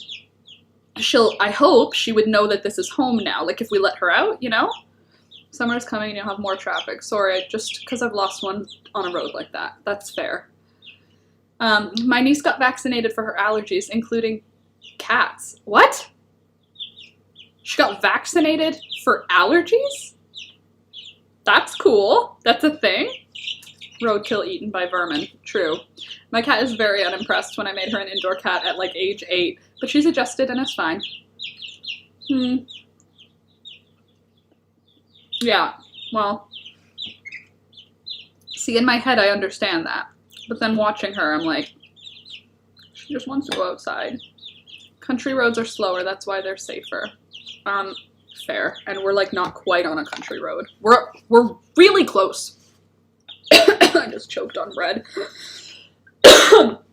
I hope she would know that this is home now, like, if we let her out, you know? Summer's coming and you'll have more traffic. Sorry, just because I've lost one on a road like that. That's fair. My niece got vaccinated for her allergies, including cats. What? She got vaccinated for allergies? That's cool. That's a thing. Roadkill eaten by vermin. True. My cat is very unimpressed when I made her an indoor cat at like age 8, but she's adjusted and it's fine. Yeah, well, see, in my head I understand that, but then watching her I'm like, she just wants to go outside. Country roads are slower, that's why they're safer. Fair, and we're like not quite on a country road. We're really close. I just choked on bread.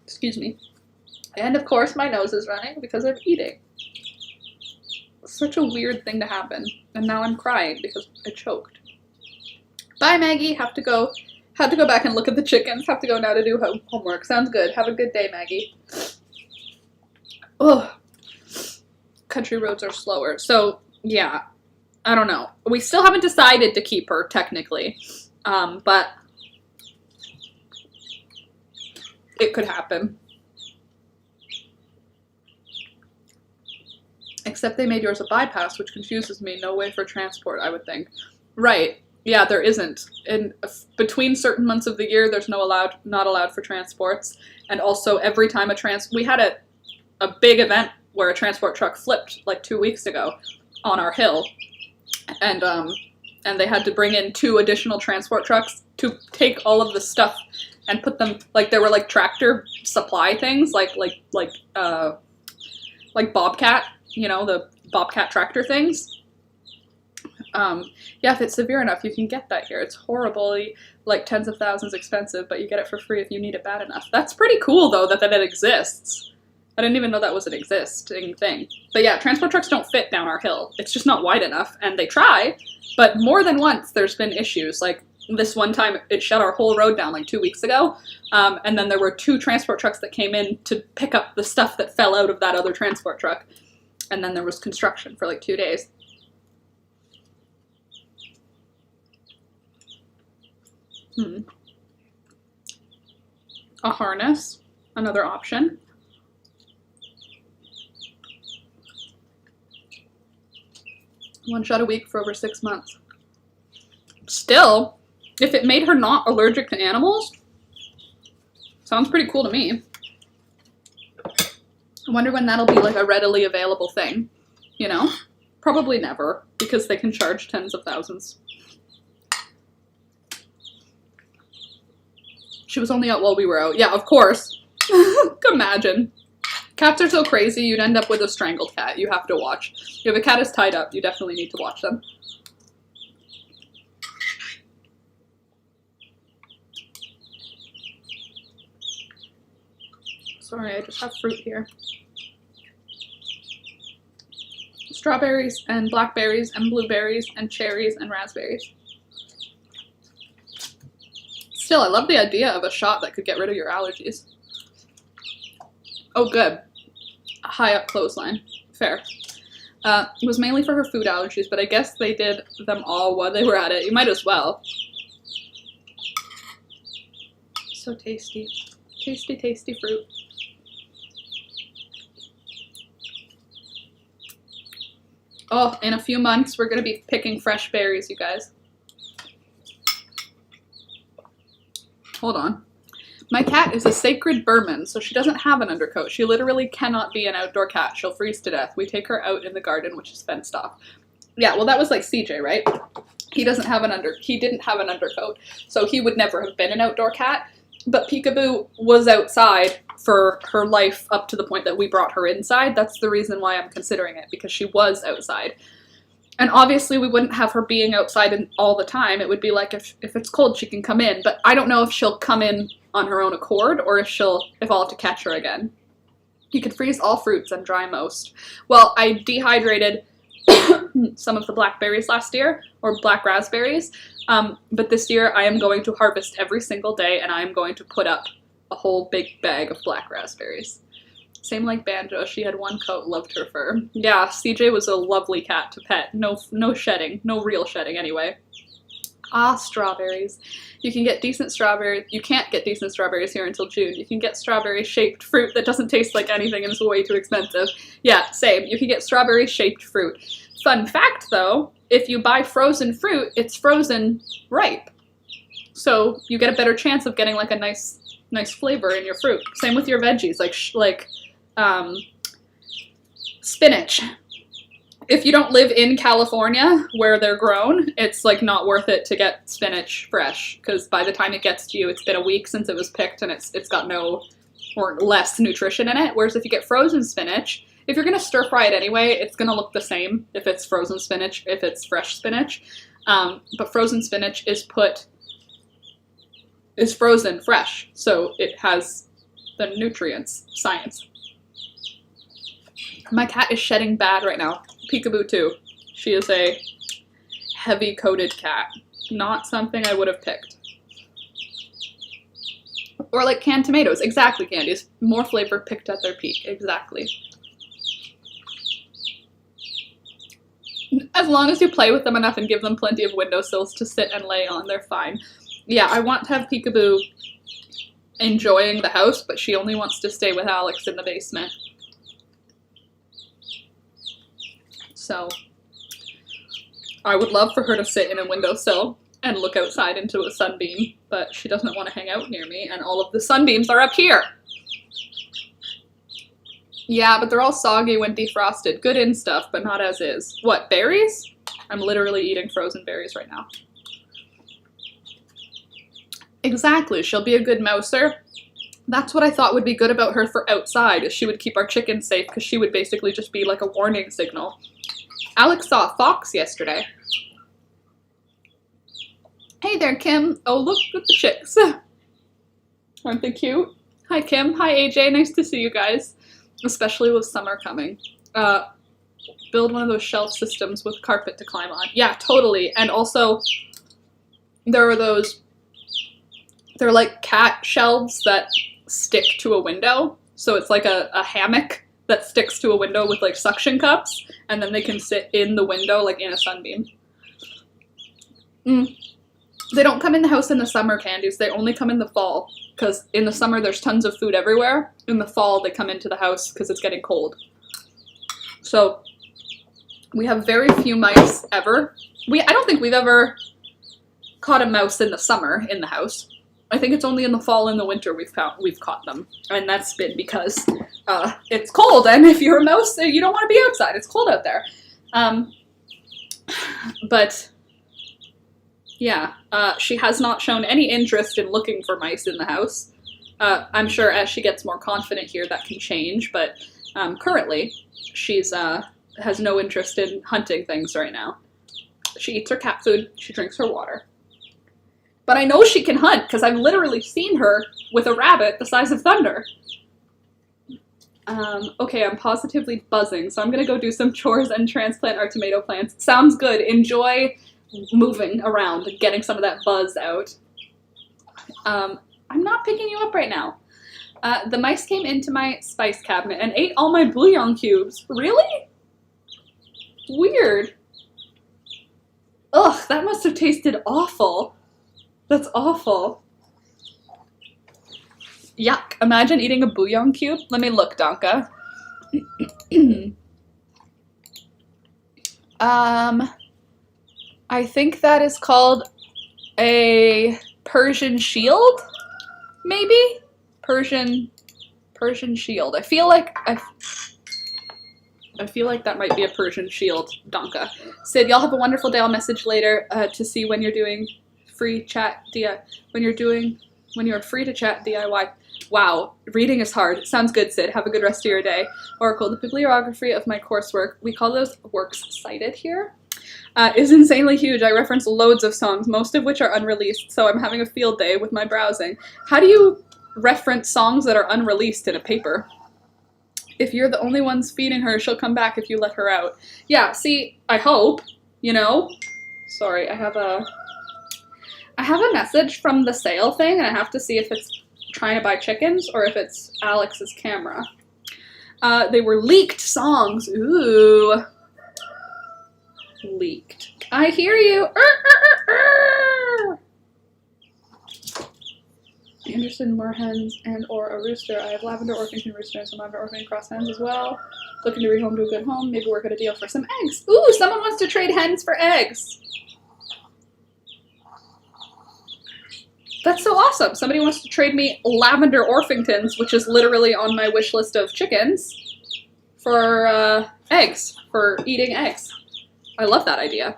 Excuse me. And of course my nose is running because I'm eating. Such a weird thing to happen. And now I'm crying because I choked. Bye, Maggie. Have to go back and look at the chickens. Have to go now to do homework. Sounds good. Have a good day, Maggie. Ugh. Country roads are slower. So, yeah. I don't know. We still haven't decided to keep her, technically. But it could happen. Except they made yours a bypass, which confuses me. No way for transport, I would think. Right. Yeah, there isn't. In between certain months of the year, there's not allowed for transports. And also, every time we had a big event where a transport truck flipped like 2 weeks ago on our hill, and they had to bring in 2 additional transport trucks to take all of the stuff and put them, like, there were like tractor supply things, like Bobcat. You know, the Bobcat tractor things. Yeah, if it's severe enough, you can get that here. It's horribly, like, tens of thousands expensive, but you get it for free if you need it bad enough. That's pretty cool, though, that it exists. I didn't even know that was an existing thing. But yeah, transport trucks don't fit down our hill. It's just not wide enough, and they try, but more than once there's been issues. Like, this one time, it shut our whole road down like 2 weeks ago, and then there were 2 transport trucks that came in to pick up the stuff that fell out of that other transport truck. And then there was construction for like 2 days. A harness, another option. One shot a week for over 6 months. Still, if it made her not allergic to animals, sounds pretty cool to me. I wonder when that'll be like a readily available thing, you know? Probably never, because they can charge tens of thousands. She was only out while we were out. Yeah, of course. Imagine. Cats are so crazy, you'd end up with a strangled cat. You have to watch. If a cat is tied up, you definitely need to watch them. Sorry, I just have fruit here. Strawberries and blackberries and blueberries and cherries and raspberries. Still, I love the idea of a shot that could get rid of your allergies. Oh, good. A high up clothesline. Fair. It was mainly for her food allergies, but I guess they did them all while they were at it. You might as well. So tasty. Tasty, tasty fruit. Oh, in a few months, we're going to be picking fresh berries, you guys. Hold on. My cat is a sacred Burman, so she doesn't have an undercoat. She literally cannot be an outdoor cat. She'll freeze to death. We take her out in the garden, which is fenced off. Yeah, well, that was like CJ, right? He didn't have an undercoat, so he would never have been an outdoor cat. But Peekaboo was outside for her life up to the point that we brought her inside. That's the reason why I'm considering it, because she was outside. And obviously we wouldn't have her being outside all the time. It would be like if it's cold, she can come in. But I don't know if she'll come in on her own accord or if I'll have to catch her again. You can freeze all fruits and dry most. Well, I dehydrated some of the blackberries last year, or black raspberries. But this year I am going to harvest every single day, and I am going to put up a whole big bag of black raspberries. Same like Banjo, she had one coat, loved her fur. Yeah, CJ was a lovely cat to pet. No shedding, no real shedding anyway. Ah, strawberries. You can get decent strawberries. You can't get decent strawberries here until June. You can get strawberry-shaped fruit that doesn't taste like anything and is way too expensive. Yeah, same. You can get strawberry-shaped fruit. Fun fact, though, if you buy frozen fruit, it's frozen ripe. So you get a better chance of getting like a nice flavor in your fruit. Same with your veggies, like spinach. If you don't live in California where they're grown, it's like not worth it to get spinach fresh, because by the time it gets to you, it's been a week since it was picked and it's got no or less nutrition in it. Whereas if you get frozen spinach, if you're gonna stir fry it anyway, it's gonna look the same if it's frozen spinach, if it's fresh spinach. But frozen spinach is frozen fresh, so it has the nutrients. Science. My cat is shedding bad right now. Peekaboo too. She is a heavy coated cat. Not something I would have picked. Or like canned tomatoes. Exactly, Candies. More flavor picked at their peak. Exactly. As long as you play with them enough and give them plenty of windowsills to sit and lay on, they're fine. Yeah, I want to have Peekaboo enjoying the house, but she only wants to stay with Alex in the basement. So I would love for her to sit in a windowsill and look outside into a sunbeam, but she doesn't want to hang out near me, and all of the sunbeams are up here. Yeah, but they're all soggy when defrosted. Good in stuff, but not as is. What, berries? I'm literally eating frozen berries right now. Exactly, she'll be a good mouser. That's what I thought would be good about her for outside, is she would keep our chickens safe, because she would basically just be like a warning signal. Alex saw a fox yesterday. Hey there, Kim. Oh, look at the chicks. Aren't they cute? Hi, Kim. Hi, AJ. Nice to see you guys. Especially with summer coming. Build one of those shelf systems with carpet to climb on. Yeah, totally. And also, there are those, they're like cat shelves that stick to a window. So it's like a hammock that sticks to a window with like suction cups, and then they can sit in the window like in a sunbeam. They don't come in the house in the summer, Candies. They only come in the fall, because in the summer there's tons of food everywhere. In the fall they come into the house because it's getting cold. So we have very few mice ever. I don't think we've ever caught a mouse in the summer in the house. I think it's only in the fall and the winter we've caught them, and that's been because it's cold, and if you're a mouse, you don't want to be outside. It's cold out there. But yeah, she has not shown any interest in looking for mice in the house. I'm sure as she gets more confident here that can change, but currently she's has no interest in hunting things right now. She eats her cat food, she drinks her water. But I know she can hunt, because I've literally seen her with a rabbit the size of Thunder. Okay, I'm positively buzzing, so I'm gonna go do some chores and transplant our tomato plants. Sounds good. Enjoy moving around and getting some of that buzz out. I'm not picking you up right now. The mice came into my spice cabinet and ate all my bouillon cubes. Really? Weird. Ugh, that must have tasted awful. That's awful. Yuck. Imagine eating a bouillon cube. Let me look, Donka. I think that is called a Persian shield. maybe Persian shield. I feel like that might be a Persian shield, Donka. Sid, y'all have a wonderful day. I'll message later to see when you're doing free chat when you're free to chat DIY. Wow, reading is hard. Sounds good, Sid. Have a good rest of your day. Oracle, the bibliography of my coursework, we call those works cited here, is insanely huge. I reference loads of songs, most of which are unreleased, so I'm having a field day with my browsing. How do you reference songs that are unreleased in a paper? If you're the only ones feeding her, she'll come back if you let her out. Yeah, see, I hope, you know? Sorry, I have a message from the sale thing, and I have to see if it's trying to buy chickens or if it's Alex's camera. They were leaked songs. Ooh. Leaked. I hear you. Interested in more hens and or a rooster. I have lavender Orpington rooster and some lavender Orpington cross hens as well. Looking to rehome to a good home. Maybe work out a deal for some eggs. Ooh, someone wants to trade hens for eggs. That's so awesome. Somebody wants to trade me lavender Orpingtons, which is literally on my wish list of chickens, for eggs, for eating eggs. I love that idea.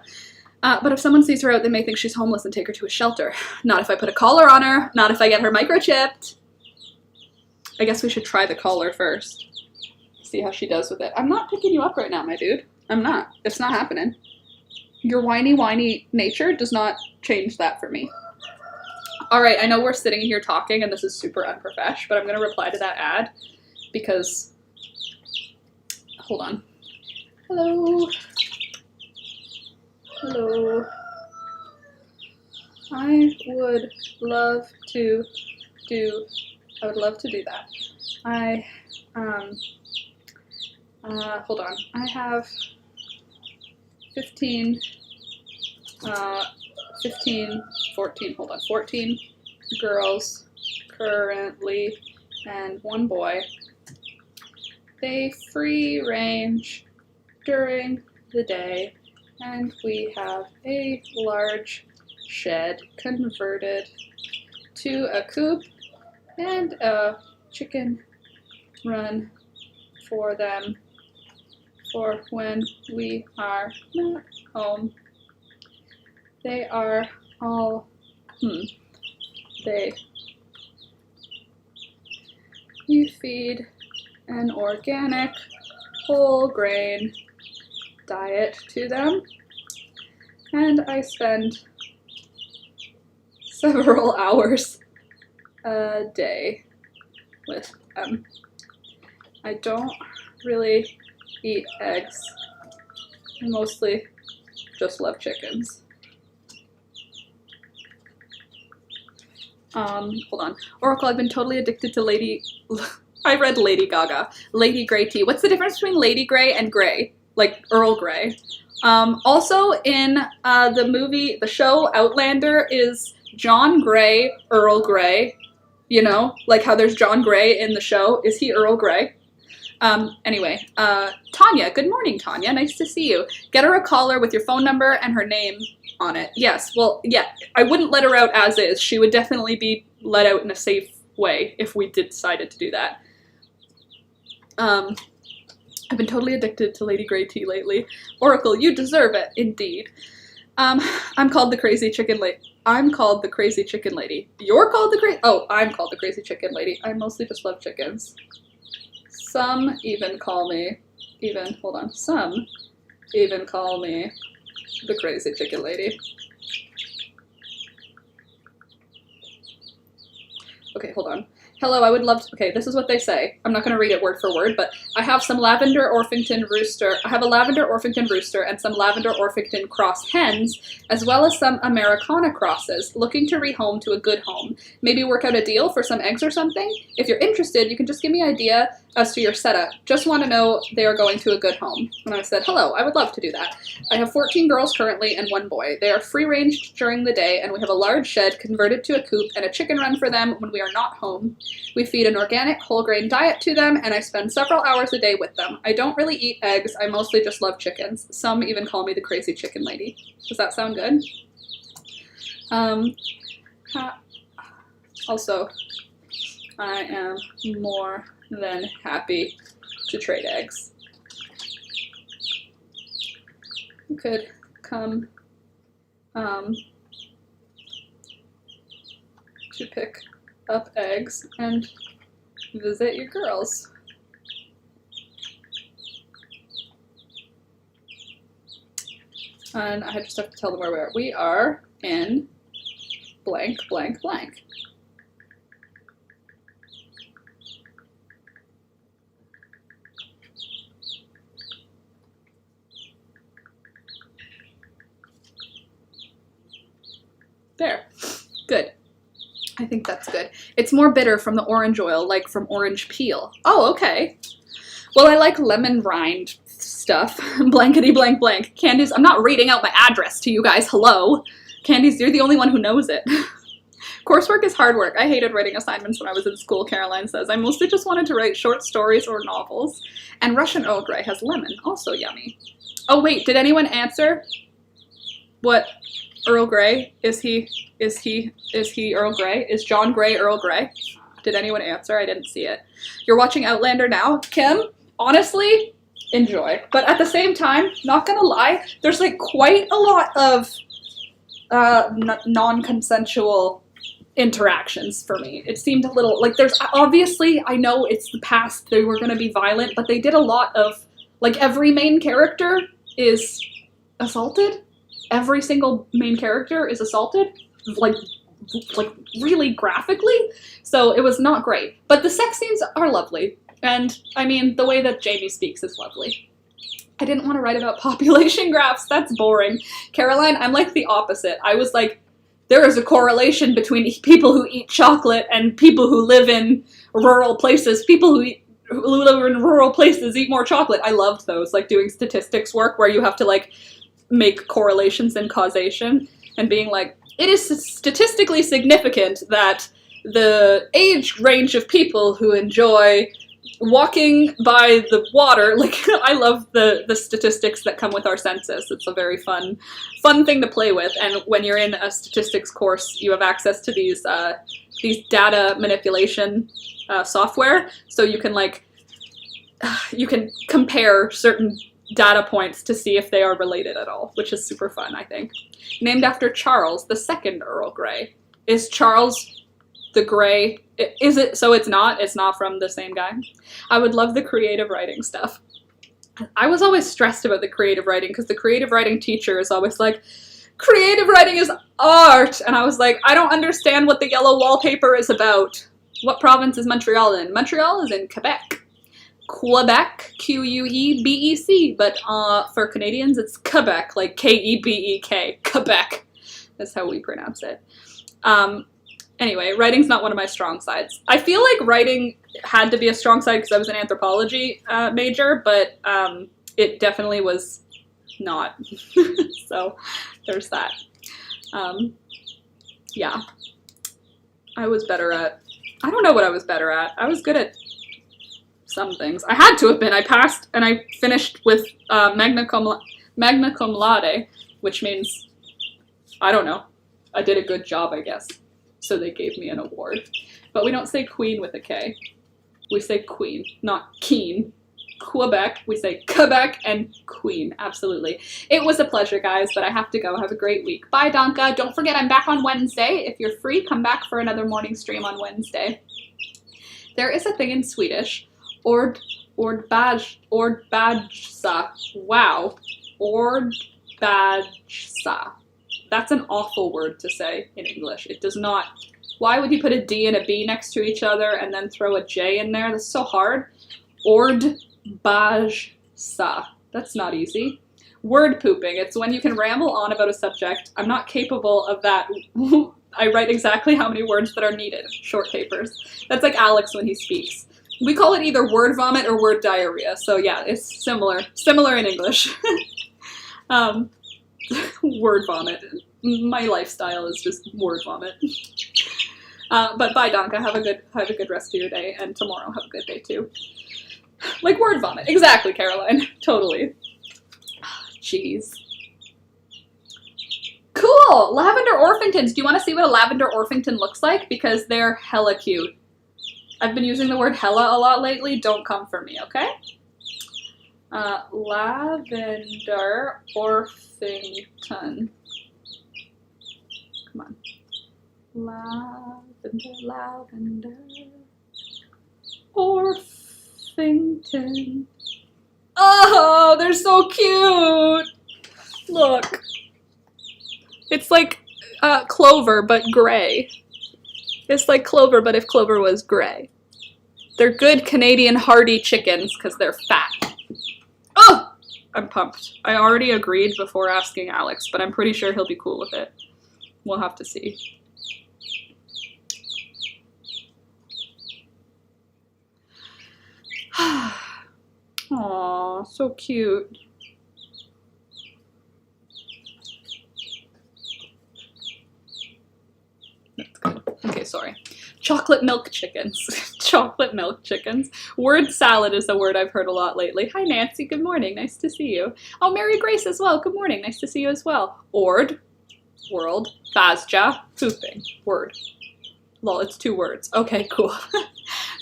But if someone sees her out, they may think she's homeless and take her to a shelter. Not if I put a collar on her. Not if I get her microchipped. I guess we should try the collar first. See how she does with it. I'm not picking you up right now, my dude. I'm not. It's not happening. Your whiny nature does not change that for me. Alright, I know we're sitting here talking and this is super unprofesh, but I'm going to reply to that ad because... Hold on. Hello. Hello. I would love to do that. Hold on. I have 14 girls currently and one boy. They free range during the day and we have a large shed converted to a coop and a chicken run for them for when we are not home. They are all, you feed an organic whole grain diet to them, and I spend several hours a day with them. I don't really eat eggs. I mostly just love chickens. Hold on. Oracle, I've been totally addicted to I read Lady Gaga. Lady Grey tea. What's the difference between Lady Grey and Grey? Like Earl Grey. Also in the show Outlander is John Grey, Earl Grey. You know, like how there's John Grey in the show. Is he Earl Grey? Anyway, Tanya. Good morning, Tanya. Nice to see you. Get her a collar with your phone number and her name on it. Yes, well, yeah, I wouldn't let her out as is. She would definitely be let out in a safe way if we decided to do that. I've been totally addicted to Lady Grey tea lately. Oracle, you deserve it, indeed. I'm called the Crazy Chicken Lady. I'm called the Crazy Chicken Lady. You're called the Crazy... Oh, I'm called the Crazy Chicken Lady. I mostly just love chickens. Some even call me... Some even call me the Crazy Chicken Lady. Okay, hold on. Hello, I would love to... Okay, this is what they say. I'm not going to read it word for word, but I have some lavender Orpington rooster. I have a lavender Orpington rooster and some lavender Orpington cross hens, as well as some Americana crosses, looking to rehome to a good home. Maybe work out a deal for some eggs or something? If you're interested, you can just give me an idea as to your setup. Just want to know they are going to a good home. And I said, hello, I would love to do that. I have 14 girls currently and one boy. They are free-ranged during the day, and we have a large shed converted to a coop and a chicken run for them when we are not home. We feed an organic whole grain diet to them, and I spend several hours a day with them. I don't really eat eggs. I mostly just love chickens. Some even call me the Crazy Chicken Lady. Does that sound good? Also, I am more than happy to trade eggs. You could come to pick up eggs and visit your girls. And I just have to tell them where we are. We are in blank, blank, blank. There. Good. I think that's good. It's more bitter from the orange oil, like from orange peel. Oh, okay. Well, I like lemon rind stuff. Blankety blank blank. Candice, I'm not reading out my address to you guys. Hello. Candice, you're the only one who knows it. Coursework is hard work. I hated writing assignments when I was in school, Caroline says. I mostly just wanted to write short stories or novels. And Russian Earl Grey has lemon. Also yummy. Oh, wait. Did anyone answer what Earl Grey? Is he Earl Grey? Is John Grey Earl Grey? Did anyone answer? I didn't see it. You're watching Outlander now? Kim, honestly, enjoy. But at the same time, not gonna lie, there's like quite a lot of non-consensual interactions for me. It seemed a little, like there's, obviously, I know it's the past, they were gonna be violent, but they did a lot of, like every main character is assaulted. Every single main character is assaulted, like really graphically. So it was not great. But the sex scenes are lovely. And I mean, the way that Jamie speaks is lovely. I didn't want to write about population graphs. That's boring. Caroline, I'm like the opposite. I was like, there is a correlation between people who eat chocolate and people who live in rural places. People who live in rural places eat more chocolate. I loved those, like doing statistics work where you have to like make correlations and causation and being like, it is statistically significant that the age range of people who enjoy walking by the water, like I love the statistics that come with our census. It's a very fun thing to play with. And when you're in a statistics course, you have access to these data manipulation software. So you can like, you can compare certain data points to see if they are related at all, which is super fun, I think. Named after Charles, the second Earl Grey. Is Charles the Grey? Is it? So it's not from the same guy? I would love the creative writing stuff. I was always stressed about the creative writing because the creative writing teacher is always like, creative writing is art! And I was like, I don't understand what the yellow wallpaper is about. What province is Montreal in? Montreal is in Quebec. Quebec, Q-U-E-B-E-C, but for Canadians it's Quebec, like K-E-B-E-K, Quebec. That's how we pronounce it. Anyway, writing's not one of my strong sides. I feel like writing had to be a strong side because I was an anthropology major, but it definitely was not. So there's that. Yeah. I was better at, I don't know what I was better at. I was good at some things. I had to have been. I passed and I finished with magna cum laude, which means, I don't know, I did a good job, I guess. So they gave me an award. But we don't say queen with a K. We say queen, not keen. Quebec, we say Quebec and queen, absolutely. It was a pleasure, guys, but I have to go. Have a great week. Bye, Danka. Don't forget I'm back on Wednesday. If you're free, come back for another morning stream on Wednesday. There is a thing in Swedish, ordbadsa. Wow. Ordbadsa. That's an awful word to say in English. It does not. Why would you put a D and a B next to each other and then throw a J in there? That's so hard. Ordbadsa. That's not easy. Word pooping. It's when you can ramble on about a subject. I'm not capable of that. I write exactly how many words that are needed. Short papers. That's like Alex when he speaks. We call it either word vomit or word diarrhea. So yeah, it's similar. Similar in English. Word vomit. My lifestyle is just word vomit. But bye, Donka. Have a good rest of your day, and tomorrow have a good day too. Like word vomit. Exactly, Caroline. Totally. Jeez. Cool! Lavender Orphingtons. Do you want to see what a Lavender Orphington looks like? Because they're hella cute. I've been using the word hella a lot lately. Don't come for me, okay? Lavender Orpington. Come on. Lavender Orpington. Oh, they're so cute. Look. It's like clover, but gray. It's like clover, but if clover was gray. They're good Canadian hardy chickens because they're fat. Oh! I'm pumped. I already agreed before asking Alex, but I'm pretty sure he'll be cool with it. We'll have to see. Aw, so cute. That's good. Okay, sorry. Chocolate milk chickens. Chocolate milk chickens. Word salad is a word I've heard a lot lately. Hi, Nancy. Good morning. Nice to see you. Oh, Mary Grace as well. Good morning. Nice to see you as well. Ord. World. Fazja. Pooping. Word. Lol, it's 2 words. Okay, cool.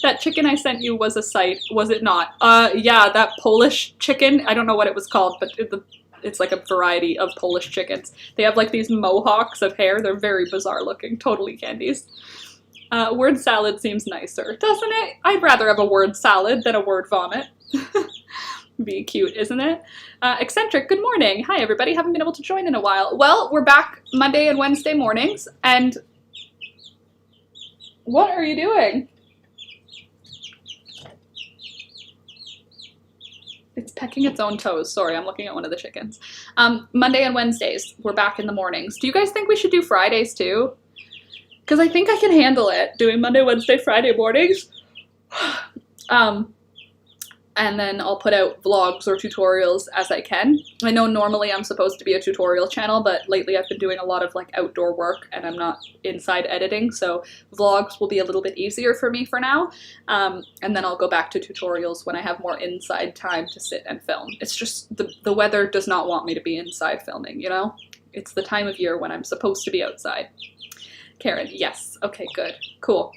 That chicken I sent you was a sight, was it not? Yeah, that Polish chicken. I don't know what it was called, but it's like a variety of Polish chickens. They have like these mohawks of hair. They're very bizarre looking. Totally candies. Word salad seems nicer, doesn't it? I'd rather have a word salad than a word vomit. Be cute, isn't it? Eccentric, good morning. Hi, everybody. Haven't been able to join in a while. Well, we're back Monday and Wednesday mornings, and what are you doing? It's pecking its own toes. Sorry, I'm looking at one of the chickens. Monday and Wednesdays, we're back in the mornings. Do you guys think we should do Fridays too? Because I think I can handle it, doing Monday, Wednesday, Friday mornings. And then I'll put out vlogs or tutorials as I can. I know normally I'm supposed to be a tutorial channel, but lately I've been doing a lot of like outdoor work and I'm not inside editing, so vlogs will be a little bit easier for me for now. And then I'll go back to tutorials when I have more inside time to sit and film. It's just the weather does not want me to be inside filming, you know? It's the time of year when I'm supposed to be outside. Karen, yes. Okay, good. Cool.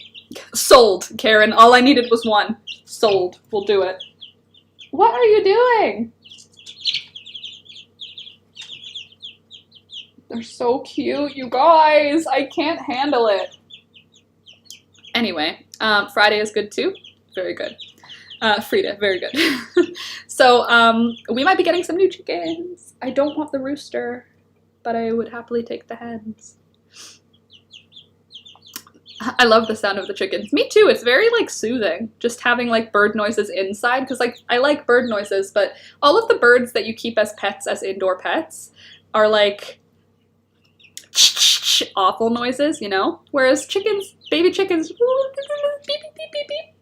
Sold, Karen. All I needed was 1. Sold. We'll do it. What are you doing? They're so cute, you guys. I can't handle it. Anyway, Friday is good too. Very good. Frida, very good. So we might be getting some new chickens. I don't want the rooster, but I would happily take the hens. I love the sound of the chickens. Me too. It's very like soothing, just having like bird noises inside, because like I like bird noises, but all of the birds that you keep as pets, as indoor pets, are like awful noises, you know? Whereas chickens, baby chickens, beep, beep, beep, beep, beep.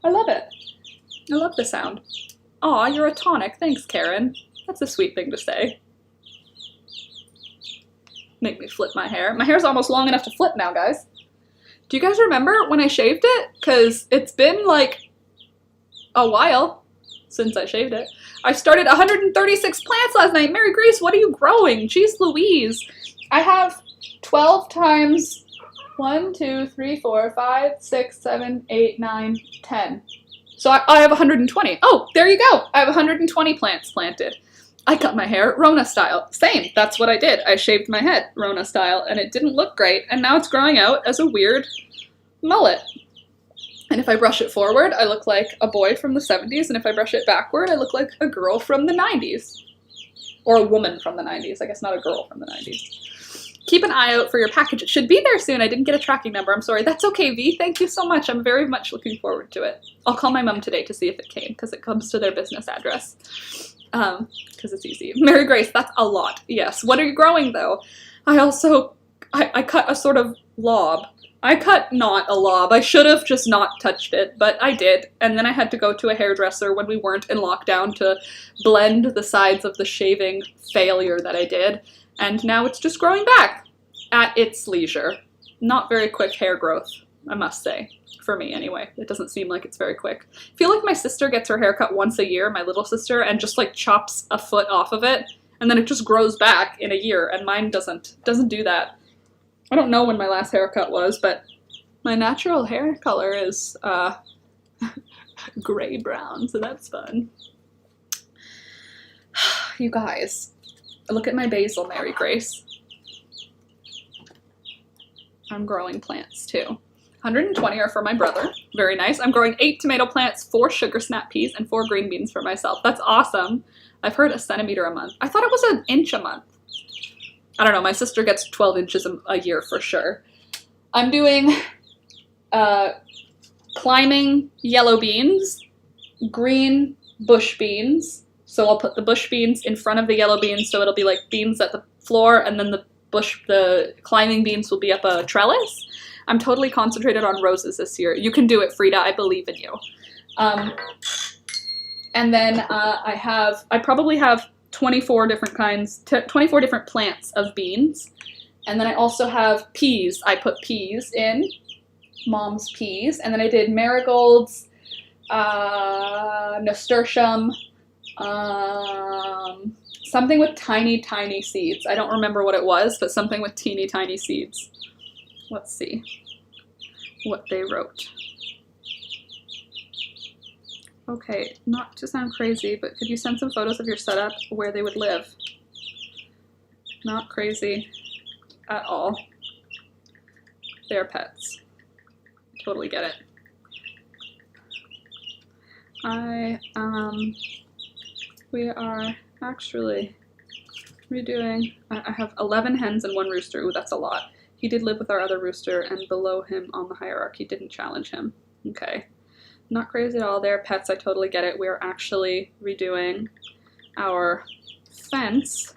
I love it. I love the sound. Aw, you're a tonic. Thanks, Karen. That's a sweet thing to say. Make me flip my hair. My hair's almost long enough to flip now, guys. Do you guys remember when I shaved it? Because it's been like a while since I shaved it. I started 136 plants last night. Mary Grace, what are you growing? Jeez Louise. I have 12 times 1, 2, 3, 4, 5, 6, 7, 8, 9, 10. So I have 120. Oh, there you go. I have 120 plants planted. I cut my hair Rona style. Same, that's what I did. I shaved my head Rona style and it didn't look great, and now it's growing out as a weird mullet. And if I brush it forward, I look like a boy from the 70s, and if I brush it backward, I look like a girl from the 90s. Or a woman from the 90s, I guess not a girl from the 90s. Keep an eye out for your package. It should be there soon. I didn't get a tracking number. I'm sorry. That's okay, V. Thank you so much. I'm very much looking forward to it. I'll call my mom today to see if it came, because it comes to their business address. Because it's easy. Mary Grace, that's a lot. Yes. What are you growing, though? I cut a sort of lob. I cut not a lob. I should have just not touched it, but I did. And then I had to go to a hairdresser when we weren't in lockdown to blend the sides of the shaving failure that I did. And now it's just growing back at its leisure. Not very quick hair growth, I must say. For me, anyway. It doesn't seem like it's very quick. I feel like my sister gets her hair cut once a year, my little sister, and just like chops a foot off of it, and then it just grows back in a year, and mine doesn't do that. I don't know when my last haircut was, but My natural hair color is gray brown, so that's fun. You guys, look at my basil, Mary Grace. I'm growing plants too. 120 are for my brother. Very nice. I'm growing 8 tomato plants, 4 sugar snap peas, and 4 green beans for myself. That's awesome. I've heard a centimeter a month. I thought it was an inch a month. I don't know. My sister gets 12 inches a year for sure. I'm doing climbing yellow beans, green bush beans. So I'll put the bush beans in front of the yellow beans, so it'll be like beans at the floor, and then the climbing beans will be up a trellis. I'm totally concentrated on roses this year. You can do it, Frida. I believe in you. And then I probably have 24 different kinds, 24 different plants of beans. And then I also have peas. I put peas in, mom's peas. And then I did marigolds, nasturtium, something with tiny, tiny seeds. I don't remember what it was, but something with teeny, tiny seeds. Let's see what they wrote. Okay, not to sound crazy, but could you send some photos of your setup where they would live? Not crazy at all. They're pets. Totally get it. We are actually redoing, I have 11 hens and 1 rooster. Ooh, that's a lot. He did live with our other rooster, and below him on the hierarchy didn't challenge him. Okay. Not crazy at all. They're pets. I totally get it. We're actually redoing our fence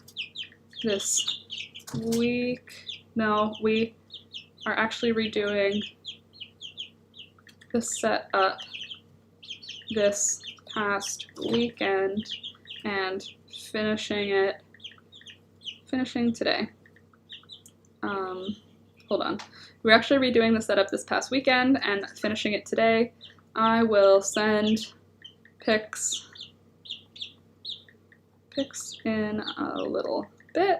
this week. No, we are actually redoing the setup this past weekend and finishing today. Hold on. We're actually redoing the setup this past weekend and finishing it today. I will send pics in a little bit.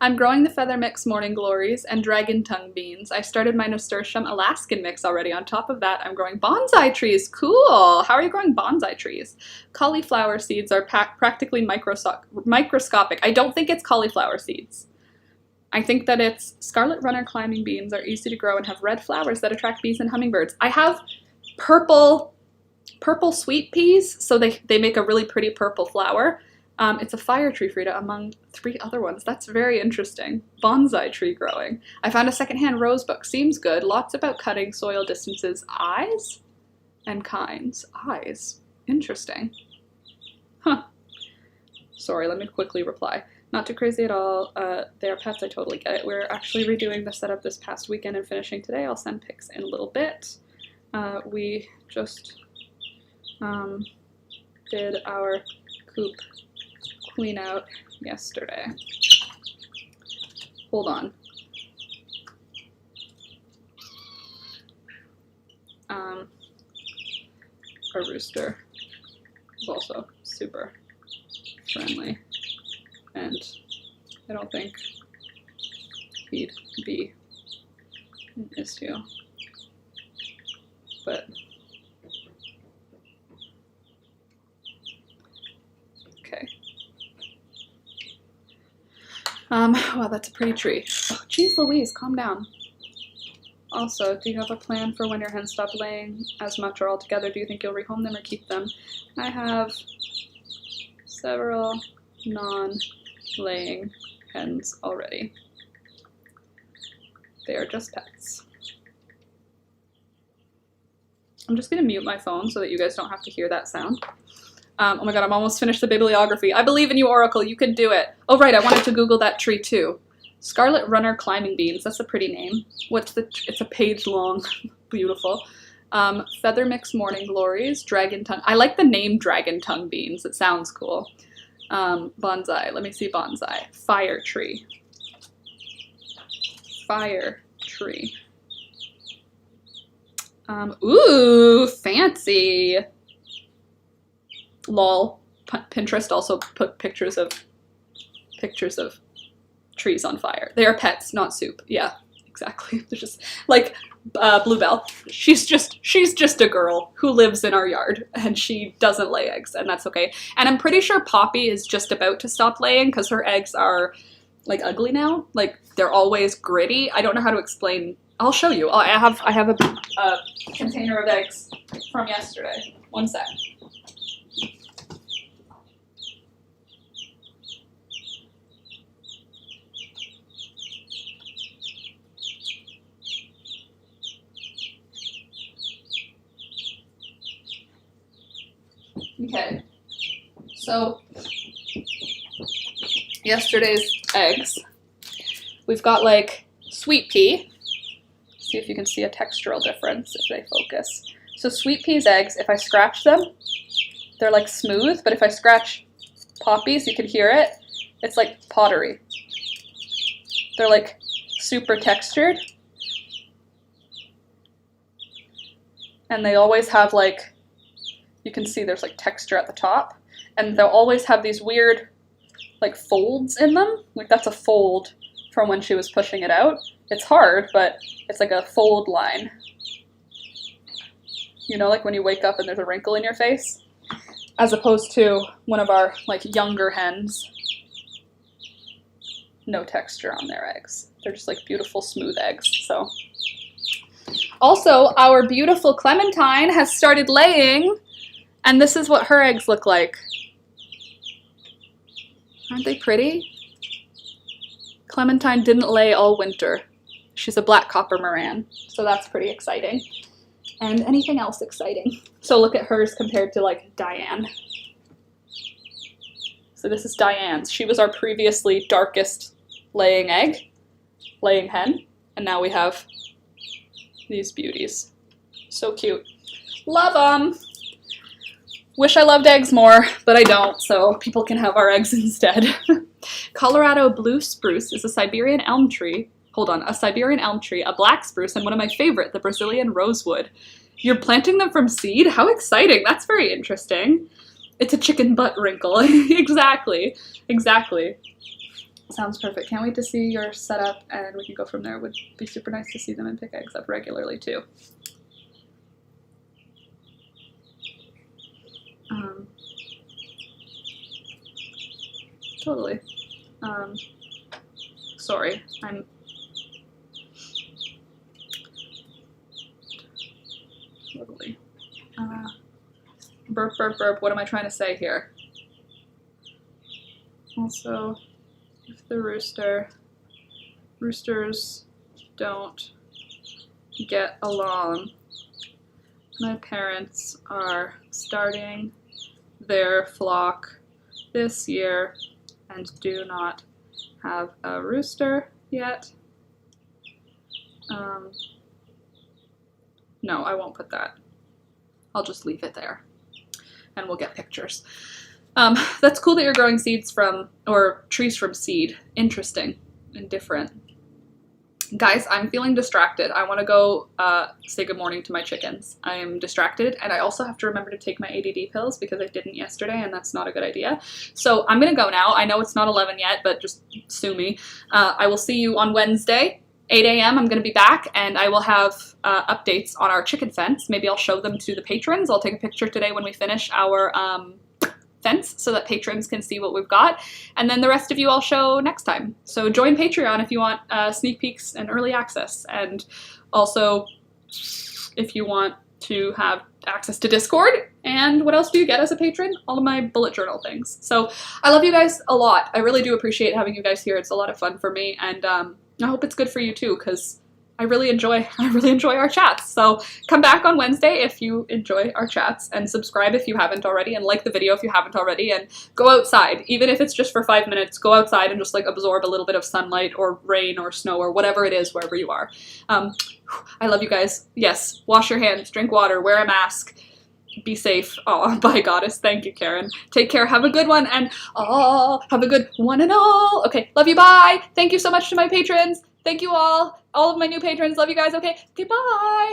I'm growing the feather mix morning glories and dragon tongue beans. I started my nasturtium Alaskan mix already. On top of that, I'm growing bonsai trees. Cool! How are you growing bonsai trees? Cauliflower seeds are practically microscopic. I don't think it's cauliflower seeds. I think that it's scarlet runner climbing beans are easy to grow and have red flowers that attract bees and hummingbirds. I have purple sweet peas, so they make a really pretty purple flower. It's a fire tree, Frida, among 3 other ones. That's very interesting. Bonsai tree growing. I found a secondhand rose book. Seems good. Lots about cutting, soil distances, eyes, and kinds. Eyes. Interesting. Huh. Sorry, let me quickly reply. Not too crazy at all. They're pets. I totally get it. We're actually redoing the setup this past weekend and finishing today. I'll send pics in a little bit. We just did our coop clean out yesterday. Hold on. Our rooster is also super friendly, and I don't think he'd be an issue, but okay. Wow, that's a pretty tree. Oh, geez Louise, calm down. Also, do you have a plan for when your hens stop laying as much or altogether? Do you think you'll rehome them or keep them? I have several non-laying hens already. They are just pets. I'm just gonna mute my phone so that you guys don't have to hear that sound. Oh my god, I'm almost finished the bibliography. I believe in you, Oracle. You can do it. Oh right, I wanted to Google that tree too. Scarlet Runner Climbing Beans. That's a pretty name. It's a page long. Beautiful. Feather Mix Morning Glories. Dragon Tongue. I like the name Dragon Tongue Beans. It sounds cool. Bonsai. Let me see bonsai. Fire Tree. Fire Tree. Ooh, fancy. Lol. Pinterest also put pictures of trees on fire. They are pets, not soup. Yeah, exactly. They're just like Bluebell. She's just a girl who lives in our yard, and she doesn't lay eggs, and that's okay. And I'm pretty sure Poppy is just about to stop laying because her eggs are like ugly now. Like they're always gritty. I don't know how to explain. I'll show you. I have a container of eggs from yesterday. One sec. Okay, so yesterday's eggs, we've got like sweet pea. See if you can see a textural difference if they focus. So sweet pea's eggs, if I scratch them, they're like smooth, but if I scratch Poppy's, you can hear it, it's like pottery. They're like super textured. And they always have like, you can see there's like texture at the top, and they'll always have these weird like folds in them. Like that's a fold from when she was pushing it out. It's hard, but it's like a fold line. You know, like when you wake up and there's a wrinkle in your face? As opposed to one of our like younger hens. No texture on their eggs. They're just like beautiful smooth eggs, so. Also, our beautiful Clementine has started laying. And this is what her eggs look like. Aren't they pretty? Clementine didn't lay all winter. She's a black copper Moran, so that's pretty exciting. And anything else exciting? So look at hers compared to like Diane. So this is Diane's. She was our previously darkest laying hen, and now we have these beauties. So cute. Love them! Wish I loved eggs more, but I don't, so people can have our eggs instead. Colorado blue spruce is a Siberian elm tree. Hold on, a Siberian elm tree, a black spruce, and one of my favorite, the Brazilian rosewood. You're planting them from seed? How exciting! That's very interesting. It's a chicken butt wrinkle. Exactly. Sounds perfect. Can't wait to see your setup, and we can go from there. Would be super nice to see them and pick eggs up regularly, too. Totally. Sorry, I'm... Totally. Burp, burp, burp. What am I trying to say here? Also, if the roosters don't get along, my parents are starting their flock this year and do not have a rooster yet. No, I won't put that. I'll just leave it there and we'll get pictures. That's cool that you're growing seeds from, or trees from seed. Interesting and different. Guys, I'm feeling distracted. I want to go say good morning to my chickens. I am distracted, and I also have to remember to take my ADD pills because I didn't yesterday, and that's not a good idea. So I'm going to go now. I know it's not 11 yet, but just sue me. I will see you on Wednesday, 8 a.m. I'm going to be back, and I will have updates on our chicken fence. Maybe I'll show them to the patrons. I'll take a picture today when we finish our fence so that patrons can see what we've got, and then the rest of you I'll show next time. So join Patreon if you want sneak peeks and early access, and also if you want to have access to Discord. And what else do you get as a patron? All of my bullet journal things. So I love you guys a lot. I really do appreciate having you guys here. It's a lot of fun for me, and I hope it's good for you too, because I really enjoy our chats. So come back on Wednesday if you enjoy our chats, and subscribe if you haven't already, and like the video if you haven't already, and go outside. Even if it's just for 5 minutes, go outside and just like absorb a little bit of sunlight or rain or snow or whatever it is wherever you are. I love you guys. Yes, wash your hands, drink water, wear a mask, be safe. Oh, bye goddess. Thank you, Karen. Take care. Have a good one, and have a good one and all. Okay, love you. Bye. Thank you so much to my patrons. Thank you all of my new patrons. Love you guys. Okay, bye.